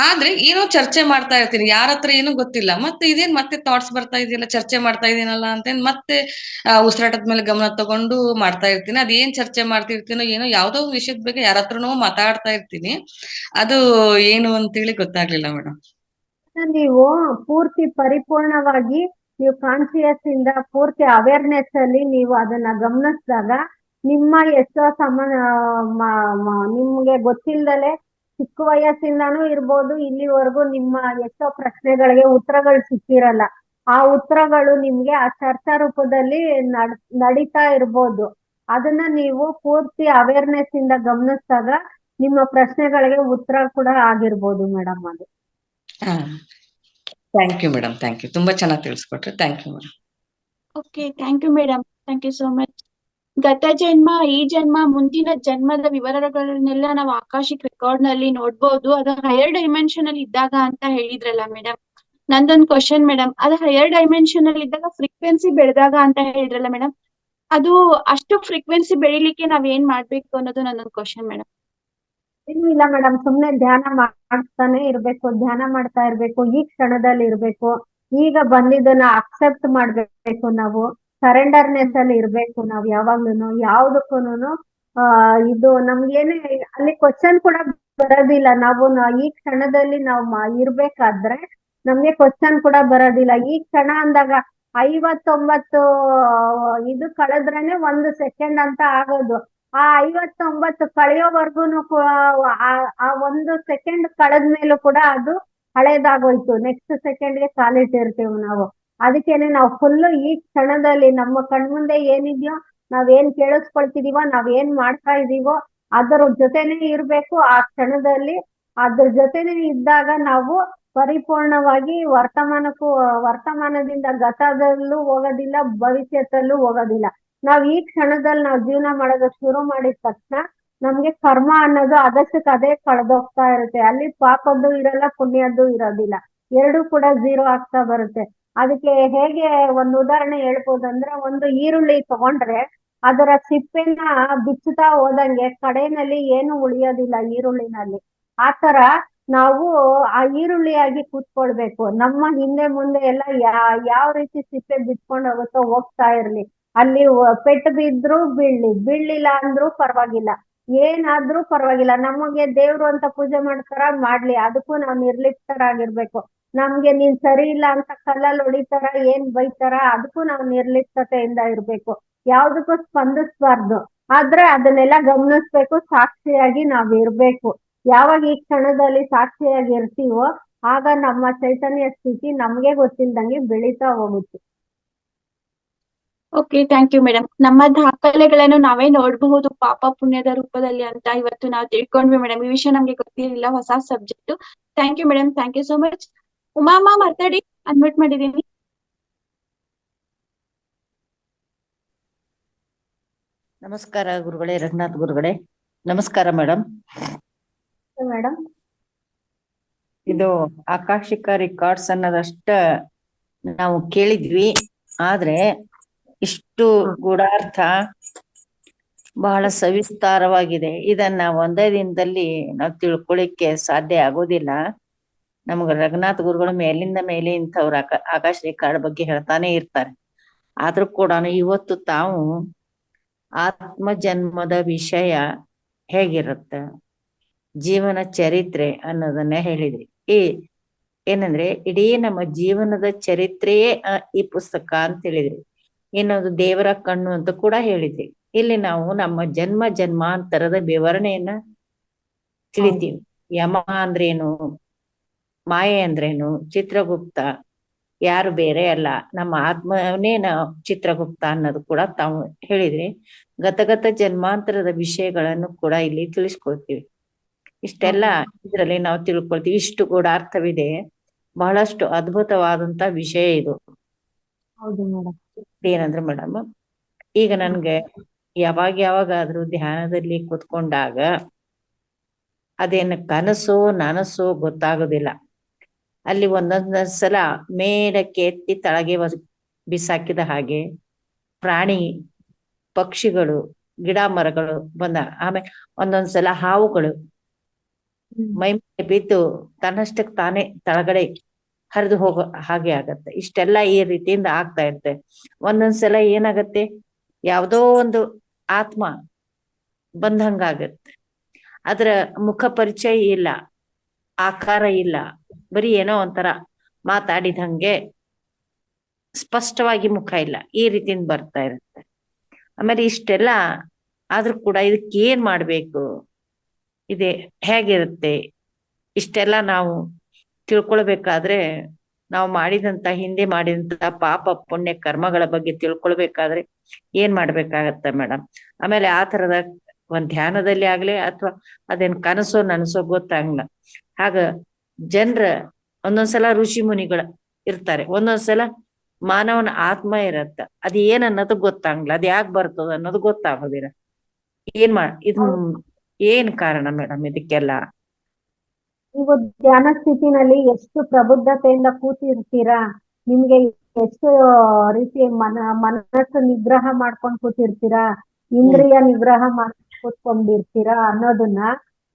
ಆದ್ರೆ ಏನೋ ಚರ್ಚೆ ಮಾಡ್ತಾ ಇರ್ತೀನಿ, ಯಾರ ಹತ್ರ ಏನೂ ಗೊತ್ತಿಲ್ಲ. ಮತ್ತೆ ಇದೇನ್ ಮತ್ತೆ ಥಾಟ್ಸ್ ಬರ್ತಾ ಇದೆಯಲ್ಲ, ಚರ್ಚೆ ಮಾಡ್ತಾ ಇದೀನಲ್ಲ ಅಂತೇನ್ ಮತ್ತೆ ಉಸಿರಾಟದ ಮೇಲೆ ಗಮನ ತಗೊಂಡು ಮಾಡ್ತಾ ಇರ್ತೀನಿ. ಅದೇನ್ ಚರ್ಚೆ ಮಾಡ್ತಿರ್ತೀನೋ ಏನೋ, ಯಾವ್ದೋ ಒಂದ್ ವಿಷಯದ ಬಗ್ಗೆ ಯಾರ ಹತ್ರನೋ ಮಾತಾಡ್ತಾ ಇರ್ತೀನಿ. ಅದು ಏನು ಅಂತೇಳಿ ಗೊತ್ತಾಗ್ಲಿಲ್ಲ ಮೇಡಮ್. ನೀವು ಪೂರ್ತಿ ಪರಿಪೂರ್ಣವಾಗಿ ನೀವು ಕಾನ್ಶಿಯಸ್ ಇಂದ ಪೂರ್ತಿ ಅವೇರ್ನೆಸ್ ಅಲ್ಲಿ ನೀವು ಅದನ್ನ ಗಮನಿಸಿದಾಗ ನಿಮ್ಮ ಎಷ್ಟೋ ನಿಮ್ಗೆ ಗೊತ್ತಿಲ್ದಲೆ ಚಿಕ್ಕ ವಯಸ್ಸಿಂದಾನು ಇರ್ಬೋದು, ಇಲ್ಲಿವರೆಗೂ ನಿಮ್ಮ ಎಷ್ಟೋ ಪ್ರಶ್ನೆಗಳಿಗೆ ಉತ್ತರಗಳು ಸಿಕ್ಕಿರಲ್ಲ. ಆ ಉತ್ತರಗಳು ನಿಮ್ಗೆ ಆ ಚರ್ಚಾ ರೂಪದಲ್ಲಿ ನಡೀತಾ ಇರ್ಬೋದು. ಅದನ್ನ ನೀವು ಪೂರ್ತಿ ಅವೇರ್ನೆಸ್ ಇಂದ ಗಮನಿಸಿದಾಗ ನಿಮ್ಮ ಪ್ರಶ್ನೆಗಳಿಗೆ ಉತ್ತರ ಕೂಡ ಆಗಿರ್ಬೋದು ಮೇಡಮ್ ಅದು. ಹಾ, thank you madam, thank you. ತುಂಬಾ ಚೆನ್ನಾಗಿ ತಿಳಿಸ್ಕೊಟ್ರೆ thank you madam. Okay, thank you madam, thank you so much. ಗತ ಜನ್ಮ, ಈ ಜನ್ಮ, ಮುಂದಿನ ಜನ್ಮದ ವಿವರಗಳನ್ನೆಲ್ಲ ನಾವು ಆಕಾಶಿಕ್ ರೆಕಾರ್ಡ್ ನಲ್ಲಿ ನೋಡ್ಬೋದು. ಅದು ಹೈಯರ್ ಡೈಮೆನ್ಷನ್ ಅಲ್ಲಿ ಇದ್ದಾಗ ಅಂತ ಹೇಳಿದ್ರಲ್ಲ ಮೇಡಮ್. ನಂದೊಂದು ಕ್ವಶನ್ ಮೇಡಮ್, ಅದು ಹೈಯರ್ ಡೈಮೆನ್ಷನ್ ಅಲ್ಲಿ ಇದ್ದಾಗ ಫ್ರೀಕ್ವೆನ್ಸಿ ಬೆಳೆದಾಗ ಅಂತ ಹೇಳಿದ್ರಲ್ಲ ಮೇಡಮ್, ಅದು ಅಷ್ಟು ಫ್ರೀಕ್ವೆನ್ಸಿ ಬೆಳಿಲಿಕ್ಕೆ ನಾವ್ ಏನ್ ಮಾಡ್ಬೇಕು ಅನ್ನೋದು ನನ್ನೊಂದು ಕ್ವಶನ್ ಮೇಡಮ್. ಏನು ಇಲ್ಲ ಮೇಡಮ್, ಸುಮ್ನೆ ಧ್ಯಾನ ಮಾಡ್ತಾನೆ ಇರ್ಬೇಕು, ಧ್ಯಾನ ಮಾಡ್ತಾ ಇರ್ಬೇಕು, ಈ ಕ್ಷಣದಲ್ಲಿ ಇರ್ಬೇಕು, ಈಗ ಬಂದಿದ್ದನ್ನ ಅಕ್ಸೆಪ್ಟ್ ಮಾಡ್ಬೇಕು. ನಾವು ಸರೆಂಡರ್ನೆಸ್ ಅಲ್ಲಿ ಇರ್ಬೇಕು. ನಾವ್ ಯಾವಾಗ್ಲೂನು ಯಾವ್ದಕ್ಕೂನು ಇದು ನಮ್ಗೇನೆ ಅಲ್ಲಿ ಕ್ವಶನ್ ಕೂಡ ಬರೋದಿಲ್ಲ. ನಾವು ಈ ಕ್ಷಣದಲ್ಲಿ ನಾವು ಇರ್ಬೇಕಾದ್ರೆ ನಮ್ಗೆ ಕ್ವಶನ್ ಕೂಡ ಬರೋದಿಲ್ಲ. ಈ ಕ್ಷಣ ಅಂದಾಗ 59 ಇದು ಕಳೆದ್ರೇನೆ 1 ಸೆಕೆಂಡ್ ಅಂತ ಆಗೋದು. ಆ 59 ಕಳೆಯೋವರ್ಗುನು ಆ 1 ಸೆಕೆಂಡ್ ಕಳೆದ್ಮೇಲೂ ಕೂಡ ಅದು ಹಳೇದಾಗೋಯ್ತು. ನೆಕ್ಸ್ಟ್ ಸೆಕೆಂಡ್ಗೆ ಕಾಲಿಟ್ಟಿರ್ತೀವಿ ನಾವು. ಅದಕ್ಕೇನೆ ನಾವು ಫುಲ್ ಈ ಕ್ಷಣದಲ್ಲಿ ನಮ್ಮ ಕಣ್ಮುಂದೆ ಏನಿದ್ಯೋ, ನಾವೇನ್ ಕೇಳಿಸ್ಕೊಳ್ತಿದೀವೋ, ನಾವೇನ್ ಮಾಡ್ತಾ ಇದೀವೋ ಅದರ ಜೊತೆನೆ ಇರ್ಬೇಕು. ಆ ಕ್ಷಣದಲ್ಲಿ ಅದ್ರ ಜೊತೆನೆ ಇದ್ದಾಗ ನಾವು ಪರಿಪೂರ್ಣವಾಗಿ ವರ್ತಮಾನದಿಂದ ಗತದಲ್ಲೂ ಹೋಗೋದಿಲ್ಲ, ಭವಿಷ್ಯದಲ್ಲೂ ಹೋಗೋದಿಲ್ಲ. ನಾವ್ ಈ ಕ್ಷಣದಲ್ಲಿ ನಾವು ಜೀವನ ಮಾಡೋದಕ್ಕೆ ಶುರು ಮಾಡಿದ ತಕ್ಷಣ ನಮ್ಗೆ ಕರ್ಮ ಅನ್ನೋದು ಅದಷ್ಟಕ್ಕೆ ಅದೇ ಕಳೆದೋಗ್ತಾ ಇರುತ್ತೆ. ಅಲ್ಲಿ ಪಾಪದ್ದು ಇರಲ್ಲ, ಪುಣ್ಯದ್ದು ಇರೋದಿಲ್ಲ, ಎರಡೂ ಕೂಡ 0 ಆಗ್ತಾ ಬರುತ್ತೆ. ಅದಕ್ಕೆ ಹೇಗೆ ಒಂದು ಉದಾಹರಣೆ ಹೇಳ್ಬೋದಂದ್ರೆ, ಒಂದು ಈರುಳ್ಳಿ ತಗೊಂಡ್ರೆ ಅದರ ಸಿಪ್ಪೆನ ಬಿಚ್ಚುತ್ತಾ ಹೋದಂಗೆ ಕಡೆಯಲ್ಲಿ ಏನು ಉಳಿಯೋದಿಲ್ಲ ಈರುಳ್ಳಿನಲ್ಲಿ. ಆತರ ನಾವು ಆ ಈರುಳ್ಳಿಯಾಗಿ ಕೂತ್ಕೊಳ್ಬೇಕು. ನಮ್ಮ ಹಿಂದೆ ಮುಂದೆ ಎಲ್ಲ ಯಾವ ರೀತಿ ಸಿಪ್ಪೆ ಬಿಚ್ಕೊಂಡು ಹೋಗುತ್ತೋ ಹೋಗ್ತಾ ಇರ್ಲಿ. ಅಲ್ಲಿ ಪೆಟ್ಟು ಬಿದ್ರು ಬೀಳ್ಲಿಲ್ಲ ಅಂದ್ರೂ ಪರವಾಗಿಲ್ಲ, ಏನಾದ್ರೂ ಪರವಾಗಿಲ್ಲ. ನಮಗೆ ದೇವ್ರು ಅಂತ ಪೂಜೆ ಮಾಡ್ತಾರ, ಮಾಡ್ಲಿ, ಅದಕ್ಕೂ ನಾವು ನಿರ್ಲಿಪ್ತರಾಗಿರ್ಬೇಕು. ನಮ್ಗೆ ನೀನ್ ಸರಿ ಇಲ್ಲ ಅಂತ ಕಲ್ಲಲ್ಲಿ ಹೊಡಿತಾರ, ಏನ್ ಬೈತಾರ, ಅದಕ್ಕೂ ನಾವು ನಿರ್ಲಿಪ್ತತೆಯಿಂದ ಇರ್ಬೇಕು. ಯಾವ್ದಕ್ಕೂ ಸ್ಪಂದಿಸ್ಬಾರ್ದು. ಆದ್ರೆ ಅದನ್ನೆಲ್ಲ ಗಮನಿಸ್ಬೇಕು, ಸಾಕ್ಷಿಯಾಗಿ ನಾವ್ ಇರ್ಬೇಕು. ಯಾವಾಗ ಈ ಕ್ಷಣದಲ್ಲಿ ಸಾಕ್ಷಿಯಾಗಿ ಇರ್ತೀವೋ ಆಗ ನಮ್ಮ ಚೈತನ್ಯ ಸ್ಥಿತಿ ನಮ್ಗೆ ಗೊತ್ತಿಲ್ದಂಗೆ ಬೆಳೀತಾ ಹೋಗುತ್ತೆ. Okay, thank you madam. ನಮ್ಮ ದಾಖಲೆಗಳನ್ನು ನಾವೇ ನೋಡಬಹುದು ಪಾಪ ಪುಣ್ಯದ ರೂಪದಲ್ಲಿ ಅಂತ ಇವತ್ತು ನಾವು ತಿಳ್ಕೊಂಡ್ವಿ ಮೇಡಮ್. ಈ ವಿಷಯ ನಮ್ಗೆ ಗೊತ್ತಿರಲಿಲ್ಲ, ಹೊಸ subject. Thank you madam, thank you so much. ಉಮಾಮ ಮಾತಾಡಿ, ಅನ್ಮ್ಯೂಟ್ ಮಾಡಿದೀನಿ. ನಮಸ್ಕಾರ ಗುರುಗಳೇ, ರಘುನಾಥ್ ಗುರುಗಳೇ. ನಮಸ್ಕಾರ ಮೇಡಮ್. ಮೇಡಮ್, ಇದು ಆಕಾಶಿಕ ರೆಕಾರ್ಡ್ಸ್ ಅನ್ನೋದಷ್ಟ ನಾವು ಕೇಳಿದ್ವಿ, ಆದ್ರೆ ಇಷ್ಟು ಗೂಢಾರ್ಥ ಬಹಳ ಸವಿಸ್ತಾರವಾಗಿದೆ. ಇದನ್ನ ಒಂದೇ ದಿನದಲ್ಲಿ ನಾವು ತಿಳ್ಕೊಳ್ಳಿಕ್ಕೆ ಸಾಧ್ಯ ಆಗೋದಿಲ್ಲ. ನಮ್ಗ ರಘುನಾಥ್ ಗುರುಗಳು ಮೇಲಿಂದ ಮೇಲೆ ಇಂಥವ್ರ ಆಕಾಶ ರೆಕಾರ್ಡ್ ಬಗ್ಗೆ ಹೇಳ್ತಾನೆ ಇರ್ತಾರೆ. ಆದ್ರೂ ಕೂಡ ಇವತ್ತು ತಾವು ಆತ್ಮ ಜನ್ಮದ ವಿಷಯ ಹೇಗಿರುತ್ತ, ಜೀವನ ಚರಿತ್ರೆ ಅನ್ನೋದನ್ನ ಹೇಳಿದ್ರಿ. ಏನಂದ್ರೆ ಇಡೀ ನಮ್ಮ ಜೀವನದ ಚರಿತ್ರೆಯೇ ಈ ಪುಸ್ತಕ ಅಂತ ಹೇಳಿದ್ರಿ. ಇನ್ನೊಂದು ದೇವರ ಕಣ್ಣು ಅಂತ ಕೂಡ ಹೇಳಿದ್ರಿ. ಇಲ್ಲಿ ನಾವು ನಮ್ಮ ಜನ್ಮಾಂತರದ ವಿವರಣೆಯನ್ನ ತಿಳಿತೀವಿ. ಯಮ ಅಂದ್ರೇನು, ಮಾಯೆ ಅಂದ್ರೇನು, ಚಿತ್ರಗುಪ್ತ ಯಾರು ಬೇರೆ ಅಲ್ಲ, ನಮ್ಮ ಆತ್ಮನೇ ಚಿತ್ರಗುಪ್ತ ಅನ್ನೋದು ಕೂಡ ತಾವು ಹೇಳಿದ್ರಿ. ಗತಗತ ಜನ್ಮಾಂತರದ ವಿಷಯಗಳನ್ನು ಕೂಡ ಇಲ್ಲಿ ತಿಳಿಸ್ಕೊಳ್ತೀವಿ. ಇಷ್ಟೆಲ್ಲ ಇದ್ರಲ್ಲಿ ನಾವು ತಿಳ್ಕೊಳ್ತೀವಿ. ಇಷ್ಟು ಗೂಢಾರ್ಥವಿದೆ. ಬಹಳಷ್ಟು ಅದ್ಭುತವಾದಂತ ವಿಷಯ ಇದು. ಹೌದು ಮೇಡಮ್. ಏನಂದ್ರೆ ಮೇಡಮ್, ಈಗ ನನ್ಗೆ ಯಾವಾಗಾದ್ರೂ ಧ್ಯಾನದಲ್ಲಿ ಕೂತ್ಕೊಂಡಾಗ ಅದೇನು ಕನಸು ನನಸು ಗೊತ್ತಾಗೋದಿಲ್ಲ. ಅಲ್ಲಿ ಒಂದೊಂದ್ ಸಲ ಮೇಲಕ್ಕೆ ಎತ್ತಿ ತಳಗೆ ಬಿಸಾಕಿದ ಹಾಗೆ ಪ್ರಾಣಿ ಪಕ್ಷಿಗಳು ಗಿಡ ಮರಗಳು ಬಂದ, ಆಮೇಲೆ ಒಂದೊಂದ್ಸಲ ಹಾವುಗಳು ಮೈ ಮೇಲೆ ಬಿದ್ದು ತನ್ನಷ್ಟಕ್ಕೆ ತಾನೇ ತಳಗಡೆ ಹರಿದು ಹೋಗೋ ಹಾಗೆ ಆಗತ್ತೆ. ಇಷ್ಟೆಲ್ಲ ಈ ರೀತಿಯಿಂದ ಆಗ್ತಾ ಇರುತ್ತೆ. ಒಂದೊಂದ್ಸಲ ಏನಾಗತ್ತೆ, ಯಾವುದೋ ಒಂದು ಆತ್ಮ ಬಂದಂಗಾಗತ್ತೆ. ಅದ್ರ ಮುಖ ಪರಿಚಯ ಇಲ್ಲ, ಆಕಾರ ಇಲ್ಲ, ಬರೀ ಏನೋ ಒಂಥರ ಮಾತಾಡಿದಂಗೆ ಸ್ಪಷ್ಟವಾಗಿ ಮುಖ ಇಲ್ಲ, ಈ ರೀತಿಯಿಂದ ಬರ್ತಾ ಇರುತ್ತೆ. ಆಮೇಲೆ ಇಷ್ಟೆಲ್ಲ ಆದ್ರೂ ಕೂಡ ಇದಕ್ಕೆ ಏನ್ ಮಾಡ್ಬೇಕು, ಇದೆ ಹೇಗಿರುತ್ತೆ, ಇಷ್ಟೆಲ್ಲ ನಾವು ತಿಳ್ಕೊಳ್ಬೇಕಾದ್ರೆ ನಾವು ಹಿಂದೆ ಮಾಡಿದಂತ ಪಾಪ ಪುಣ್ಯ ಕರ್ಮಗಳ ಬಗ್ಗೆ ತಿಳ್ಕೊಳ್ಬೇಕಾದ್ರೆ ಏನ್ ಮಾಡ್ಬೇಕಾಗತ್ತೆ ಮೇಡಮ್? ಆಮೇಲೆ ಆ ತರದ ಒಂದ್ ಧ್ಯಾನದಲ್ಲಿ ಆಗ್ಲಿ ಅಥವಾ ಅದೇನ್ ಕನಸೋ ನನಸೋ ಗೊತ್ತಾಗಲ್ಲ. ಆಗ ಜನರ ಒಂದೊಂದ್ಸಲ ಋಷಿ ಮುನಿಗಳ ಇರ್ತಾರೆ, ಒಂದೊಂದ್ಸಲ ಮಾನವನ ಆತ್ಮ ಇರತ್ತ. ಅದ್ ಏನ್ ಅನ್ನೋದು ಗೊತ್ತಾಗಲ್ಲ, ಅದ್ ಯಾಕೆ ಬರ್ತದ ಅನ್ನೋದು ಗೊತ್ತಾಗೋದಿಲ್ಲ. ಇದು ಏನ್ ಕಾರಣ ಮೇಡಮ್ ಇದಕ್ಕೆಲ್ಲ? ನೀವು ಧ್ಯಾನ ಸ್ಥಿತಿನಲ್ಲಿ ಎಷ್ಟು ಪ್ರಬುದ್ಧತೆಯಿಂದ ಕೂತಿರ್ತೀರಾ, ನಿಮ್ಗೆ ಎಷ್ಟು ರೀತಿ ಮನಸ್ಸು ನಿಗ್ರಹ ಮಾಡ್ಕೊಂಡು ಕೂತಿರ್ತೀರಾ, ಇಂದ್ರಿಯ ನಿಗ್ರಹ ಮಾಡ್ಕೊಂಡು ಕೂತ್ಕೊಂಡಿರ್ತೀರಾ ಅನ್ನೋದನ್ನ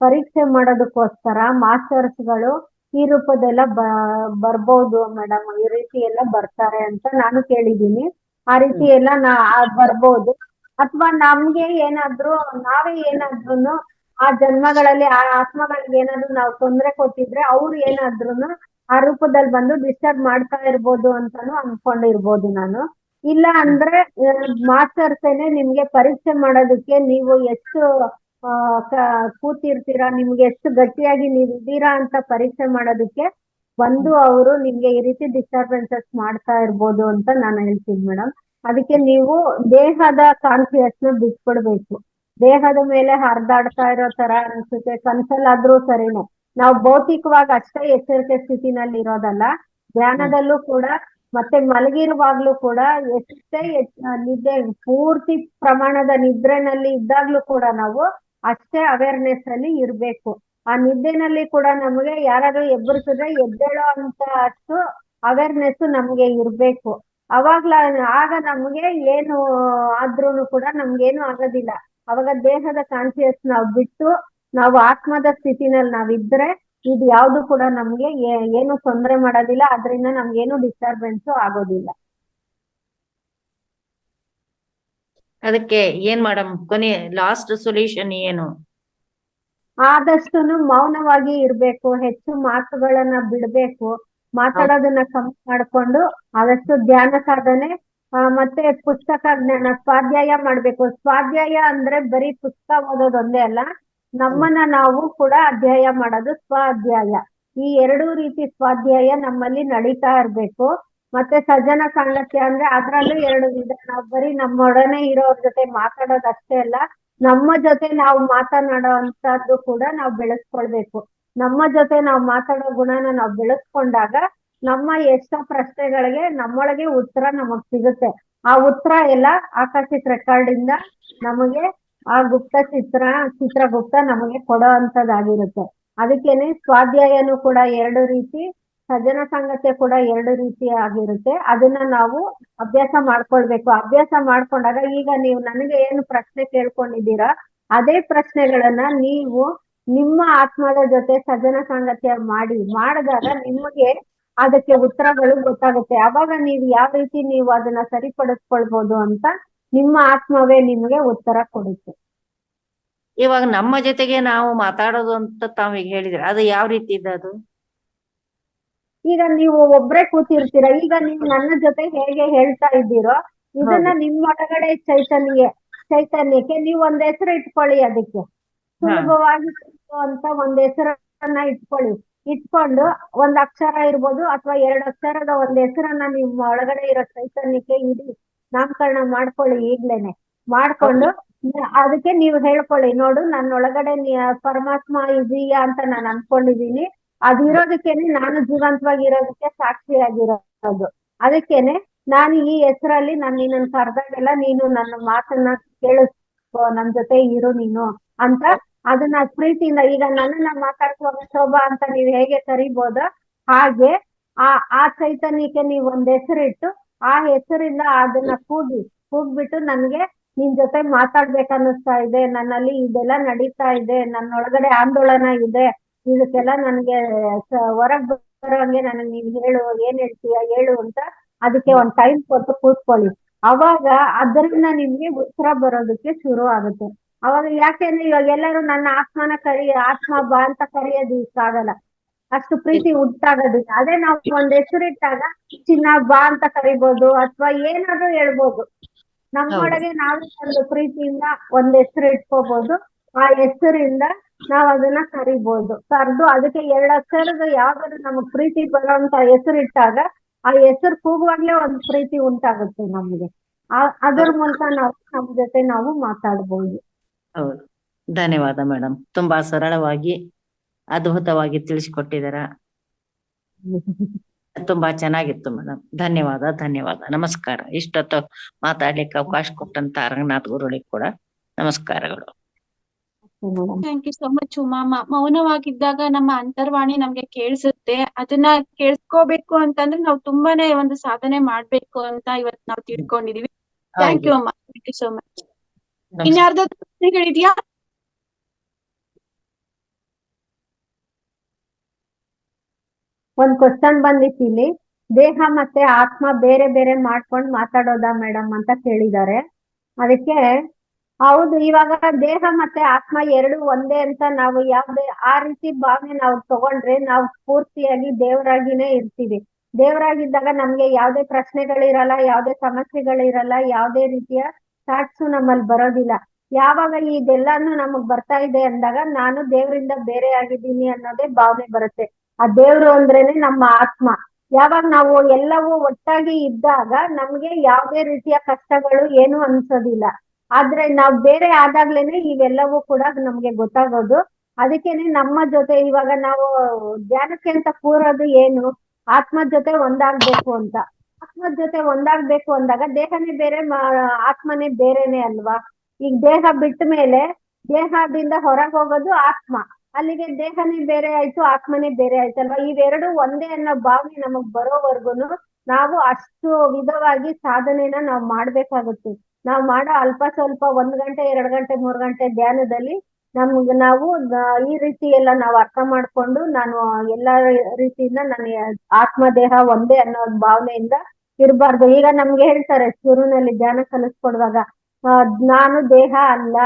ಪರೀಕ್ಷೆ ಮಾಡೋದಕ್ಕೋಸ್ಕರ ಮಾಸ್ಟರ್ಸ್ಗಳು ಈ ರೂಪದೆಲ್ಲ ಬರ್ಬೋದು ಮೇಡಮ್, ಈ ರೀತಿ ಎಲ್ಲ ಬರ್ತಾರೆ ಅಂತ ನಾನು ಕೇಳಿದೀನಿ. ಆ ರೀತಿ ಎಲ್ಲ ಬರ್ಬೋದು. ಅಥವಾ ನಮ್ಗೆ ನಾವೇ ಏನಾದ್ರೂ ಆ ಜನ್ಮಗಳಲ್ಲಿ ಆ ಆತ್ಮಗಳಿಗೆ ಏನಾದ್ರು ನಾವು ತೊಂದರೆ ಕೊಟ್ಟಿದ್ರೆ ಅವ್ರು ಏನಾದ್ರೂ ಆ ರೂಪದಲ್ಲಿ ಬಂದು ಡಿಸ್ಟರ್ಬ್ ಮಾಡ್ತಾ ಇರ್ಬೋದು ಅಂತಾನು ಅನ್ಕೊಂಡಿರ್ಬೋದು ನಾನು. ಇಲ್ಲ ಅಂದ್ರೆ ಮಾಸ್ಟರ್ಸೇನೆ ನಿಮ್ಗೆ ಪರೀಕ್ಷೆ ಮಾಡೋದಕ್ಕೆ ನೀವು ಎಷ್ಟು ಕೂತಿರ್ತೀರಾ, ನಿಮ್ಗೆ ಎಷ್ಟು ಗಟ್ಟಿಯಾಗಿ ನೀವು ಇದ್ದೀರಾ ಅಂತ ಪರೀಕ್ಷೆ ಮಾಡೋದಕ್ಕೆ ಬಂದು ಅವರು ನಿಮ್ಗೆ ಈ ರೀತಿ ಡಿಸ್ಟರ್ಬೆನ್ಸಸ್ ಮಾಡ್ತಾ ಇರ್ಬೋದು ಅಂತ ನಾನು ಹೇಳ್ತೀನಿ ಮೇಡಮ್. ಅದಕ್ಕೆ ನೀವು ದೇಹದ ಕಾನ್ಸಿಯಸ್ನ ಬಿಟ್ಬಿಡ್ಬೇಕು. ದೇಹದ ಮೇಲೆ ಹರಿದಾಡ್ತಾ ಇರೋ ತರ ಅನ್ಸುತ್ತೆ, ಕನ್ಸಲ್ಲಾದ್ರೂ ಸರಿನೇ. ನಾವು ಭೌತಿಕವಾಗಿ ಅಷ್ಟೇ ಎಚ್ಚರಿಕೆ ಸ್ಥಿತಿನಲ್ಲಿ ಇರೋದಲ್ಲ, ಧ್ಯಾನದಲ್ಲೂ ಕೂಡ ಮತ್ತೆ ಮಲಗಿರುವಾಗ್ಲೂ ಕೂಡ ಎಷ್ಟೇ ನಿದ್ದೆ ಪೂರ್ತಿ ಪ್ರಮಾಣದ ನಿದ್ರೆನಲ್ಲಿ ಇದ್ದಾಗ್ಲೂ ಕೂಡ ನಾವು ಅಷ್ಟೇ ಅವೇರ್ನೆಸ್ ಅಲ್ಲಿ ಇರ್ಬೇಕು. ಆ ನಿದ್ದೆನಲ್ಲಿ ಕೂಡ ನಮಗೆ ಯಾರಾದ್ರೂ ಎಬ್ಬರಿಸಿದ್ರೆ ಎದ್ದೇಳೋ ಅಂತ ಅಷ್ಟು ಅವೇರ್ನೆಸ್ ನಮ್ಗೆ ಇರ್ಬೇಕು. ಆಗ ನಮ್ಗೆ ಏನು ಆದ್ರೂನು ಕೂಡ ನಮ್ಗೇನು ಆಗೋದಿಲ್ಲ. ಅವಾಗ ದೇಹದ ಕಾನ್ಸಿಯಸ್ ನಾವು ಬಿಟ್ಟು ನಾವು ಆತ್ಮದ ಸ್ಥಿತಿನಲ್ಲಿ ನಾವಿದ್ರೆ ಇದು ಯಾವ್ದು ಕೂಡ ನಮ್ಗೆ ಏನು ತೊಂದರೆ ಮಾಡೋದಿಲ್ಲ, ಅದರಿಂದ ನಮ್ಗೇನು ಡಿಸ್ಟರ್ಬೆನ್ಸ್ ಆಗೋದಿಲ್ಲ. ಅದಕ್ಕೆ ಏನ್ ಮೇಡಮ್ ಕೊನೆ ಲಾಸ್ಟ್ ಸೊಲ್ಯೂಷನ್ ಏನು? ಆದಷ್ಟುನು ಮೌನವಾಗಿ ಇರ್ಬೇಕು, ಹೆಚ್ಚು ಮಾತುಗಳನ್ನ ಬಿಡ್ಬೇಕು, ಮಾತಾಡೋದನ್ನ ಕಮ್ಮಿ ಮಾಡ್ಕೊಂಡು ಆದಷ್ಟು ಧ್ಯಾನ ಸಾಧನೆ ಮತ್ತೆ ಪುಸ್ತಕ ಜ್ಞಾನ ಸ್ವಾಧ್ಯಾಯ ಮಾಡ್ಬೇಕು. ಸ್ವಾಧ್ಯಾಯ ಅಂದ್ರೆ ಬರೀ ಪುಸ್ತಕ ಓದೋದೊಂದೇ ಅಲ್ಲ, ನಮ್ಮನ್ನ ನಾವು ಕೂಡ ಅಧ್ಯಾಯ ಮಾಡೋದು ಸ್ವಾಧ್ಯಾಯ. ಈ ಎರಡೂ ರೀತಿ ಸ್ವಾಧ್ಯಾಯ ನಮ್ಮಲ್ಲಿ ನಡೀತಾ ಇರ್ಬೇಕು. ಮತ್ತೆ ಸಜ್ಜನ ಸಾಂಗತ್ಯ ಅಂದ್ರೆ ಅದ್ರಲ್ಲೂ ಎರಡು ವಿಧ. ನಾವು ಬರೀ ನಮ್ಮೊಡನೆ ಇರೋರ್ ಜೊತೆ ಮಾತಾಡೋದಷ್ಟೇ ಅಲ್ಲ, ನಮ್ಮ ಜೊತೆ ನಾವು ಮಾತನಾಡೋ ಅಂತದ್ದು ಕೂಡ ನಾವು ಬೆಳೆಸ್ಕೊಳ್ಬೇಕು. ನಮ್ಮ ಜೊತೆ ನಾವು ಮಾತಾಡೋ ಗುಣನ ನಾವು ಬೆಳೆಸ್ಕೊಂಡಾಗ ನಮ್ಮ ಎಷ್ಟೋ ಪ್ರಶ್ನೆಗಳಿಗೆ ನಮ್ಮೊಳಗೆ ಉತ್ತರ ನಮಗ್ ಸಿಗುತ್ತೆ. ಆ ಉತ್ತರ ಎಲ್ಲ ಆಕಾಶಿಕ್ ರೆಕಾರ್ಡ್ ಇಂದ ನಮಗೆ ಆ ಚಿತ್ರಗುಪ್ತ ನಮಗೆ ಕೊಡೋ ಅಂತದಾಗಿರುತ್ತೆ. ಅದಕ್ಕೇನೆ ಸ್ವಾಧ್ಯಾಯನು ಕೂಡ ಎರಡು ರೀತಿ, ಸಜ್ಜನ ಸಂಗತ್ಯ ಕೂಡ ಎರಡು ರೀತಿ ಆಗಿರುತ್ತೆ. ಅದನ್ನ ನಾವು ಅಭ್ಯಾಸ ಮಾಡ್ಕೊಳ್ಬೇಕು. ಅಭ್ಯಾಸ ಮಾಡ್ಕೊಂಡಾಗ ಈಗ ನೀವು ನನಗೆ ಏನು ಪ್ರಶ್ನೆ ಕೇಳ್ಕೊಂಡಿದ್ದೀರಾ ಅದೇ ಪ್ರಶ್ನೆಗಳನ್ನ ನೀವು ನಿಮ್ಮ ಆತ್ಮದ ಜೊತೆ ಸಜ್ಜನ ಸಾಂಗತ್ಯ ಮಾಡಿದಾಗ ನಿಮಗೆ ಅದಕ್ಕೆ ಉತ್ತರಗಳು ಗೊತ್ತಾಗುತ್ತೆ. ಅವಾಗ ನೀವು ಯಾವ ರೀತಿ ನೀವು ಅದನ್ನ ಸರಿಪಡಿಸ್ಕೊಳ್ಬೋದು ಅಂತ ನಿಮ್ಮ ಆತ್ಮವೇ ನಿಮ್ಗೆ ಉತ್ತರ ಕೊಡುತ್ತೆ. ಇವಾಗ ನಮ್ಮ ಜೊತೆಗೆ ನಾವು ಮಾತಾಡೋದು ಅಂತ ತಾವೀಗ ಹೇಳಿದ್ರೆ ಅದು ಯಾವ ರೀತಿ ಇದೆ ಅದು? ಈಗ ನೀವು ಒಬ್ರೇ ಕೂತಿರ್ತೀರ, ಈಗ ನೀವು ನನ್ನ ಜೊತೆ ಹೇಗೆ ಹೇಳ್ತಾ ಇದ್ದೀರೋ ಇದನ್ನ ನಿಮ್ಮೊಳಗಡೆ ಚೈತನ್ಯಕ್ಕೆ ನೀವು ಒಂದ್ ಹೆಸರು ಇಟ್ಕೊಳ್ಳಿ. ಅದಕ್ಕೆ ಸುಲಭವಾಗಿ ಅಂತ ಒಂದ್ ಹೆಸರನ್ನ ಇಟ್ಕೊಂಡು ಒಂದ್ ಅಕ್ಷರ ಇರ್ಬೋದು ಅಥವಾ 2 ಅಕ್ಷರದ ಒಂದ್ ಹೆಸರನ್ನ ನಿಮ್ಮ ಒಳಗಡೆ ಇರೋ ಚೈತನ್ಯಕ್ಕೆ ನಾಮಕರಣ ಮಾಡ್ಕೊಳ್ಳಿ. ಈಗ್ಲೇನೆ ಮಾಡ್ಕೊಂಡು ಅದಕ್ಕೆ ನೀವು ಹೇಳ್ಕೊಳ್ಳಿ, ನೋಡು ನನ್ನೊಳಗಡೆ ಪರಮಾತ್ಮ ಇದೀಯಾ ಅಂತ ನಾನು ಅನ್ಕೊಂಡಿದೀನಿ, ಅದಿರೋದಕ್ಕೇನೆ ನಾನು ಜೀವಂತವಾಗಿರೋದಕ್ಕೆ ಸಾಕ್ಷಿಯಾಗಿರೋದು. ಅದಕ್ಕೇನೆ ನಾನು ಈ ಹೆಸರಲ್ಲಿ ನಾನು ನಿನ್ನನ್ನು ಕರೆದಾಗೆಲ್ಲ ನೀನು ನನ್ನ ಮಾತನ್ನ ಕೇಳಿಸ್ಕೊ, ನನ್ ಜೊತೆ ಇರು ನೀನು ಅಂತ ಅದನ್ನ ಪ್ರೀತಿಯಿಂದ ಈಗ ನನ್ನನ್ನ ಮಾತಾಡ್ಸುವಾಗ ಶೋಭಾ ಅಂತ ನೀವ್ ಹೇಗೆ ಕರಿಬೋದ ಹಾಗೆ ಆ ಚೈತನ್ಯಕ್ಕೆ ನೀವು ಒಂದ್ ಹೆಸರಿಟ್ಟು ಆ ಹೆಸರಿಂದ ಅದನ್ನ ಕೂಗ್ಬಿಟ್ಟು ನನ್ಗೆ ನಿನ್ ಜೊತೆ ಮಾತಾಡ್ಬೇಕನ್ನಿಸ್ತಾ ಇದೆ, ನನ್ನಲ್ಲಿ ಇದೆಲ್ಲ ನಡೀತಾ ಇದೆ, ನನ್ನೊಳಗಡೆ ಆಂದೋಲನ ಇದೆ, ಇದಕ್ಕೆಲ್ಲ ನನ್ಗೆ ಹೊರಗ್ ಬರೋಂಗೆ ನನಗೆ ನೀನ್ ಹೇಳು, ಏನ್ ಹೇಳ್ತೀಯ ಹೇಳು ಅಂತ ಅದಕ್ಕೆ ಒಂದ್ ಟೈಮ್ ಕೊಟ್ಟು ಕೂತ್ಕೊಳ್ಳಿ. ಅವಾಗ ಅದರಿಂದ ನಿಮ್ಗೆ ಉತ್ತರ ಬರೋದಕ್ಕೆ ಶುರು ಆಗುತ್ತೆ. ಅವಾಗ ಯಾಕೆಂದ್ರೆ ಇವಾಗ ಎಲ್ಲರೂ ನನ್ನ ಆತ್ಮನ ಆತ್ಮ ಬಾ ಅಂತ ಕರೆಯೋದಕ್ಕಾಗಲ್ಲ, ಅಷ್ಟು ಪ್ರೀತಿ ಉಂಟಾಗೋದಿಲ್ಲ. ಅದೇ ನಾವು ಒಂದ್ ಹೆಸರಿಟ್ಟಾಗ ಚಿನ್ನ ಬಾ ಅಂತ ಕರಿಬೋದು ಅಥವಾ ಏನಾದ್ರೂ ಹೇಳ್ಬೋದು. ನಮ್ಮೊಳಗೆ ನಾವೇ ಒಂದು ಪ್ರೀತಿಯಿಂದ ಒಂದ್ ಹೆಸರು ಇಟ್ಕೋಬಹುದು. ಆ ಹೆಸರಿಂದ ನಾವ್ ಅದನ್ನ ಕರಿಬಹುದು. ಕರೆದು ಅದಕ್ಕೆ 2 ಅಕ್ಷರದ ಯಾವ್ದಾದ್ರು ನಮಗ್ ಪ್ರೀತಿ ಬರೋಂತ ಹೆಸರಿಟ್ಟಾಗ ಆ ಹೆಸರು ಕೂಗುವಾಗ್ಲೇ ಒಂದ್ ಪ್ರೀತಿ ಉಂಟಾಗುತ್ತೆ ನಮ್ಗೆ. ಅದರ ಮೂಲಕ ನಾವು ನಮ್ ಜೊತೆ ನಾವು ಮಾತಾಡ್ಬೋದು. ಹೌದು, ಧನ್ಯವಾದ ಮೇಡಮ್. ತುಂಬಾ ಸರಳವಾಗಿ ಅದ್ಭುತವಾಗಿ ತಿಳಿಸಿಕೊಟ್ಟಿದ್ದೀರ. ತುಂಬಾ ಚೆನ್ನಾಗಿತ್ತು ಮೇಡಮ್. ಧನ್ಯವಾದ. ನಮಸ್ಕಾರ. ಇಷ್ಟೊತ್ತು ಮಾತಾಡ್ಲಿಕ್ಕೆ ಅವಕಾಶ ಕೊಟ್ಟಂತ ರಂಗನಾಥ್ ಗುರುಳಿಗೆ ಕೂಡ ನಮಸ್ಕಾರಗಳು. Thank you so much Uma. ಮೌನವಾಗಿದ್ದಾಗ ನಮ್ಮ ಅಂತರ್ವಾಣಿ ನಮ್ಗೆ ಕೇಳಿಸುತ್ತೆ. ಅದನ್ನ ಕೇಳಿಸ್ಕೋಬೇಕು ಅಂತಂದ್ರೆ ನಾವು ತುಂಬಾನೇ ಒಂದು ಸಾಧನೆ ಮಾಡ್ಬೇಕು ಅಂತ ಇವತ್ತು ನಾವು ತಿಳ್ಕೊಂಡಿದೀವಿ. ಥ್ಯಾಂಕ್ ಯು ಅಮ್ಮ. Thank you so much. ಇನ್ಯಾರ್ದಾದ್ರು ಪ್ರಶ್ನೆಗಳಿದ್ಯಾ? ಒಂದ್ ಕ್ವಶನ್ ಬಂದಿತ್ತು ಇಲ್ಲಿ, ದೇಹ ಮತ್ತೆ ಆತ್ಮ ಬೇರೆ ಬೇರೆ ಮಾಡ್ಕೊಂಡ್ ಮಾತಾಡೋದಾ ಮೇಡಮ್ ಅಂತ ಕೇಳಿದ್ದಾರೆ. ಅದಕ್ಕೆ ಹೌದು, ಇವಾಗ ದೇಹ ಮತ್ತೆ ಆತ್ಮ ಎರಡು ಒಂದೇ ಅಂತ ನಾವು ಯಾವ್ದೇ ಆ ರೀತಿ ಭಾವನೆ ನಾವು ತಗೊಂಡ್ರೆ ನಾವು ಪೂರ್ತಿಯಾಗಿ ದೇವರಾಗಿನೇ ಇರ್ತೀವಿ. ದೇವರಾಗಿದ್ದಾಗ ನಮ್ಗೆ ಯಾವ್ದೇ ಪ್ರಶ್ನೆಗಳಿರಲ್ಲ, ಯಾವ್ದೇ ಸಮಸ್ಯೆಗಳಿರಲ್ಲ, ಯಾವ್ದೇ ರೀತಿಯ ಥಾಟ್ಸು ನಮ್ಮಲ್ಲಿ ಬರೋದಿಲ್ಲ. ಯಾವಾಗ ಇದೆಲ್ಲಾನು ನಮಗ್ ಬರ್ತಾ ಇದೆ ಅಂದಾಗ ನಾನು ದೇವರಿಂದ ಬೇರೆ ಆಗಿದ್ದೀನಿ ಅನ್ನೋದೇ ಭಾವನೆ ಬರುತ್ತೆ. ಆ ದೇವ್ರು ಅಂದ್ರೇನೆ ನಮ್ಮ ಆತ್ಮ. ಯಾವಾಗ ನಾವು ಎಲ್ಲವೂ ಒಟ್ಟಾಗಿ ಇದ್ದಾಗ ನಮ್ಗೆ ಯಾವ್ದೇ ರೀತಿಯ ಕಷ್ಟಗಳು ಏನು ಅನ್ಸೋದಿಲ್ಲ. ಆದ್ರೆ ನಾವ್ ಬೇರೆ ಆದಾಗ್ಲೇನೆ ಇವೆಲ್ಲವೂ ಕೂಡ ನಮ್ಗೆ ಗೊತ್ತಾಗೋದು. ಅದಕ್ಕೇನೆ ನಮ್ಮ ಜೊತೆ ಇವಾಗ ನಾವು ಧ್ಯಾನಕ್ಕೆ ಅಂತ ಕೂರೋದು ಏನು, ಆತ್ಮದ ಜೊತೆ ಒಂದಾಗ್ಬೇಕು ಅಂತ. ಆತ್ಮದ ಜೊತೆ ಒಂದಾಗ್ಬೇಕು ಅಂದಾಗ ದೇಹನೇ ಬೇರೆ, ಆತ್ಮನೇ ಬೇರೆನೆ ಅಲ್ವಾ. ಈಗ ದೇಹ ಬಿಟ್ಟ ಮೇಲೆ ದೇಹದಿಂದ ಹೊರಗೆ ಹೋಗೋದು ಆತ್ಮ, ಅಲ್ಲಿಗೆ ದೇಹನೇ ಬೇರೆ ಆಯ್ತು, ಆತ್ಮನೇ ಬೇರೆ ಆಯ್ತಲ್ವಾ. ಇವೆರಡು ಒಂದೇ ಅನ್ನೋ ಭಾವನೆ ನಮಗ್ ಬರೋವರ್ಗುನು ನಾವು ಅಷ್ಟು ವಿಧವಾಗಿ ಸಾಧನೆನ ನಾವು ಮಾಡ್ಬೇಕಾಗುತ್ತೆ. ನಾವು ಮಾಡೋ ಅಲ್ಪ ಸ್ವಲ್ಪ 1 ಗಂಟೆ 2 ಗಂಟೆ 3 ಗಂಟೆ ಧ್ಯಾನದಲ್ಲಿ ನಾವು ಈ ರೀತಿ ಎಲ್ಲ ನಾವು ಅರ್ಥ ಮಾಡ್ಕೊಂಡು ನಾನು ಎಲ್ಲಾ ರೀತಿಯಿಂದ ನಾನು ಆತ್ಮ ದೇಹ ಒಂದೇ ಅನ್ನೋ ಭಾವನೆಯಿಂದ ಇರಬಾರ್ದು. ಈಗ ನಮ್ಗೆ ಹೇಳ್ತಾರೆ ಶುರುವಿನಲ್ಲಿ ಧ್ಯಾನ ಕಲಿಸ್ಕೊಡುವಾಗ, ನಾನು ದೇಹ ಅಲ್ಲ,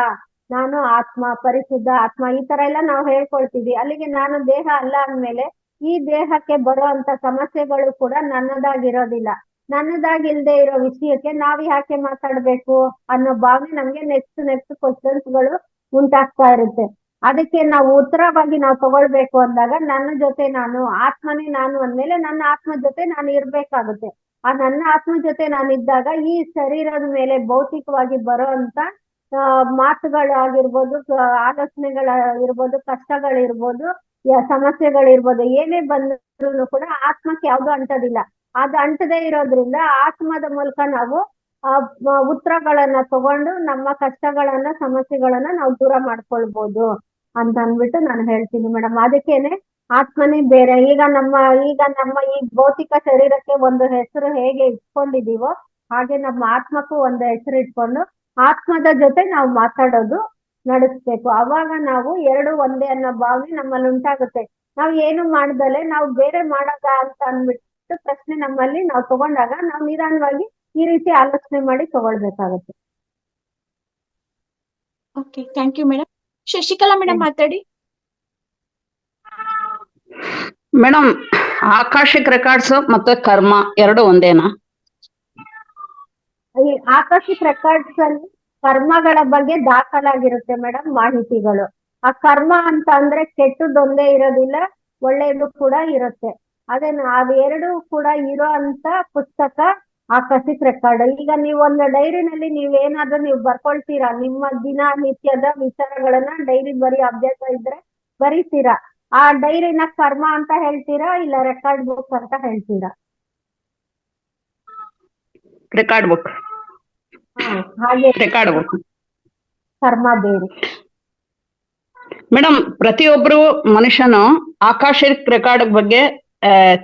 ನಾನು ಆತ್ಮ, ಪರಿಶುದ್ಧ ಆತ್ಮ, ಈ ತರ ಎಲ್ಲ ನಾವು ಹೇಳ್ಕೊಳ್ತೀವಿ. ಅಲ್ಲಿಗೆ ನಾನು ದೇಹ ಅಲ್ಲ ಅಂದ್ಮೇಲೆ ಈ ದೇಹಕ್ಕೆ ಬರುವಂತ ಸಮಸ್ಯೆಗಳು ಕೂಡ ನನ್ನದಾಗಿರೋದಿಲ್ಲ. ನನ್ನದಾಗಿಲ್ದೆ ಇರೋ ವಿಷಯಕ್ಕೆ ನಾವ್ ಯಾಕೆ ಮಾತಾಡ್ಬೇಕು ಅನ್ನೋ ಭಾವನೆ ನಮ್ಗೆ ನೆಕ್ಸ್ಟ್ ಕ್ವಶನ್ಸ್ ಗಳು ಉಂಟಾಗ್ತಾ ಇರುತ್ತೆ. ಅದಕ್ಕೆ ನಾವು ಉತ್ತರವಾಗಿ ನಾವು ತಗೊಳ್ಬೇಕು ಅಂದಾಗ ನನ್ನ ಜೊತೆ ನಾನು, ಆತ್ಮನೇ ನಾನು ಅಂದ್ಮೇಲೆ ನನ್ನ ಆತ್ಮ ಜೊತೆ ನಾನು ಇರ್ಬೇಕಾಗುತ್ತೆ. ಆ ನನ್ನ ಆತ್ಮ ಜೊತೆ ನಾನಿದ್ದಾಗ ಈ ಶರೀರದ ಮೇಲೆ ಭೌತಿಕವಾಗಿ ಬರೋ ಅಂತ ಮಾತುಗಳಾಗಿರ್ಬೋದು, ಆಲೋಚನೆಗಳಿರ್ಬೋದು, ಕಷ್ಟಗಳಿರ್ಬೋದು, ಸಮಸ್ಯೆಗಳಿರ್ಬೋದು, ಏನೇ ಬಂದ್ರು ಕೂಡ ಆತ್ಮಕ್ಕೆ ಯಾವ್ದು ಅಂಟೋದಿಲ್ಲ. ಅದು ಅಂಟದೇ ಇರೋದ್ರಿಂದ ಆತ್ಮದ ಮೂಲಕ ನಾವು ಉತ್ತರಗಳನ್ನ ತಗೊಂಡು ನಮ್ಮ ಕಷ್ಟಗಳನ್ನ ಸಮಸ್ಯೆಗಳನ್ನ ನಾವು ದೂರ ಮಾಡ್ಕೊಳ್ಬೋದು ಅಂತ ಅಂದ್ಬಿಟ್ಟು ನಾನು ಹೇಳ್ತೀನಿ ಮೇಡಮ್. ಅದಕ್ಕೇನೆ ಆತ್ಮನೇ ಬೇರೆ. ಈಗ ನಮ್ಮ ಈ ಭೌತಿಕ ಶರೀರಕ್ಕೆ ಒಂದು ಹೆಸರು ಹೇಗೆ ಇಟ್ಕೊಂಡಿದೀವೋ ಹಾಗೆ ನಮ್ಮ ಆತ್ಮಕ್ಕೂ ಒಂದು ಹೆಸರು ಇಟ್ಕೊಂಡು ಆತ್ಮದ ಜೊತೆ ನಾವು ಮಾತಾಡೋದು ನಡೆಸ್ಬೇಕು. ಅವಾಗ ನಾವು ಎರಡು ಒಂದೇ ಅನ್ನೋ ಭಾವನೆ ನಮ್ಮಲ್ಲಿ ಉಂಟಾಗುತ್ತೆ. ನಾವು ಏನು ಮಾಡ್ದಲೆ ನಾವು ಬೇರೆ ಮಾಡೋದ ಅಂತ ಅಂದ್ಬಿಟ್ಟು ಪ್ರಶ್ನೆ ನಮ್ಮಲ್ಲಿ ನಾವು ತಗೊಂಡಾಗ ನಾವು ನಿಧಾನವಾಗಿ ಈ ರೀತಿ ಆಲೋಚನೆ ಮಾಡಿ ತಗೊಳ್ಬೇಕಾಗುತ್ತೆ. Okay, thank you madam. Shashikala madam ಮಾತಾಡಿ. ಮೇಡಮ್, ಆಕಾಶಿಕ್ ರೆಕಾರ್ಡ್ಸ್ ಮತ್ತೆ ಕರ್ಮ ಎರಡು ಒಂದೇನಾ? ಈ ಆಕಾಶಿಕ್ ರೆಕಾರ್ಡ್ಸ್ ಅಲ್ಲಿ ಕರ್ಮಗಳ ಬಗ್ಗೆ ದಾಖಲಾಗಿರುತ್ತೆ ಮೇಡಮ್ ಮಾಹಿತಿಗಳು. ಆ ಕರ್ಮ ಅಂತ ಅಂದ್ರೆ ಕೆಟ್ಟದ್ದೊಂದೇ ಇರೋದಿಲ್ಲ, ಒಳ್ಳೆಯದು ಕೂಡ ಇರುತ್ತೆ. ಅವೆರಡು ಕೂಡ ಇರೋ ಅಂತ ಪುಸ್ತಕ ಆಕಾಶಿಕ್ ರೆಕಾರ್ಡ್. ಈಗ ನೀವು ಒಂದು ಡೈರಿನಲ್ಲಿ ನೀವೇನಾದ್ರೂ ನೀವು ಬರ್ಕೊಳ್ತೀರಾ, ನಿಮ್ಮ ದಿನನಿತ್ಯದ ವಿಚಾರಗಳನ್ನ ಡೈರಿ ಬರೀ ಅಭ್ಯಾಸ ಇದ್ರೆ ಬರೀತೀರಾ. ಆ ಡೈರಿನ ಕರ್ಮ ಅಂತ ಹೇಳ್ತೀರಾ ಇಲ್ಲ ರೆಕಾರ್ಡ್ ಬುಕ್ ಅಂತ ಹೇಳ್ತೀರಾ? Record book. ಹಾಗೆ ರೆಕಾರ್ಡ್ ಬುಕ್. ಕರ್ಮ ಬೇರೆ. ಮೇಡಮ್, ಪ್ರತಿಯೊಬ್ರು ಮನುಷ್ಯನು ಆಕಾಶಿಕ್ ರೆಕಾರ್ಡ್ ಬಗ್ಗೆ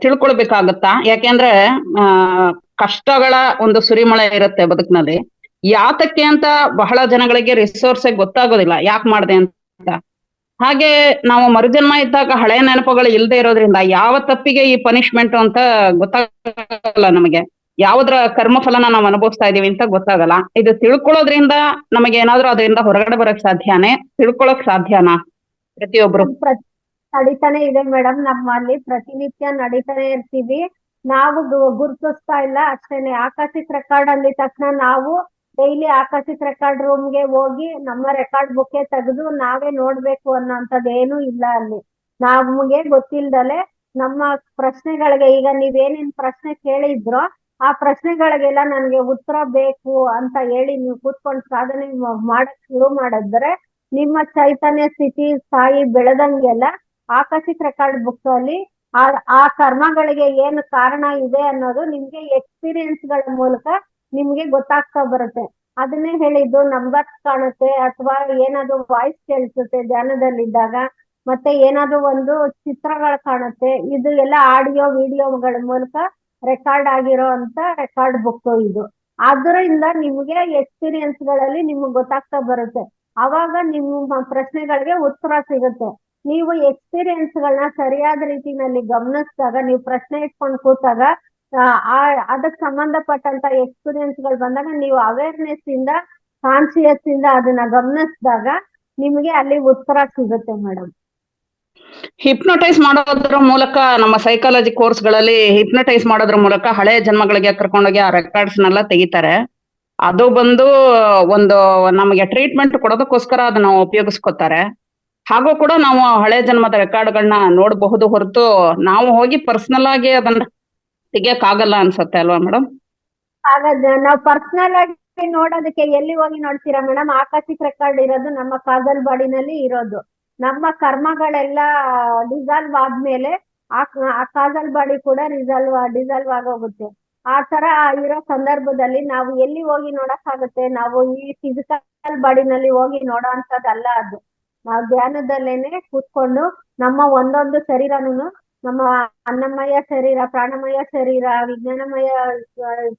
ತಿಳ್ಕೊಳ್ಬೇಕಾಗತ್ತಾ? ಯಾಕೆಂದ್ರೆ ಆ ಕಷ್ಟಗಳ ಒಂದು ಸುರಿಮಳೆ ಇರುತ್ತೆ ಬದುಕಿನಲ್ಲಿ. ಯಾತಕ್ಕೆ ಅಂತ ಬಹಳ ಜನಗಳಿಗೆ ರಿಸೋರ್ಸ್ ಗೊತ್ತಾಗೋದಿಲ್ಲ, ಯಾಕೆ ಮಾಡಿದೆ ಅಂತ. ಹಾಗೆ ನಾವು ಮರುಜನ್ಮ ಇದ್ದಾಗ ಹಳೆ ನೆನಪುಗಳು ಇಲ್ಲದೆ ಇರೋದ್ರಿಂದ ಯಾವ ತಪ್ಪಿಗೆ ಈ ಪನಿಷ್ಮೆಂಟ್ ಅಂತ ಗೊತ್ತಾಗಲ್ಲ ನಮಗೆ. ಯಾವುದ್ರ ಕರ್ಮಫಲನ ನಾವು ಅನುಭವಿಸ್ತಾ ಇದೀವಿ ಅಂತ ಗೊತ್ತಾಗಲ್ಲ. ಇದು ತಿಳ್ಕೊಳ್ಳೋದ್ರಿಂದ ನಮಗೆ ಏನಾದ್ರೂ ಅದರಿಂದ ಹೊರಗಡೆ ಬರಕ್ ಸಾಧ್ಯನೇ? ತಿಳ್ಕೊಳಕ್ ಸಾಧ್ಯನಾ ಪ್ರತಿಯೊಬ್ರು? ನಡೀತಾನೆ ಇದೆ ಮೇಡಮ್, ನಮ್ಮಲ್ಲಿ ಪ್ರತಿನಿತ್ಯ ನಡೀತಾನೆ ಇರ್ತೀವಿ. ನಾವು ಗುರುತಿಸ್ತಾ ಇಲ್ಲ ಅಷ್ಟೇನೆ. ಆಕಾಶಿಕ್ ರೆಕಾರ್ಡ್ ಅಂದಿದ ತಕ್ಷಣ ನಾವು ಡೈಲಿ ಆಕಾಶಿಕ್ ರೆಕಾರ್ಡ್ ರೂಮ್ಗೆ ಹೋಗಿ ನಮ್ಮ ರೆಕಾರ್ಡ್ ಬುಕ್ಕೆ ತೆಗೆದು ನಾವೇ ನೋಡ್ಬೇಕು ಅನ್ನೋಂಥದ್ದು ಏನೂ ಇಲ್ಲ ಅಲ್ಲಿ. ನಮ್ಗೆ ಗೊತ್ತಿಲ್ದಲೆ ನಮ್ಮ ಪ್ರಶ್ನೆಗಳಿಗೆ, ಈಗ ನೀವೇನೇನ್ ಪ್ರಶ್ನೆ ಕೇಳಿದ್ರೋ ಆ ಪ್ರಶ್ನೆಗಳಿಗೆಲ್ಲ ನನ್ಗೆ ಉತ್ತರ ಬೇಕು ಅಂತ ಹೇಳಿ ನೀವು ಕೂತ್ಕೊಂಡು ಸಾಧನೆ ಮಾಡಕ್ ಶುರು ಮಾಡಿದ್ರೆ ನಿಮ್ಮ ಚೈತನ್ಯ ಸ್ಥಿತಿ ಸ್ಥಾಯಿ ಬೆಳೆದಂಗೆಲ್ಲ ಆಕಾಶಿಕ್ ರೆಕಾರ್ಡ್ ಬುಕ್ ಅಲ್ಲಿ ಆ ಕರ್ಮಗಳಿಗೆ ಏನು ಕಾರಣ ಇದೆ ಅನ್ನೋದು ನಿಮ್ಗೆ ಎಕ್ಸ್ಪೀರಿಯನ್ಸ್ ಗಳ ಮೂಲಕ ನಿಮ್ಗೆ ಗೊತ್ತಾಗ್ತಾ ಬರುತ್ತೆ. ಅದನ್ನೇ ಹೇಳಿದ್ದು, ನಂಬರ್ಸ್ ಕಾಣುತ್ತೆ ಅಥವಾ ಏನಾದ್ರು ವಾಯ್ಸ್ ಕೇಳಿಸುತ್ತೆ ಧ್ಯಾನದಲ್ಲಿದ್ದಾಗ, ಮತ್ತೆ ಏನಾದ್ರು ಒಂದು ಚಿತ್ರಗಳು ಕಾಣುತ್ತೆ. ಇದು ಎಲ್ಲ ಆಡಿಯೋ ವಿಡಿಯೋಗಳ ಮೂಲಕ ರೆಕಾರ್ಡ್ ಆಗಿರೋ ಅಂತ ರೆಕಾರ್ಡ್ ಬುಕ್ ಇದು. ಅದರಿಂದ ನಿಮ್ಗೆ ಎಕ್ಸ್ಪೀರಿಯನ್ಸ್ ಗಳಲ್ಲಿ ನಿಮ್ಗೆ ಗೊತ್ತಾಗ್ತಾ ಬರುತ್ತೆ. ಅವಾಗ ನಿಮ್ಮ ಪ್ರಶ್ನೆಗಳಿಗೆ ಉತ್ತರ ಸಿಗುತ್ತೆ. ನೀವು ಎಕ್ಸ್ಪೀರಿಯನ್ಸ್ ಗಳನ್ನ ಸರಿಯಾದ ರೀತಿನಲ್ಲಿ ಗಮನಿಸಿದಾಗ, ನೀವು ಪ್ರಶ್ನೆ ಇಟ್ಕೊಂಡು ಕೂತಾಗ ಅದಕ್ಕೆ ಸಂಬಂಧಪಟ್ಟಂತ ಎಕ್ಸ್ಪೀರಿಯನ್ಸ್ ಗಳು ಬಂದಾಗ ನೀವು ಅವೇರ್ನೆಸ್ ಇಂದ ಕಾನ್ಶಿಯಸ್ ಇಂದ ಅದನ್ನ ಗಮನಿಸಿದಾಗ ನಿಮ್ಗೆ ಅಲ್ಲಿ ಉತ್ತರ ಸಿಗುತ್ತೆ ಮೇಡಮ್. ಹಿಪ್ನೋಟೈಸ್ ಮಾಡೋದ್ರ ಮೂಲಕ, ನಮ್ಮ ಸೈಕಾಲಜಿ ಕೋರ್ಸ್ಗಳಲ್ಲಿ ಹಿಪ್ನೋಟೈಸ್ ಮಾಡೋದ್ರ ಮೂಲಕ ಹಳೆ ಜನ್ಮಗಳಿಗೆ ಕರ್ಕೊಂಡೋಗಿ ಆ ರೆಕಾರ್ಡ್ಸ್ನೆಲ್ಲ ತೆಗಿತಾರೆ. ಅದು ಬಂದು ಒಂದು ನಮಗೆ ಟ್ರೀಟ್ಮೆಂಟ್ ಕೊಡೋದಕ್ಕೋಸ್ಕರ ಅದನ್ನ ಉಪಯೋಗಿಸ್ಕೊತಾರೆ. ಹಾಗೂ ಕೂಡ ನಾವು ಹಳೆ ಜನ್ಮದ ರೆಕಾರ್ಡ್ಗಳನ್ನ ನೋಡಬಹುದು ಹೊರತು ನಾವು ಹೋಗಿ ಪರ್ಸನಲ್ ಆಗಿ ಅದನ್ನ ತೆಗಿಯಕ್ಕಾಗಲ್ಲ ಅನ್ಸುತ್ತೆ ಅಲ್ವಾ ಮೇಡಮ್? ಹಾಗಾದ್ರೆ ನಾವು ಪರ್ಸನಲ್ ಆಗಿ ನೋಡೋದಕ್ಕೆ ಎಲ್ಲಿ ಹೋಗಿ ನೋಡ್ತೀರಾ ಮೇಡಮ್? ಆಕಾಶಿಕ್ ರೆಕಾರ್ಡ್ ಇರೋದು ನಮ್ಮ ಕಾಜಲ್ ಬಾಡಿನಲ್ಲಿ ಇರೋದು. ನಮ್ಮ ಕರ್ಮಗಳೆಲ್ಲ ಡಿಸಾಲ್ವ್ ಆದ್ಮೇಲೆ ಆ ಕಾಜಲ್ ಬಾಡಿ ಕೂಡ ಡಿಸಾಲ್ವ್ ಆಗೋಗುತ್ತೆ. ಆ ತರ ಇರೋ ಸಂದರ್ಭದಲ್ಲಿ ನಾವು ಎಲ್ಲಿ ಹೋಗಿ ನೋಡಕ್ಕಾಗುತ್ತೆ? ನಾವು ಈ ಫಿಸಿಕಲ್ ಬಾಡಿನಲ್ಲಿ ಹೋಗಿ ನೋಡೋ ಅಂತದಲ್ಲ ಅದು. ನಾವು ಧ್ಯಾನದಲ್ಲೇನೆ ಕೂತ್ಕೊಂಡು ನಮ್ಮ ಒಂದೊಂದು ಶರೀರನು, ನಮ್ಮ ಅನ್ನಮಯ ಶರೀರ, ಪ್ರಾಣಮಯ ಶರೀರ, ವಿಜ್ಞಾನಮಯ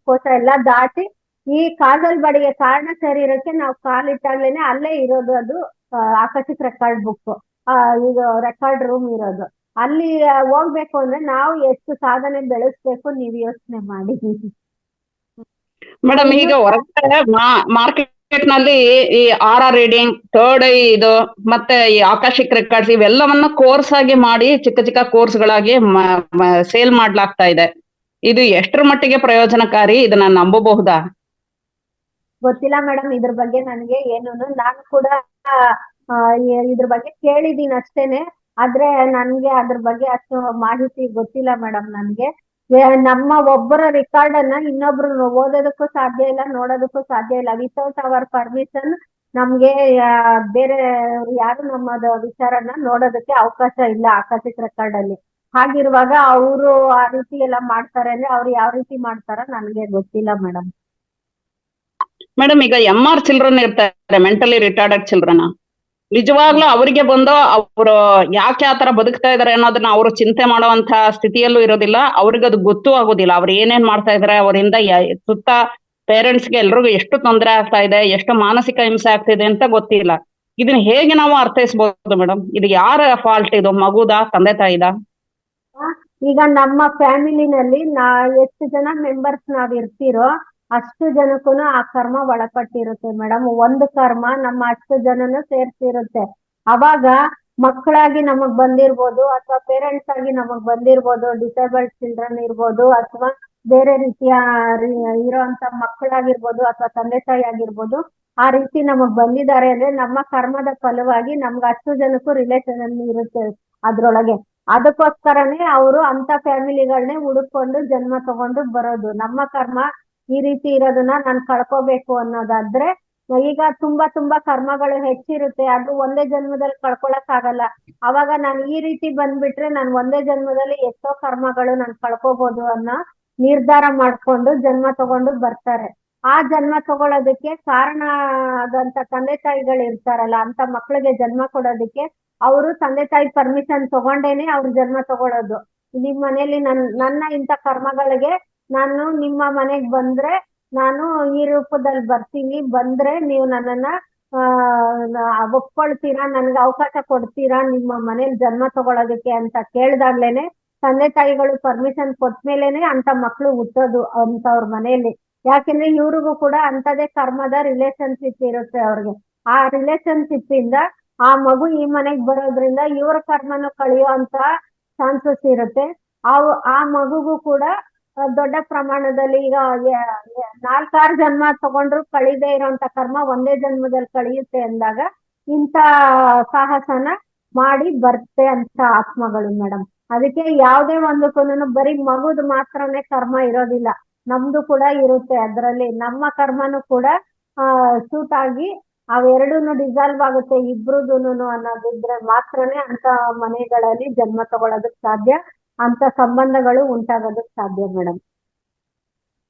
ಕೋಶ ಎಲ್ಲ ದಾಟಿ ಈ ಕಾಜಲ್ ಬಾಡಿಗೆ ಕಾರಣ ಶರೀರಕ್ಕೆ ನಾವು ಕಾಲಿಟ್ಟಾಗ್ಲೇನೆ ಅಲ್ಲೇ ಇರೋದು ಅದು ಆಕಾಶಿಕ್ ರೆಕಾರ್ಡ್ ಬುಕ್. ಈಗ ರೆಕಾರ್ಡ್ ರೂಮ್ ಇರೋದು ಅಲ್ಲಿ ಹೋಗ್ಬೇಕು ಅಂದ್ರೆ ನಾವು ಎಷ್ಟು ಸಾಧನೆ ಬೆಳೆಸ್ಬೇಕು ನೀವು ಯೋಚನೆ ಮಾಡಿ ಮೇಡಮ್. ಈಗ ಹೊರಗಡೆ ಮಾರ್ಕೆಟ್ ನಲ್ಲಿ ಈ ಆರ್ ರೀಡಿಂಗ್, ಥರ್ಡ್ ಐ ಇದು ಮತ್ತೆ ಈ ಆಕಾಶಿಕ್ ರೆಕಾರ್ಡ್ಸ್ ಇವೆಲ್ಲವನ್ನ ಕೋರ್ಸ್ ಆಗಿ ಮಾಡಿ ಚಿಕ್ಕ ಚಿಕ್ಕ ಕೋರ್ಸ್ ಗಳಾಗಿ ಸೇಲ್ ಮಾಡ್ಲಾಗ್ತಾ ಇದೆ. ಇದು ಎಷ್ಟರ ಮಟ್ಟಿಗೆ ಪ್ರಯೋಜನಕಾರಿ? ಇದನ್ನ ನಂಬಬಹುದಾ? ಗೊತ್ತಿಲ್ಲ ಮೇಡಮ್, ಇದ್ರ ಬಗ್ಗೆ ನನಗೆ ಏನು. ನಾನು ಕೂಡ ಇದ್ರ ಬಗ್ಗೆ ಕೇಳಿದೀನಿ ಅಷ್ಟೇನೆ, ಆದ್ರೆ ನನ್ಗೆ ಅದ್ರ ಬಗ್ಗೆ ಅಷ್ಟು ಮಾಹಿತಿ ಗೊತ್ತಿಲ್ಲ ಮೇಡಮ್. ನನ್ಗೆ ನಮ್ಮ ಒಬ್ಬರ ರೆಕಾರ್ಡ್ ಅನ್ನ ಇನ್ನೊಬ್ರು ಓದೋದಕ್ಕೂ ಸಾಧ್ಯ ಇಲ್ಲ, ನೋಡೋದಕ್ಕೂ ಸಾಧ್ಯ ಇಲ್ಲ. ವಿತೌಟ್ ಅವರ್ ಪರ್ಮಿಷನ್ ನಮ್ಗೆ ಬೇರೆ ಯಾರು ನಮ್ಮದ ವಿಚಾರನ ನೋಡೋದಕ್ಕೆ ಅವಕಾಶ ಇಲ್ಲ ಆಕಾಶಿಕ್ ರೆಕಾರ್ಡ್ ಅಲ್ಲಿ. ಹಾಗಿರುವಾಗ ಅವರು ಆ ರೀತಿ ಎಲ್ಲ ಮಾಡ್ತಾರೆ ಅಂದ್ರೆ ಅವ್ರು ಯಾವ ರೀತಿ ಮಾಡ್ತಾರ ನನ್ಗೆ ಗೊತ್ತಿಲ್ಲ ಮೇಡಮ್. ಮೇಡಮ್, ಈಗ MR ಚಿಲ್ಡ್ರನ್ ಇರ್ತಾರೆ, ಮೆಂಟಲಿ ರಿಟಾರ್ಡೆಡ್ ಚಿಲ್ಡ್ರನ್. ನಿಜವಾಗ್ಲೂ ಅವರಿಗೆ ಬಂದು ಅವರು ಯಾಕೆ ಆತರ ಬದುಕ್ತಾ ಇದಾರೆ ಅನ್ನೋದನ್ನ ಅವರು ಚಿಂತೆ ಮಾಡುವಂತ ಸ್ಥಿತಿಯಲ್ಲೂ ಇರೋದಿಲ್ಲ. ಅವ್ರಿಗೆ ಅದು ಗೊತ್ತೂ ಆಗೋದಿಲ್ಲ ಅವ್ರು ಏನೇನ್ ಮಾಡ್ತಾ ಇದಾರೆ. ಅವರಿಂದ ಸುತ್ತ ಪೇರೆಂಟ್ಸ್ಗೆ ಎಲ್ರಿಗೂ ಎಷ್ಟು ತೊಂದರೆ ಆಗ್ತಾ ಇದೆ, ಎಷ್ಟು ಮಾನಸಿಕ ಹಿಂಸೆ ಆಗ್ತಿದೆ ಅಂತ ಗೊತ್ತಿಲ್ಲ. ಇದನ್ನ ಹೇಗೆ ನಾವು ಅರ್ಥೈಸ್ಬೋದು ಮೇಡಮ್? ಇದು ಯಾರ ಫಾಲ್ಟ್? ಇದು ಮಗುದ, ತಂದೆ ತಾಯಿದ? ಈಗ ನಮ್ಮ ಫ್ಯಾಮಿಲಿನಲ್ಲಿ ಎಷ್ಟು ಜನ ಮೆಂಬರ್ಸ್ ನಾವ್ ಇರ್ತೀರೋ ಅಷ್ಟು ಜನಕ್ಕೂ ಆ ಕರ್ಮ ಒಳಪಟ್ಟಿರುತ್ತೆ ಮೇಡಮ್. ಒಂದು ಕರ್ಮ ನಮ್ಮ ಅಷ್ಟು ಜನನು ಸೇರ್ಸಿರುತ್ತೆ. ಅವಾಗ ಮಕ್ಕಳಾಗಿ ನಮಗ್ ಬಂದಿರ್ಬೋದು ಅಥವಾ ಪೇರೆಂಟ್ಸ್ ಆಗಿ ನಮಗ್ ಬಂದಿರ್ಬೋದು, ಡಿಸೇಬಲ್ಡ್ ಚಿಲ್ಡ್ರನ್ ಇರ್ಬೋದು ಅಥವಾ ಬೇರೆ ರೀತಿಯ ಇರೋಂತ ಮಕ್ಕಳಾಗಿರ್ಬೋದು ಅಥವಾ ತಂದೆ ತಾಯಿ ಆಗಿರ್ಬೋದು. ಆ ರೀತಿ ನಮಗ್ ಬಂದಿದ್ದಾರೆ ಅಂದ್ರೆ ನಮ್ಮ ಕರ್ಮದ ಫಲವಾಗಿ ನಮ್ಗೆ ಅಷ್ಟು ಜನಕ್ಕೂ ರಿಲೇಷನ್ ಅಲ್ಲಿ ಇರುತ್ತೆ ಅದ್ರೊಳಗೆ. ಅದಕ್ಕೋಸ್ಕರನೇ ಅವರು ಅಂತ ಫ್ಯಾಮಿಲಿಗಳನ್ನೇ ಹುಡುಕೊಂಡು ಜನ್ಮ ತಗೊಂಡು ಬರೋದು. ನಮ್ಮ ಕರ್ಮ ಈ ರೀತಿ ಇರೋದನ್ನ ನಾನ್ ಕಳ್ಕೋಬೇಕು ಅನ್ನೋದಾದ್ರೆ, ಈಗ ತುಂಬಾ ಕರ್ಮಗಳು ಹೆಚ್ಚಿರುತ್ತೆ, ಅದು ಒಂದೇ ಜನ್ಮದಲ್ಲಿ ಕಳ್ಕೊಳಕ್ ಆಗಲ್ಲ. ಅವಾಗ ನಾನು ಈ ರೀತಿ ಬಂದ್ಬಿಟ್ರೆ ನಾನು ಒಂದೇ ಜನ್ಮದಲ್ಲಿ ಎಷ್ಟೋ ಕರ್ಮಗಳು ನಾನು ಕಳ್ಕೋಬಹುದು ಅನ್ನೋ ನಿರ್ಧಾರ ಮಾಡ್ಕೊಂಡು ಜನ್ಮ ತಗೊಂಡು ಬರ್ತಾರೆ. ಆ ಜನ್ಮ ತಗೊಳ್ಳೋದಕ್ಕೆ ಕಾರಣ ಆದಂತ ತಂದೆ ತಾಯಿಗಳು ಇರ್ತಾರಲ್ಲ, ಅಂತ ಮಕ್ಳಿಗೆ ಜನ್ಮ ಕೊಡೋದಕ್ಕೆ ಅವರು ತಂದೆ ತಾಯಿ ಪರ್ಮಿಷನ್ ತಗೊಂಡೇನೆ ಅವ್ರು ಜನ್ಮ ತಗೊಳ್ಳೋದು. ನಿಮ್ ಮನೇಲಿ ನನ್ನ ಇಂಥ ಕರ್ಮಗಳಿಗೆ ನಾನು ನಿಮ್ಮ ಮನೆಗ್ ಬಂದ್ರೆ ನಾನು ಈ ರೂಪದಲ್ಲಿ ಬರ್ತೀನಿ, ಬಂದ್ರೆ ನೀವು ನನ್ನನ್ನ ಒಪ್ಕೊಳ್ತೀರಾ, ನನ್ಗೆ ಅವಕಾಶ ಕೊಡ್ತೀರಾ ನಿಮ್ಮ ಮನೇಲಿ ಜನ್ಮ ತಗೊಳೋದಕ್ಕೆ ಅಂತ ಕೇಳ್ದಾಗ್ಲೇನೆ ತಂದೆ ತಾಯಿಗಳು ಪರ್ಮಿಷನ್ ಕೊಟ್ಮೇಲೆನೆ ಅಂತ ಮಕ್ಳು ಹುಟ್ಟೋದು ಅಂತವ್ರ ಮನೆಯಲ್ಲಿ. ಯಾಕೆಂದ್ರೆ ಇವ್ರಿಗೂ ಕೂಡ ಅಂತದೇ ಕರ್ಮದ ರಿಲೇಶನ್ಶಿಪ್ ಇರುತ್ತೆ ಅವ್ರಿಗೆ. ಆ ರಿಲೇಶನ್ಶಿಪ್ ಇಂದ ಆ ಮಗು ಈ ಮನೆಗ್ ಬರೋದ್ರಿಂದ ಇವ್ರ ಕರ್ಮನು ಕಳಿಯೋ ಅಂತ ಚಾನ್ಸಸ್ ಇರುತ್ತೆ. ಆ ಮಗುಗೂ ಕೂಡ ದೊಡ್ಡ ಪ್ರಮಾಣದಲ್ಲಿ ಈಗ 4-6 ಜನ್ಮ ತಗೊಂಡ್ರು ಕಳಿದೇ ಇರೋಂತ ಕರ್ಮ ಒಂದೇ ಜನ್ಮದಲ್ಲಿ ಕಳಿಯುತ್ತೆ ಅಂದಾಗ ಇಂಥ ಸಾಹಸನ ಮಾಡಿ ಬರ್ತೆ ಅಂತ ಆತ್ಮಗಳು ಮೇಡಮ್. ಅದಕ್ಕೆ ಯಾವ್ದೇ ಒಂದಕ್ಕೂ ಬರೀ ಮಗುದ್ ಮಾತ್ರನೇ ಕರ್ಮ ಇರೋದಿಲ್ಲ, ನಮ್ದು ಕೂಡ ಇರುತ್ತೆ. ಅದ್ರಲ್ಲಿ ನಮ್ಮ ಕರ್ಮನು ಕೂಡ ಸೂಟ್ ಆಗಿ ಅವೆರಡೂನು ಡಿಸಾಲ್ವ್ ಆಗುತ್ತೆ ಇಬ್ರುದುನು ಅನ್ನೋದಿದ್ರೆ ಮಾತ್ರನೇ ಅಂತ ಮನೆಗಳಲ್ಲಿ ಜನ್ಮ ತಗೊಳೋದಕ್ ಸಾಧ್ಯ, ಅಂತ ಸಂಬಂಧಗಳು ಉಂಟಾಗೋದಕ್ ಸಾಧ್ಯ ಮೇಡಮ್.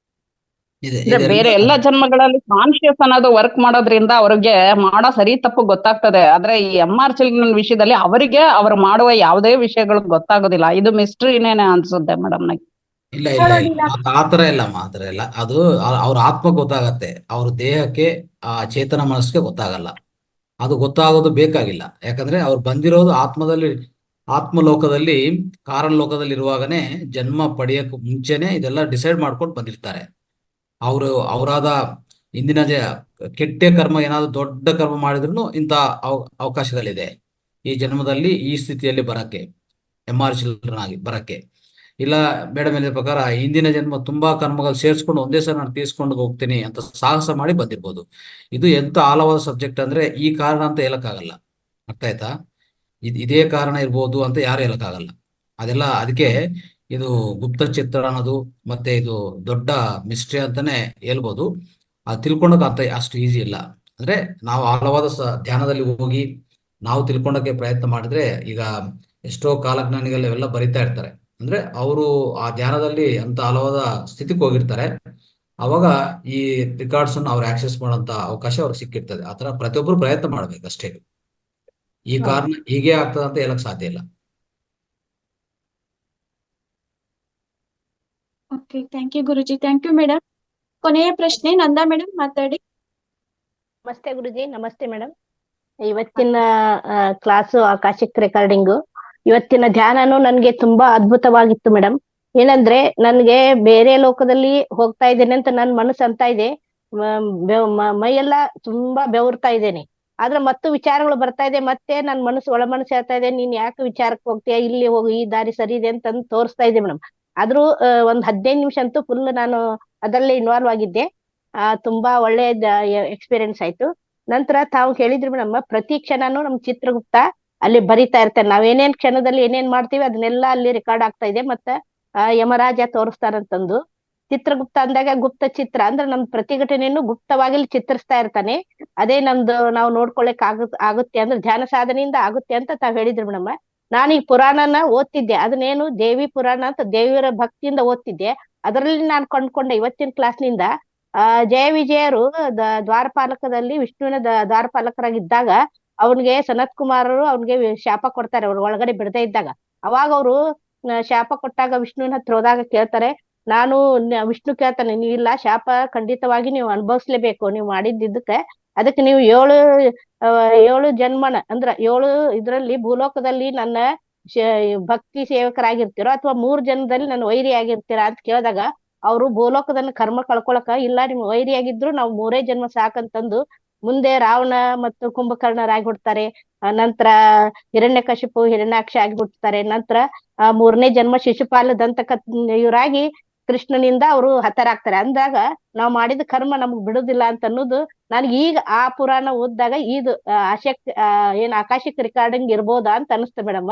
ಬೇರೆ ಎಲ್ಲ ಜನ್ಮಗಳಲ್ಲಿ ಕಾನ್ಶಿಯಸ್ ಅನ್ನೋದು ವರ್ಕ್ ಮಾಡೋದ್ರಿಂದ ಅವ್ರಿಗೆ ಮಾಡೋ ಸರಿ ತಪ್ಪು ಗೊತ್ತಾಗ್ತದೆ. ಆದ್ರೆ ಈ MR ಚಿಲ್ಡ್ರನ್ ವಿಷಯದಲ್ಲಿ ಅವರಿಗೆ ಅವ್ರು ಮಾಡುವ ಯಾವುದೇ ವಿಷಯಗಳು ಗೊತ್ತಾಗೋದಿಲ್ಲ. ಇದು ಮಿಸ್ಟ್ರಿನೇನೆ ಅನ್ಸುತ್ತೆ ಮೇಡಮ್ ನಂಗೆ. ಇಲ್ಲ ಇಲ್ಲ ಇಲ್ಲ ಆತರ ಇಲ್ಲ. ಅದು ಅವ್ರ ಆತ್ಮ ಗೊತ್ತಾಗತ್ತೆ, ಅವ್ರ ದೇಹಕ್ಕೆ ಆ ಚೇತನ ಮನಸ್ಸಿಗೆ ಗೊತ್ತಾಗಲ್ಲ. ಅದು ಗೊತ್ತಾಗೋದು ಬೇಕಾಗಿಲ್ಲ. ಯಾಕಂದ್ರೆ ಅವ್ರು ಬಂದಿರೋದು ಆತ್ಮಲೋಕದಲ್ಲಿ, ಕಾರಣ ಲೋಕದಲ್ಲಿ ಇರುವಾಗನೇ ಜನ್ಮ ಪಡೆಯಕ್ಕೆ ಮುಂಚೆನೆ ಇದೆಲ್ಲ ಡಿಸೈಡ್ ಮಾಡ್ಕೊಂಡು ಬಂದಿರ್ತಾರೆ. ಅವರಾದ ಇಂದಿನ ಕೆಟ್ಟ ಕರ್ಮ ಏನಾದ್ರು ದೊಡ್ಡ ಕರ್ಮ ಮಾಡಿದ್ರು ಇಂಥ ಅವಕಾಶಗಳಿದೆ ಈ ಜನ್ಮದಲ್ಲಿ ಈ ಸ್ಥಿತಿಯಲ್ಲಿ ಬರಕ್ಕೆ, MR ಚಿಲ್ಡ್ರನ್ ಆಗಿ ಬರಕ್ಕೆ. ಇಲ್ಲ ಮೇಡಮ್ ಹೇಳಿದ ಪ್ರಕಾರ ಹಿಂದಿನ ಜನ್ಮ ತುಂಬಾ ಕರ್ಮಗಳು ಸೇರಿಸ್ಕೊಂಡು ಒಂದೇ ಸಲ ನಾನು ತೀರ್ಸ್ಕೊಂಡು ಹೋಗ್ತೀನಿ ಅಂತ ಸಾಹಸ ಮಾಡಿ ಬಂದಿರ್ಬೋದು. ಇದು ಎಂತ ಆಳವಾದ ಸಬ್ಜೆಕ್ಟ್ ಅಂದ್ರೆ ಈ ಕಾರಣ ಅಂತ ಹೇಳಕ್ಕಾಗಲ್ಲ. ಅರ್ಥ ಆಯ್ತಾ? ಇದೇ ಕಾರಣ ಇರ್ಬೋದು ಅಂತ ಯಾರು ಹೇಳಕ್ಕಾಗಲ್ಲ. ಅದಕ್ಕೆ ಇದು ಗುಪ್ತ ಚಿತ್ರ ಅನ್ನೋದು ಮತ್ತೆ ಇದು ದೊಡ್ಡ ಮಿಸ್ಟ್ರಿ ಅಂತಾನೆ ಹೇಳ್ಬೋದು. ಅದು ತಿಳ್ಕೊಳಕ್ ಅಷ್ಟು ಈಸಿ ಇಲ್ಲ. ಅಂದ್ರೆ ನಾವು ಆಳವಾದ ಧ್ಯಾನದಲ್ಲಿ ಹೋಗಿ ನಾವು ತಿಳ್ಕೊಳಕ್ಕೆ ಪ್ರಯತ್ನ ಮಾಡಿದ್ರೆ, ಈಗ ಎಷ್ಟೋ ಕಾಲಜ್ಞಾನಿಗಳೆಲ್ಲ ಬರಿತಾ ಇರ್ತಾರೆ. ಅಂದ್ರೆ ಅವರು ಆ ಧ್ಯಾನದಲ್ಲಿ ಅಂತ ಹಲವಾದ ಸ್ಥಿತಿಗೆ ಹೋಗಿರ್ತಾರೆ. ಅವಾಗ ಈ ರೆಕಾರ್ಡ್ಸ್ ಅನ್ನು ಅವ್ರು ಆಕ್ಸೆಸ್ ಮಾಡೋಂತ ಅವಕಾಶ ಅವ್ರಿಗೆ ಸಿಕ್ಕಿರ್ತದೆ. ಆತರ ಪ್ರತಿಯೊಬ್ಬರು ಪ್ರಯತ್ನ ಮಾಡ್ಬೇಕಷ್ಟೇ. ಈ ಕಾರಣ ಹೀಗೆ ಆಗ್ತದ ಅಂತ ಹೇಳಕ್ ಸಾಧ್ಯ ಇಲ್ಲ. Okay, thank you Guruji. Thank you madam. ಕೊನೆಯ ಪ್ರಶ್ನೆ ನಂದಾ ಮೇಡಮ್, ಮಾತಾಡಿ. ನಮಸ್ತೆ ಗುರುಜಿ. ನಮಸ್ತೆ ಮೇಡಮ್. ಇವತ್ತಿನ ಕ್ಲಾಸು ಆಕಾಶಿಕ್ ರೆಕಾರ್ಡಿಂಗು, ಇವತ್ತಿನ ಧ್ಯಾನನು ನನ್ಗೆ ತುಂಬಾ ಅದ್ಭುತವಾಗಿತ್ತು ಮೇಡಮ್. ಏನಂದ್ರೆ ನನ್ಗೆ ಬೇರೆ ಲೋಕದಲ್ಲಿ ಹೋಗ್ತಾ ಇದ್ದೇನೆ ಅಂತ ನನ್ ಮನಸ್ಸು ಅಂತ ಇದೆ. ಮೈಯೆಲ್ಲ ತುಂಬಾ ಬೆವರ್ತಾ ಇದ್ದೇನೆ. ಆದ್ರೆ ಮತ್ತು ವಿಚಾರಗಳು ಬರ್ತಾ ಇದೆ. ಮತ್ತೆ ನನ್ ಮನಸ್ಸು ಒಳ ಮನಸ್ಸು ಹೇಳ್ತಾ ಇದೆ, ನೀನ್ ಯಾಕೆ ವಿಚಾರಕ್ಕೆ ಹೋಗ್ತೀಯ, ಇಲ್ಲಿ ಹೋಗು, ಈ ದಾರಿ ಸರಿ ಇದೆ ಅಂತ ತೋರಿಸ್ತಾ ಇದೆ ಮೇಡಮ್. ಆದ್ರೂ ಒಂದ್ 15 ನಿಮಿಷ ಅಂತೂ ಫುಲ್ ನಾನು ಅದರಲ್ಲೇ ಇನ್ವಾಲ್ವ್ ಆಗಿದ್ದೆ. ತುಂಬಾ ಒಳ್ಳೆ ಎಕ್ಸ್ಪೀರಿಯನ್ಸ್ ಆಯ್ತು. ನಂತರ ತಾವು ಹೇಳಿದ್ರಿ ಮೇಡಮ್, ಪ್ರತಿ ಕ್ಷಣನೂ ನಮ್ ಚಿತ್ರಗುಪ್ತ ಅಲ್ಲಿ ಬರಿತಾ ಇರ್ತಾರೆ. ನಾವ್ ಏನೇನ್ ಕ್ಷಣದಲ್ಲಿ ಏನೇನ್ ಮಾಡ್ತೀವಿ ಅದನ್ನೆಲ್ಲ ಅಲ್ಲಿ ರೆಕಾರ್ಡ್ ಆಗ್ತಾ ಇದೆ. ಮತ್ತೆ ಯಮರಾಜ ತೋರಿಸ್ತಾರಂತಂದು ಚಿತ್ರಗುಪ್ತ ಅಂದಾಗ ಗುಪ್ತ ಚಿತ್ರ ಅಂದ್ರೆ ನಮ್ ಪ್ರತಿಘಟನೆಯನ್ನು ಗುಪ್ತವಾಗಿ ಚಿತ್ರಿಸ್ತಾ ಇರ್ತಾನೆ. ಅದೇ ನಮ್ದು ನಾವು ನೋಡ್ಕೊಳಕ್ ಆಗುತ್ತೆ ಅಂದ್ರೆ ಧ್ಯಾನ ಸಾಧನೆಯಿಂದ ಆಗುತ್ತೆ ಅಂತ ತಾವ್ ಹೇಳಿದ್ರಿ ಮೇಡಮ್. ನಾನು ಈ ಪುರಾಣನ ಓದ್ತಿದ್ದೆ, ಅದನ್ನೇನು ದೇವಿ ಪುರಾಣ ಅಂತ ದೇವಿಯರ ಭಕ್ತಿಯಿಂದ ಓದ್ತಿದ್ದೆ. ಅದರಲ್ಲಿ ನಾನು ಕೊಂಡ್ಕೊಂಡೆ ಇವತ್ತಿನ ಕ್ಲಾಸ್ನಿಂದ. ಜಯ ವಿಜಯರು ದ್ವಾರಪಾಲಕದಲ್ಲಿ ವಿಷ್ಣುವಿನ ದ್ವಾರಪಾಲಕರಾಗಿದ್ದಾಗ ಅವನಿಗೆ ಸನತ್ ಕುಮಾರರು ಅವನಿಗೆ ಶಾಪ ಕೊಡ್ತಾರೆ, ಅವ್ರು ಒಳಗಡೆ ಬಿಡದೇ ಇದ್ದಾಗ. ಅವಾಗ ಅವರು ಶಾಪ ಕೊಟ್ಟಾಗ ವಿಷ್ಣುವಿನ ಹತ್ರ ಹೋದಾಗ ಕೇಳ್ತಾರೆ, ವಿಷ್ಣು ಕೇಳ್ತಾನೆ, ನೀವಿಲ್ಲ, ಶಾಪ ಖಂಡಿತವಾಗಿ ನೀವು ಅನುಭವಿಸ್ಲೇಬೇಕು, ನೀವು ಮಾಡಿದ್ದಕ್ಕೆ. ಅದಕ್ಕೆ ನೀವು 7 ಜನ್ಮನ ಅಂದ್ರ 7 ಇದ್ರಲ್ಲಿ ಭೂಲೋಕದಲ್ಲಿ ನನ್ನ ಭಕ್ತಿ ಸೇವಕರಾಗಿರ್ತೀರೋ ಅಥವಾ 3 ಜನ್ಮದಲ್ಲಿ ನನ್ನ ವೈರಿ ಆಗಿರ್ತೀರಾ ಅಂತ ಕೇಳಿದಾಗ ಅವ್ರು ಭೂಲೋಕದನ್ನ ಕರ್ಮ ಕಳ್ಕೊಳಕ, ಇಲ್ಲ ನಿಮ್ ವೈರಿಯಾಗಿದ್ರು ನಾವು 3 ಜನ್ಮ ಸಾಕಂತಂದು ಮುಂದೆ ರಾವಣ ಮತ್ತು ಕುಂಭಕರ್ಣರಾಗಿ ಹುಡ್ತಾರೆ. ನಂತರ ಹಿರಣ್ಯಕಶಿಪು ಹಿರಣ್ಯಾಕ್ಷ ಆಗಿ ಹುಟ್ಟುತ್ತಾರೆ. ನಂತರ 3ನೇ ಜನ್ಮ ಶಿಶುಪಾಲ ಇವರಾಗಿ ಕೃಷ್ಣನಿಂದ ಅವರು ಹತರಾಗ್ತಾರೆ. ಅಂದಾಗ ನಾವ್ ಮಾಡಿದ ಕರ್ಮ ನಮಗ್ ಬಿಡುದಿಲ್ಲ ಅಂತ ಅನ್ನೋದು ನನ್ಗೆ ಈಗ ಆ ಪುರಾಣ ಓದಿದಾಗ ಇದು ಆಕಾಶಿಕ್ ರೆಕಾರ್ಡಿಂಗ್ ಇರ್ಬೋದಾ ಅಂತ ಅನಿಸ್ತು ಮೇಡಮ್.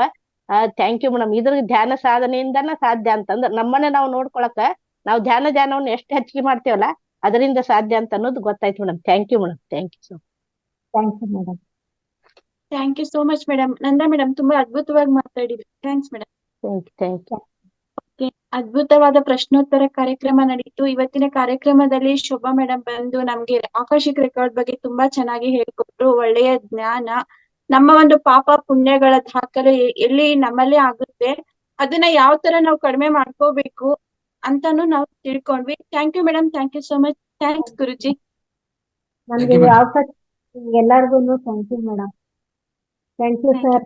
Thank you madam. ಇದ್ರ ಧ್ಯಾನ ಸಾಧನೆಯಿಂದನ ಸಾಧ್ಯ ಅಂತಂದ್ರೆ ನಮ್ಮನ್ನ ನಾವು ನೋಡ್ಕೊಳಕ ನಾವು ಧ್ಯಾನವನ್ನು ಎಷ್ಟು ಹೆಚ್ಚಿಗೆ ಮಾಡ್ತೇವಲ್ಲ ಅದರಿಂದ ಸಾಧ್ಯ ಅಂತ ಅನ್ನೋದು ಗೊತ್ತಾಯ್ತು madam. Thank you madam. Thank you madam. Thank you so much madam. Nanda madam ತುಂಬಾ ಅದ್ಭುತವಾಗಿ ಮಾತಾಡಿದ್ರಿ. Thanks madam. Thank you. ಅದ್ಭುತವಾದ ಪ್ರಶ್ನೋತ್ತರ ಕಾರ್ಯಕ್ರಮ ನಡೀತು. ಇವತ್ತಿನ ಕಾರ್ಯಕ್ರಮದಲ್ಲಿ ಶೋಭಾ ಮೇಡಮ್ ಬಂದು ನಮ್ಗೆ ಆಕಾಶಿಕ್ ರೆಕಾರ್ಡ್ ಬಗ್ಗೆ ತುಂಬಾ ಚೆನ್ನಾಗಿ ಹೇಳ್ಕೊಟ್ರು. ಒಳ್ಳೆಯ ಜ್ಞಾನ, ನಮ್ಮ ಒಂದು ಪಾಪ ಪುಣ್ಯಗಳ ದಾಖಲೆ ಎಲ್ಲಿ ನಮ್ಮಲ್ಲೇ ಆಗುತ್ತೆ, ಅದನ್ನ ಯಾವ ತರ ನಾವು ಕಡಿಮೆ ಮಾಡ್ಕೋಬೇಕು ಅಂತಾನು ನಾವು ತಿಳ್ಕೊಂಡ್ವಿ. Thank you madam, thank you so much. Thanks Guruji. Thank ನನ್ಗೆ ಯು ಮೇಡಮ್. ಅವಕಾಶ ಎಲ್ಲರಿಗೂ thank you madam. Thank you Thank you. Sir.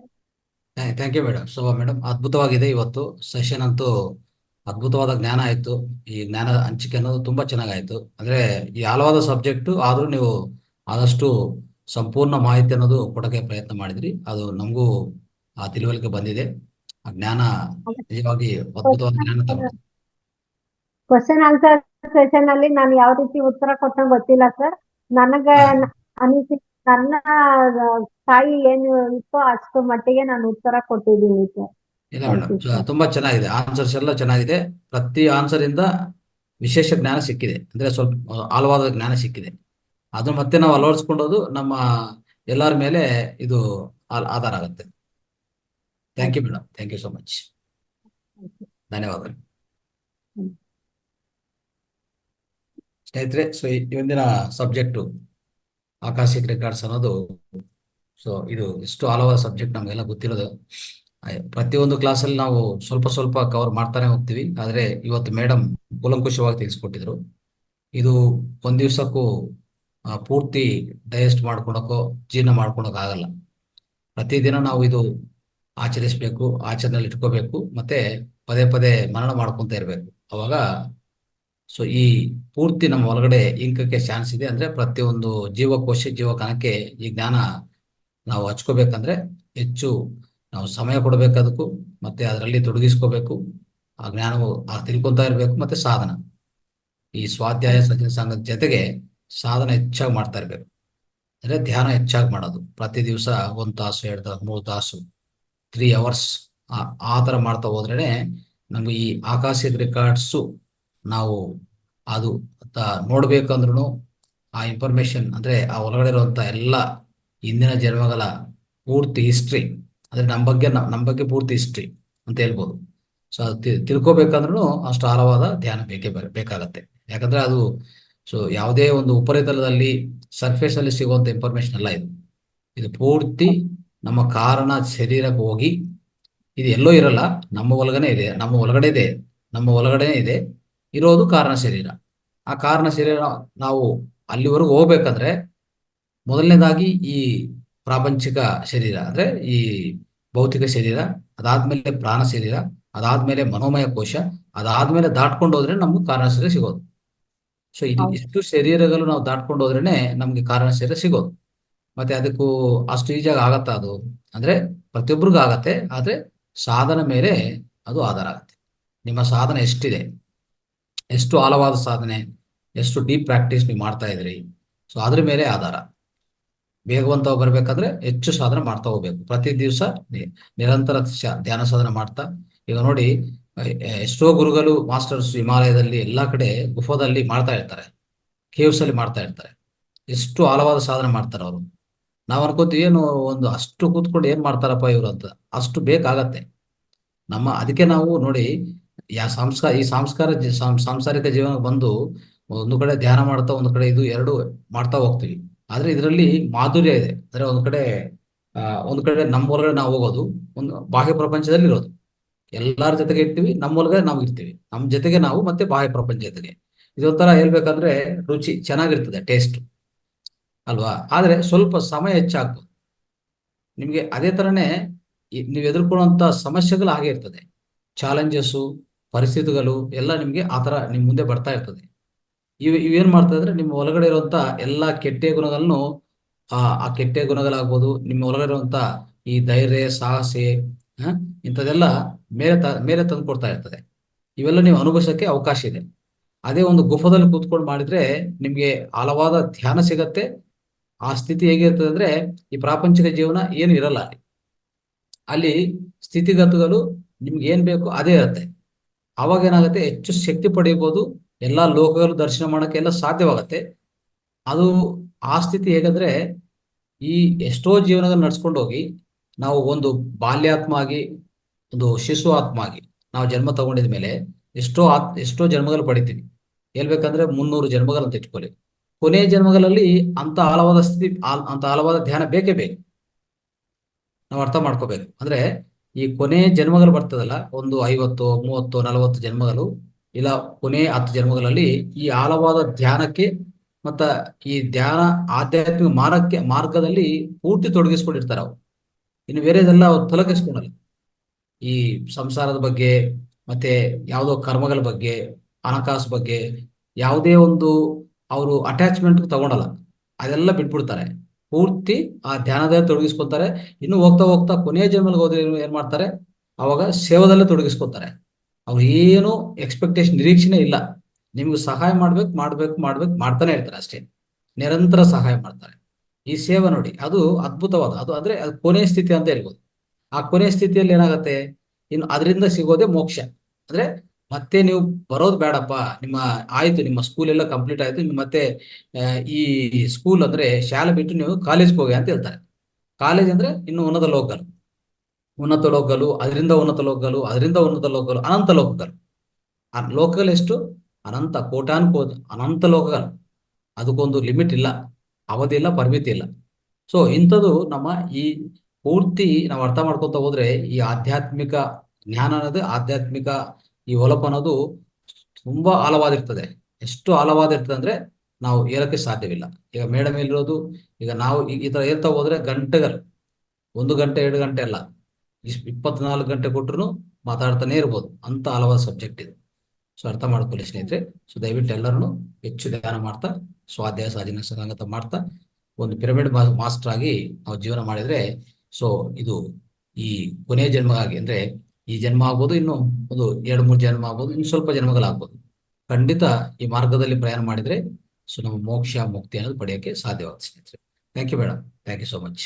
Thank you madam. Shobha madam, ಅದ್ಭುತವಾಗಿದೆ ಇವತ್ತು ಸೆಷನ್ ಅಂತೂ. ಅದ್ಭುತವಾದ ಜ್ಞಾನ ಆಯ್ತು. ಈ ಜ್ಞಾನ ಹಂಚಿಕೆ ಅನ್ನೋದು ತುಂಬಾ ಚೆನ್ನಾಗಾಯ್ತು. ಅಂದ್ರೆ ಈ ಹಲವಾದ ಸಬ್ಜೆಕ್ಟ್ ಆದ್ರೂ ನೀವು ಆದಷ್ಟು ಸಂಪೂರ್ಣ ಮಾಹಿತಿ ಅನ್ನೋದು ಕೊಡಕ್ಕೆ ಪ್ರಯತ್ನ ಮಾಡಿದ್ರಿ. ಅದು ನಮಗೂ ಆ ತಿಳುವಳಿಕೆ ಬಂದಿದೆ. ಆ ಜ್ಞಾನ ನಿಜವಾಗಿ ಅದ್ಭುತವಾದ ಜ್ಞಾನ ತಗೊಂಡು. ಕ್ವಶನ್ ಆನ್ಸರ್ ಸೆಷನ್ ಅಲ್ಲಿ ನಾನು ಯಾವ ರೀತಿ ಉತ್ತರ ಕೊಟ್ಟ ಗೊತ್ತಿಲ್ಲ ಸರ್. ನನಗೆ ಅನಿಸಿ ನನ್ನ ತಾಯಿ ಏನು ಇತ್ತೋ ಅಷ್ಟು ಮಟ್ಟಿಗೆ ನಾನು ಉತ್ತರ ಕೊಟ್ಟಿದ್ದೀನಿ ಸರ್. ಇಲ್ಲ Thank ಮೇಡಮ್, you, sir. ತುಂಬಾ ಚೆನ್ನಾಗಿದೆ. ಆನ್ಸರ್ಸ್ ಎಲ್ಲ ಚೆನ್ನಾಗಿದೆ. ಪ್ರತಿ ಆನ್ಸರ್ ಇಂದ ವಿಶೇಷ ಜ್ಞಾನ ಸಿಕ್ಕಿದೆ. ಅಂದ್ರೆ ಸ್ವಲ್ಪ ಆಳವಾದ ಜ್ಞಾನ ಸಿಕ್ಕಿದೆ. ಅದು ಮತ್ತೆ ನಾವು ಅಳವಡಿಸ್ಕೊಂಡೋದು ನಮ್ಮ ಎಲ್ಲರ ಮೇಲೆ ಇದು ಆಧಾರ ಆಗುತ್ತೆ. Thank you madam. Thank you so much. ಧನ್ಯವಾದಗಳು. ಹ್ಮ್. ಸ್ನೇಹಿತರೆ, ಸೊ ಇವತ್ತಿನ ಸಬ್ಜೆಕ್ಟು ಆಕಾಶಿಕ್ ರೆಕಾರ್ಡ್ಸ್ ಅನ್ನೋದು. ಸೊ ಇದು ಎಷ್ಟು ಹಲವಾರು ಸಬ್ಜೆಕ್ಟ್ ನಮಗೆಲ್ಲ ಗೊತ್ತಿರೋದು. ಪ್ರತಿಯೊಂದು ಕ್ಲಾಸಲ್ಲಿ ನಾವು ಸ್ವಲ್ಪ ಸ್ವಲ್ಪ ಕವರ್ ಮಾಡ್ತಾನೆ ಹೋಗ್ತೀವಿ. ಆದರೆ ಇವತ್ತು ಮೇಡಮ್ ಕೂಲಂಕುಷವಾಗಿ ತಿಳಿಸ್ಕೊಟ್ಟಿದ್ರು. ಇದು ಒಂದ್ ದಿವ್ಸಕ್ಕೂ ಪೂರ್ತಿ ಡೈಜೆಸ್ಟ್ ಮಾಡ್ಕೊಳಕ್ಕೋ ಜೀರ್ಣ ಮಾಡ್ಕೊಳಕ್ ಆಗಲ್ಲ. ಪ್ರತಿದಿನ ನಾವು ಇದು ಆಚರಿಸ್ಬೇಕು, ಆಚರಣೆಯಲ್ಲಿ ಇಟ್ಕೋಬೇಕು, ಮತ್ತೆ ಪದೇ ಪದೇ ಮರಣ ಮಾಡ್ಕೊಂತ ಇರ್ಬೇಕು. ಅವಾಗ ಸೊ ಈ ಪೂರ್ತಿ ನಮ್ಮ ಒಳಗಡೆ ಇಂಕಕ್ಕೆ ಚಾನ್ಸ್ ಇದೆ. ಅಂದ್ರೆ ಪ್ರತಿಯೊಂದು ಜೀವಕೋಶ ಜೀವಕಣಕ್ಕೆ ಈ ಜ್ಞಾನ ನಾವು ಹಚ್ಕೋಬೇಕಂದ್ರೆ ಹೆಚ್ಚು ನಾವು ಸಮಯ ಕೊಡಬೇಕು. ಮತ್ತೆ ಅದರಲ್ಲಿ ತೊಡಗಿಸ್ಕೋಬೇಕು. ಆ ಜ್ಞಾನವು ತಿಳ್ಕೊಂತ ಇರ್ಬೇಕು. ಮತ್ತೆ ಸಾಧನ, ಈ ಸ್ವಾಧ್ಯಾಯ ಸಜ್ಜನ ಸಂಘದ ಜೊತೆಗೆ ಸಾಧನ ಹೆಚ್ಚಾಗಿ ಮಾಡ್ತಾ ಇರ್ಬೇಕು. ಅಂದ್ರೆ ಧ್ಯಾನ ಹೆಚ್ಚಾಗಿ ಮಾಡೋದು. ಪ್ರತಿ ದಿವಸ 1 ತಾಸು 2 ತಾಸು 3 ತಾಸು 3 ಅವರ್ಸ್ ಆ ತರ ಮಾಡ್ತಾ ಹೋದ್ರೇನೆ ನಮ್ಗೆ ಈ ಆಕಾಶಿಕ್ ರೆಕಾರ್ಡ್ಸು ನಾವು ಅದು ನೋಡ್ಬೇಕಂದ್ರೂ ಆ ಇನ್ಫಾರ್ಮೇಶನ್ ಅಂದ್ರೆ ಆ ಒಳಗಡೆ ಇರುವಂತ ಎಲ್ಲ ಹಿಂದಿನ ಜನ್ಮಗಳ ಪೂರ್ತಿ ಹಿಸ್ಟ್ರಿ, ಅಂದ್ರೆ ನಮ್ಮ ಬಗ್ಗೆ ಪೂರ್ತಿ ಹಿಸ್ಟ್ರಿ ಅಂತ ಹೇಳ್ಬೋದು. ಸೊ ಅದು ತಿಳ್ಕೊಬೇಕಂದ್ರೂ ಅಷ್ಟು ಆಳವಾದ ಧ್ಯಾನ ಬೇಕಾಗತ್ತೆ. ಯಾಕಂದ್ರೆ ಅದು ಸೊ ಯಾವುದೇ ಒಂದು ಉಪರಿತಲದಲ್ಲಿ ಸರ್ಫೇಸ್ ಅಲ್ಲಿ ಸಿಗುವಂತ ಇನ್ಫಾರ್ಮೇಶನ್ ಅಲ್ಲ ಇದು. ಇದು ಪೂರ್ತಿ ನಮ್ಮ ಕಾರಣ ಶರೀರಕ್ಕೆ ಹೋಗಿ ಇದು ಎಲ್ಲೋ ಇರಲ್ಲ, ನಮ್ಮ ಒಳಗಡೆ ಇದೆ. ನಮ್ಮ ಒಳಗಡೆ ಇದೆ ಇರೋದು ಕಾರಣ ಶರೀರ. ಆ ಕಾರಣ ಶರೀರ ನಾವು ಅಲ್ಲಿವರೆಗೂ ಹೋಗ್ಬೇಕಂದ್ರೆ ಮೊದಲನೇದಾಗಿ ಈ ಪ್ರಾಪಂಚಿಕ ಶರೀರ ಅಂದ್ರೆ ಈ ಭೌತಿಕ ಶರೀರ, ಅದಾದ್ಮೇಲೆ ಪ್ರಾಣ ಶರೀರ, ಅದಾದ್ಮೇಲೆ ಮನೋಮಯ ಕೋಶ, ಅದಾದ್ಮೇಲೆ ದಾಟ್ಕೊಂಡು ಹೋದ್ರೆ ನಮ್ಗೆ ಕಾರಣ ಶರೀರ ಸಿಗೋದು. ಸೊ ಇಷ್ಟು ಶರೀರಗಳು ನಾವು ದಾಟ್ಕೊಂಡು ಹೋದ್ರೇನೆ ನಮ್ಗೆ ಕಾರಣ ಶರೀರ ಸಿಗೋದು. ಮತ್ತೆ ಅದಕ್ಕೂ ಅಷ್ಟು ಈಜಿಯಾಗಿ ಆಗತ್ತ ಅದು ಅಂದ್ರೆ ಪ್ರತಿಯೊಬ್ಬರಿಗೂ ಆಗತ್ತೆ. ಆದ್ರೆ ಸಾಧನ ಮೇಲೆ ಅದು ಆಧಾರ ಆಗುತ್ತೆ. ನಿಮ್ಮ ಸಾಧನೆ ಎಷ್ಟಿದೆ, ಎಷ್ಟು ಆಳವಾದ ಸಾಧನೆ, ಎಷ್ಟು ಡೀಪ್ ಪ್ರಾಕ್ಟೀಸ್ ನೀವು ಮಾಡ್ತಾ ಇದ್ರಿ, ಸೊ ಅದ್ರ ಮೇಲೆ ಆಧಾರ. ವೇಗವಂತ ಬರ್ಬೇಕಂದ್ರೆ ಹೆಚ್ಚು ಸಾಧನೆ ಮಾಡ್ತಾ ಹೋಗ್ಬೇಕು. ಪ್ರತಿ ದಿವಸ ನಿರಂತರ ಧ್ಯಾನ ಸಾಧನೆ ಮಾಡ್ತಾ. ಈಗ ನೋಡಿ, ಎಷ್ಟೋ ಗುರುಗಳು ಮಾಸ್ಟರ್ಸ್ ಹಿಮಾಲಯದಲ್ಲಿ ಎಲ್ಲಾ ಕಡೆ ಗುಫದಲ್ಲಿ ಮಾಡ್ತಾ ಇರ್ತಾರೆ, ಕೇವ್ಸ್ ಅಲ್ಲಿ ಮಾಡ್ತಾ ಇರ್ತಾರೆ. ಎಷ್ಟು ಆಳವಾದ ಸಾಧನೆ ಮಾಡ್ತಾರೆ ಅವರು. ನಾವ್ ಅನ್ಕೋತೀವಿ ಏನು ಒಂದು ಅಷ್ಟು ಕೂತ್ಕೊಂಡು ಏನ್ ಮಾಡ್ತಾರಪ್ಪ ಇವ್ರು ಅಂತ. ಅಷ್ಟು ಬೇಕಾಗತ್ತೆ ಅದಕ್ಕೆ ನಾವು ನೋಡಿ ಈ ಸಾಂಸಾರಿಕ ಜೀವನ ಬಂದು ಒಂದು ಕಡೆ ಧ್ಯಾನ ಮಾಡ್ತಾ ಒಂದು ಕಡೆ ಇದು ಎರಡು ಮಾಡ್ತಾ ಹೋಗ್ತೀವಿ. ಆದ್ರೆ ಇದರಲ್ಲಿ ಮಾಧುರ್ಯ ಇದೆ. ಅಂದ್ರೆ ಒಂದು ಕಡೆ ನಮ್ಮ ಒಳಗಡೆ ನಾವು ಹೋಗೋದು, ಒಂದು ಬಾಹ್ಯ ಪ್ರಪಂಚದಲ್ಲಿ ಇರೋದು. ಎಲ್ಲಾರ ಜೊತೆಗೆ ಇರ್ತೀವಿ, ನಮ್ಮ ಒಳಗಡೆ ನಾವು ಇರ್ತೀವಿ, ನಮ್ಮ ಜೊತೆಗೆ ನಾವು, ಮತ್ತೆ ಬಾಹ್ಯ ಪ್ರಪಂಚ ಜೊತೆಗೆ. ಇದೊಂಥರ ಹೇಳ್ಬೇಕಂದ್ರೆ ರುಚಿ ಚೆನ್ನಾಗಿರ್ತದೆ, ಟೇಸ್ಟ್ ಅಲ್ವಾ. ಆದ್ರೆ ಸ್ವಲ್ಪ ಸಮಯ ಹೆಚ್ಚಾಗ್ತದೆ ನಿಮ್ಗೆ. ಅದೇ ತರನೇ ನೀವು ಎದುರ್ಕೊಳ್ಳುವಂತ ಸಮಸ್ಯೆಗಳು ಹಾಗೆ ಇರ್ತದೆ. ಚಾಲೆಂಜಸ್ಸು, ಪರಿಸ್ಥಿತಿಗಳು ಎಲ್ಲ ನಿಮ್ಗೆ ಆತರ ನಿಮ್ ಮುಂದೆ ಬರ್ತಾ ಇರ್ತದೆ. ಇವೇನ್ ಮಾಡ್ತಾ ಇದ್ರೆ ನಿಮ್ಮ ಒಳಗಡೆ ಇರುವಂತ ಎಲ್ಲಾ ಕೆಟ್ಟ ಗುಣಗಳನ್ನು ಆ ಕೆಟ್ಟ ಗುಣಗಳಾಗ್ಬೋದು, ನಿಮ್ಮ ಒಳಗಡೆ ಇರುವಂತ ಈ ಧೈರ್ಯ, ಸಾಹಸೆ ಇಂಥದೆಲ್ಲ ಮೇಲೆ ತಂದು ಕೊಡ್ತಾ ಇರ್ತದೆ. ಇವೆಲ್ಲ ನೀವು ಅನುಭವಿಸಕ್ಕೆ ಅವಕಾಶ ಇದೆ. ಅದೇ ಒಂದು ಗುಫದಲ್ಲಿ ಕೂತ್ಕೊಂಡು ಮಾಡಿದ್ರೆ ನಿಮ್ಗೆ ಆಳವಾದ ಧ್ಯಾನ ಸಿಗತ್ತೆ. ಆ ಸ್ಥಿತಿ ಹೇಗಿರ್ತದೆ ಅಂದ್ರೆ ಈ ಪ್ರಾಪಂಚಿಕ ಜೀವನ ಏನು ಇರಲ್ಲ ಅಲ್ಲಿ ಸ್ಥಿತಿಗತಿಗಳು ನಿಮ್ಗೆ ಏನ್ ಬೇಕು ಅದೇ ಇರುತ್ತೆ. ಅವಾಗ ಏನಾಗುತ್ತೆ, ಹೆಚ್ಚು ಶಕ್ತಿ ಪಡೆಯಬಹುದು, ಎಲ್ಲಾ ಲೋಕಗಳು ದರ್ಶನ ಮಾಡಕ್ಕೆ ಎಲ್ಲ ಸಾಧ್ಯವಾಗತ್ತೆ. ಅದು ಆ ಸ್ಥಿತಿ ಹೇಗಂದ್ರೆ ಈ ಎಷ್ಟೋ ಜೀವನಗಳು ನಡ್ಸ್ಕೊಂಡು ಹೋಗಿ ನಾವು ಒಂದು ಬಾಲ್ಯಾತ್ಮ ಆಗಿ, ಒಂದು ಶಿಶು ಆತ್ಮ ಆಗಿ ನಾವು ಜನ್ಮ ತಗೊಂಡಿದ ಮೇಲೆ ಎಷ್ಟೋ ಜನ್ಮಗಳು ಪಡಿತೀವಿ. ಹೇಳ್ಬೇಕಂದ್ರೆ 300 ಜನ್ಮಗಳು ಅಂತ ಇಟ್ಕೊಳ್ಳಿ. ಕೊನೆಯ ಜನ್ಮಗಳಲ್ಲಿ ಅಂತ ಆಳವಾದ ಸ್ಥಿತಿ, ಅಂತ ಆಳವಾದ ಧ್ಯಾನ ಬೇಕೇ ಬೇಕು. ನಾವು ಅರ್ಥ ಮಾಡ್ಕೋಬೇಕು. ಅಂದ್ರೆ ಈ ಕೊನೆ ಜನ್ಮಗಳು ಬರ್ತದಲ್ಲ, ಒಂದು 50, 30, 40 ಜನ್ಮಗಳು, ಇಲ್ಲ ಕೊನೆ 10 ಜನ್ಮಗಳಲ್ಲಿ ಈ ಆಳವಾದ ಧ್ಯಾನಕ್ಕೆ ಮತ್ತ ಈ ಧ್ಯಾನ ಆಧ್ಯಾತ್ಮಿಕ ಮಾರ್ಗದಲ್ಲಿ ಪೂರ್ತಿ ತೊಡಗಿಸ್ಕೊಂಡಿರ್ತಾರೆ ಅವ್ರು. ಇನ್ನು ಬೇರೆದೆಲ್ಲ ಅವ್ರು ತಲೆಕೆಡಿಸ್ಕೊಳಲ್ಲ. ಈ ಸಂಸಾರದ ಬಗ್ಗೆ ಮತ್ತೆ ಯಾವುದೋ ಕರ್ಮಗಳ ಬಗ್ಗೆ, ಹಣಕಾಸು ಬಗ್ಗೆ ಯಾವುದೇ ಒಂದು ಅವರು ಅಟ್ಯಾಚ್ಮೆಂಟ್ ತಗೊಳಲ್ಲ. ಅದೆಲ್ಲ ಬಿಟ್ಬಿಡ್ತಾರೆ. ಪೂರ್ತಿ ಆ ಧ್ಯಾನದಲ್ಲಿ ತೊಡಗಿಸ್ಕೊತಾರೆ. ಇನ್ನು ಹೋಗ್ತಾ ಹೋಗ್ತಾ ಕೊನೆಯ ಜನ್ಮದಲ್ಲಿ ಹೋದ್ರೆ ಏನ್ ಮಾಡ್ತಾರೆ, ಅವಾಗ ಸೇವದಲ್ಲೇ ತೊಡಗಿಸ್ಕೊತಾರೆ. ಅವ್ರು ಏನು ಎಕ್ಸ್ಪೆಕ್ಟೇಷನ್, ನಿರೀಕ್ಷಣೆ ಇಲ್ಲ. ನಿಮ್ಗೆ ಸಹಾಯ ಮಾಡ್ತಾನೆ ಇರ್ತಾರೆ ಅಷ್ಟೇ. ನಿರಂತರ ಸಹಾಯ ಮಾಡ್ತಾರೆ. ಈ ಸೇವೆ ನೋಡಿ, ಅದು ಅದ್ಭುತವಾದ, ಅದು ಕೊನೆಯ ಸ್ಥಿತಿ ಅಂತ ಹೇಳ್ಬೋದು. ಆ ಕೊನೆಯ ಸ್ಥಿತಿಯಲ್ಲಿ ಏನಾಗುತ್ತೆ, ಇನ್ನು ಅದರಿಂದ ಸಿಗೋದೇ ಮೋಕ್ಷ. ಅಂದ್ರೆ ಮತ್ತೆ ನೀವು ಬರೋದು ಬೇಡಪ್ಪ, ನಿಮ್ಮ ಸ್ಕೂಲ್ ಎಲ್ಲ ಕಂಪ್ಲೀಟ್ ಆಯ್ತು, ನಿಮ್ಗೆ ಮತ್ತೆ ಈ ಸ್ಕೂಲ್ ಅಂದ್ರೆ ಶಾಲೆ ಬಿಟ್ಟು ನೀವು ಕಾಲೇಜ್ಗೆ ಹೋಗಿ ಅಂತ ಹೇಳ್ತಾರೆ. ಕಾಲೇಜ್ ಅಂದ್ರೆ ಇನ್ನು ಉನ್ನತ ಲೋಕಗಳು, ಅದರಿಂದ ಉನ್ನತ ಲೋಕಗಳು, ಅದರಿಂದ ಉನ್ನತ ಲೋಕಗಳು, ಅನಂತ ಲೋಕಗಳು. ಆ ಲೋಕಗಳು ಎಷ್ಟು? ಅನಂತ, ಕೋಟಾನುಕೋಟಿ ಅನಂತ ಲೋಕಗಳು. ಅದಕ್ಕೊಂದು ಲಿಮಿಟ್ ಇಲ್ಲ, ಅವಧಿ ಇಲ್ಲ, ಪರಿಮಿತಿ ಇಲ್ಲ. ಸೊ ಇಂಥದ್ದು ನಮ್ಮ ಈ ಪೂರ್ತಿ ನಾವು ಅರ್ಥ ಮಾಡ್ಕೊತ ಹೋದ್ರೆ ಈ ಆಧ್ಯಾತ್ಮಿಕ ಜ್ಞಾನ ಅನ್ನೋದು, ಆಧ್ಯಾತ್ಮಿಕ ಈ ಒಲಪ ಅನ್ನೋದು ತುಂಬಾ ಆಳವಾದಿರ್ತದೆ. ಎಷ್ಟು ಆಳವಾದಿರ್ತದೆ ಅಂದ್ರೆ ನಾವು ಹೇಳಕ್ಕೆ ಸಾಧ್ಯವಿಲ್ಲ. ಈಗ ಮೇಡ ಮೇಲಿರೋದು, ಈಗ ನಾವು ಈ ತರ ಹೇಳ್ತಾ ಹೋದ್ರೆ ಗಂಟೆಗಳು, 1 ಗಂಟೆ 2 ಗಂಟೆ ಅಲ್ಲ, 24 ಗಂಟೆ ಕೊಟ್ಟರು ಮಾತಾಡ್ತಾನೆ ಇರ್ಬೋದು. ಅಂತ ಹಲವಾರು ಸಬ್ಜೆಕ್ಟ್ ಇದು. ಸೊ ಅರ್ಥ ಮಾಡ್ಕೊಳ್ಳಿ ಸ್ನೇಹಿತರೆ. ಸೊ ದಯವಿಟ್ಟು ಎಲ್ಲರನ್ನು ಹೆಚ್ಚು ಧ್ಯಾನ ಮಾಡ್ತಾ, ಸ್ವಾಧ್ಯಾಯ ಸಾಧನೆ ಸಂಗತ ಮಾಡ್ತಾ, ಒಂದು ಪಿರಮಿಡ್ ಮಾಸ್ಟರ್ ಆಗಿ ನಾವು ಜೀವನ ಮಾಡಿದ್ರೆ, ಸೊ ಇದು ಈ ಕೊನೆಯ ಜನ್ಮ ಆಗಿ, ಅಂದ್ರೆ ಈ ಜನ್ಮ ಆಗ್ಬೋದು, ಇನ್ನು ಒಂದು 2-3 ಜನ್ಮ ಆಗ್ಬೋದು, ಇನ್ನು ಸ್ವಲ್ಪ ಜನ್ಮಗಳಾಗ್ಬೋದು. ಖಂಡಿತ ಈ ಮಾರ್ಗದಲ್ಲಿ ಪ್ರಯಾಣ ಮಾಡಿದ್ರೆ ಸೊ ನಮ್ಮ ಮೋಕ್ಷ ಮುಕ್ತಿ ಅನ್ನೋದು ಪಡೆಯೋಕ್ಕೆ ಸಾಧ್ಯವಾಗುತ್ತೆ ಸ್ನೇಹಿತರೆ. Thank you madam, thank you so much.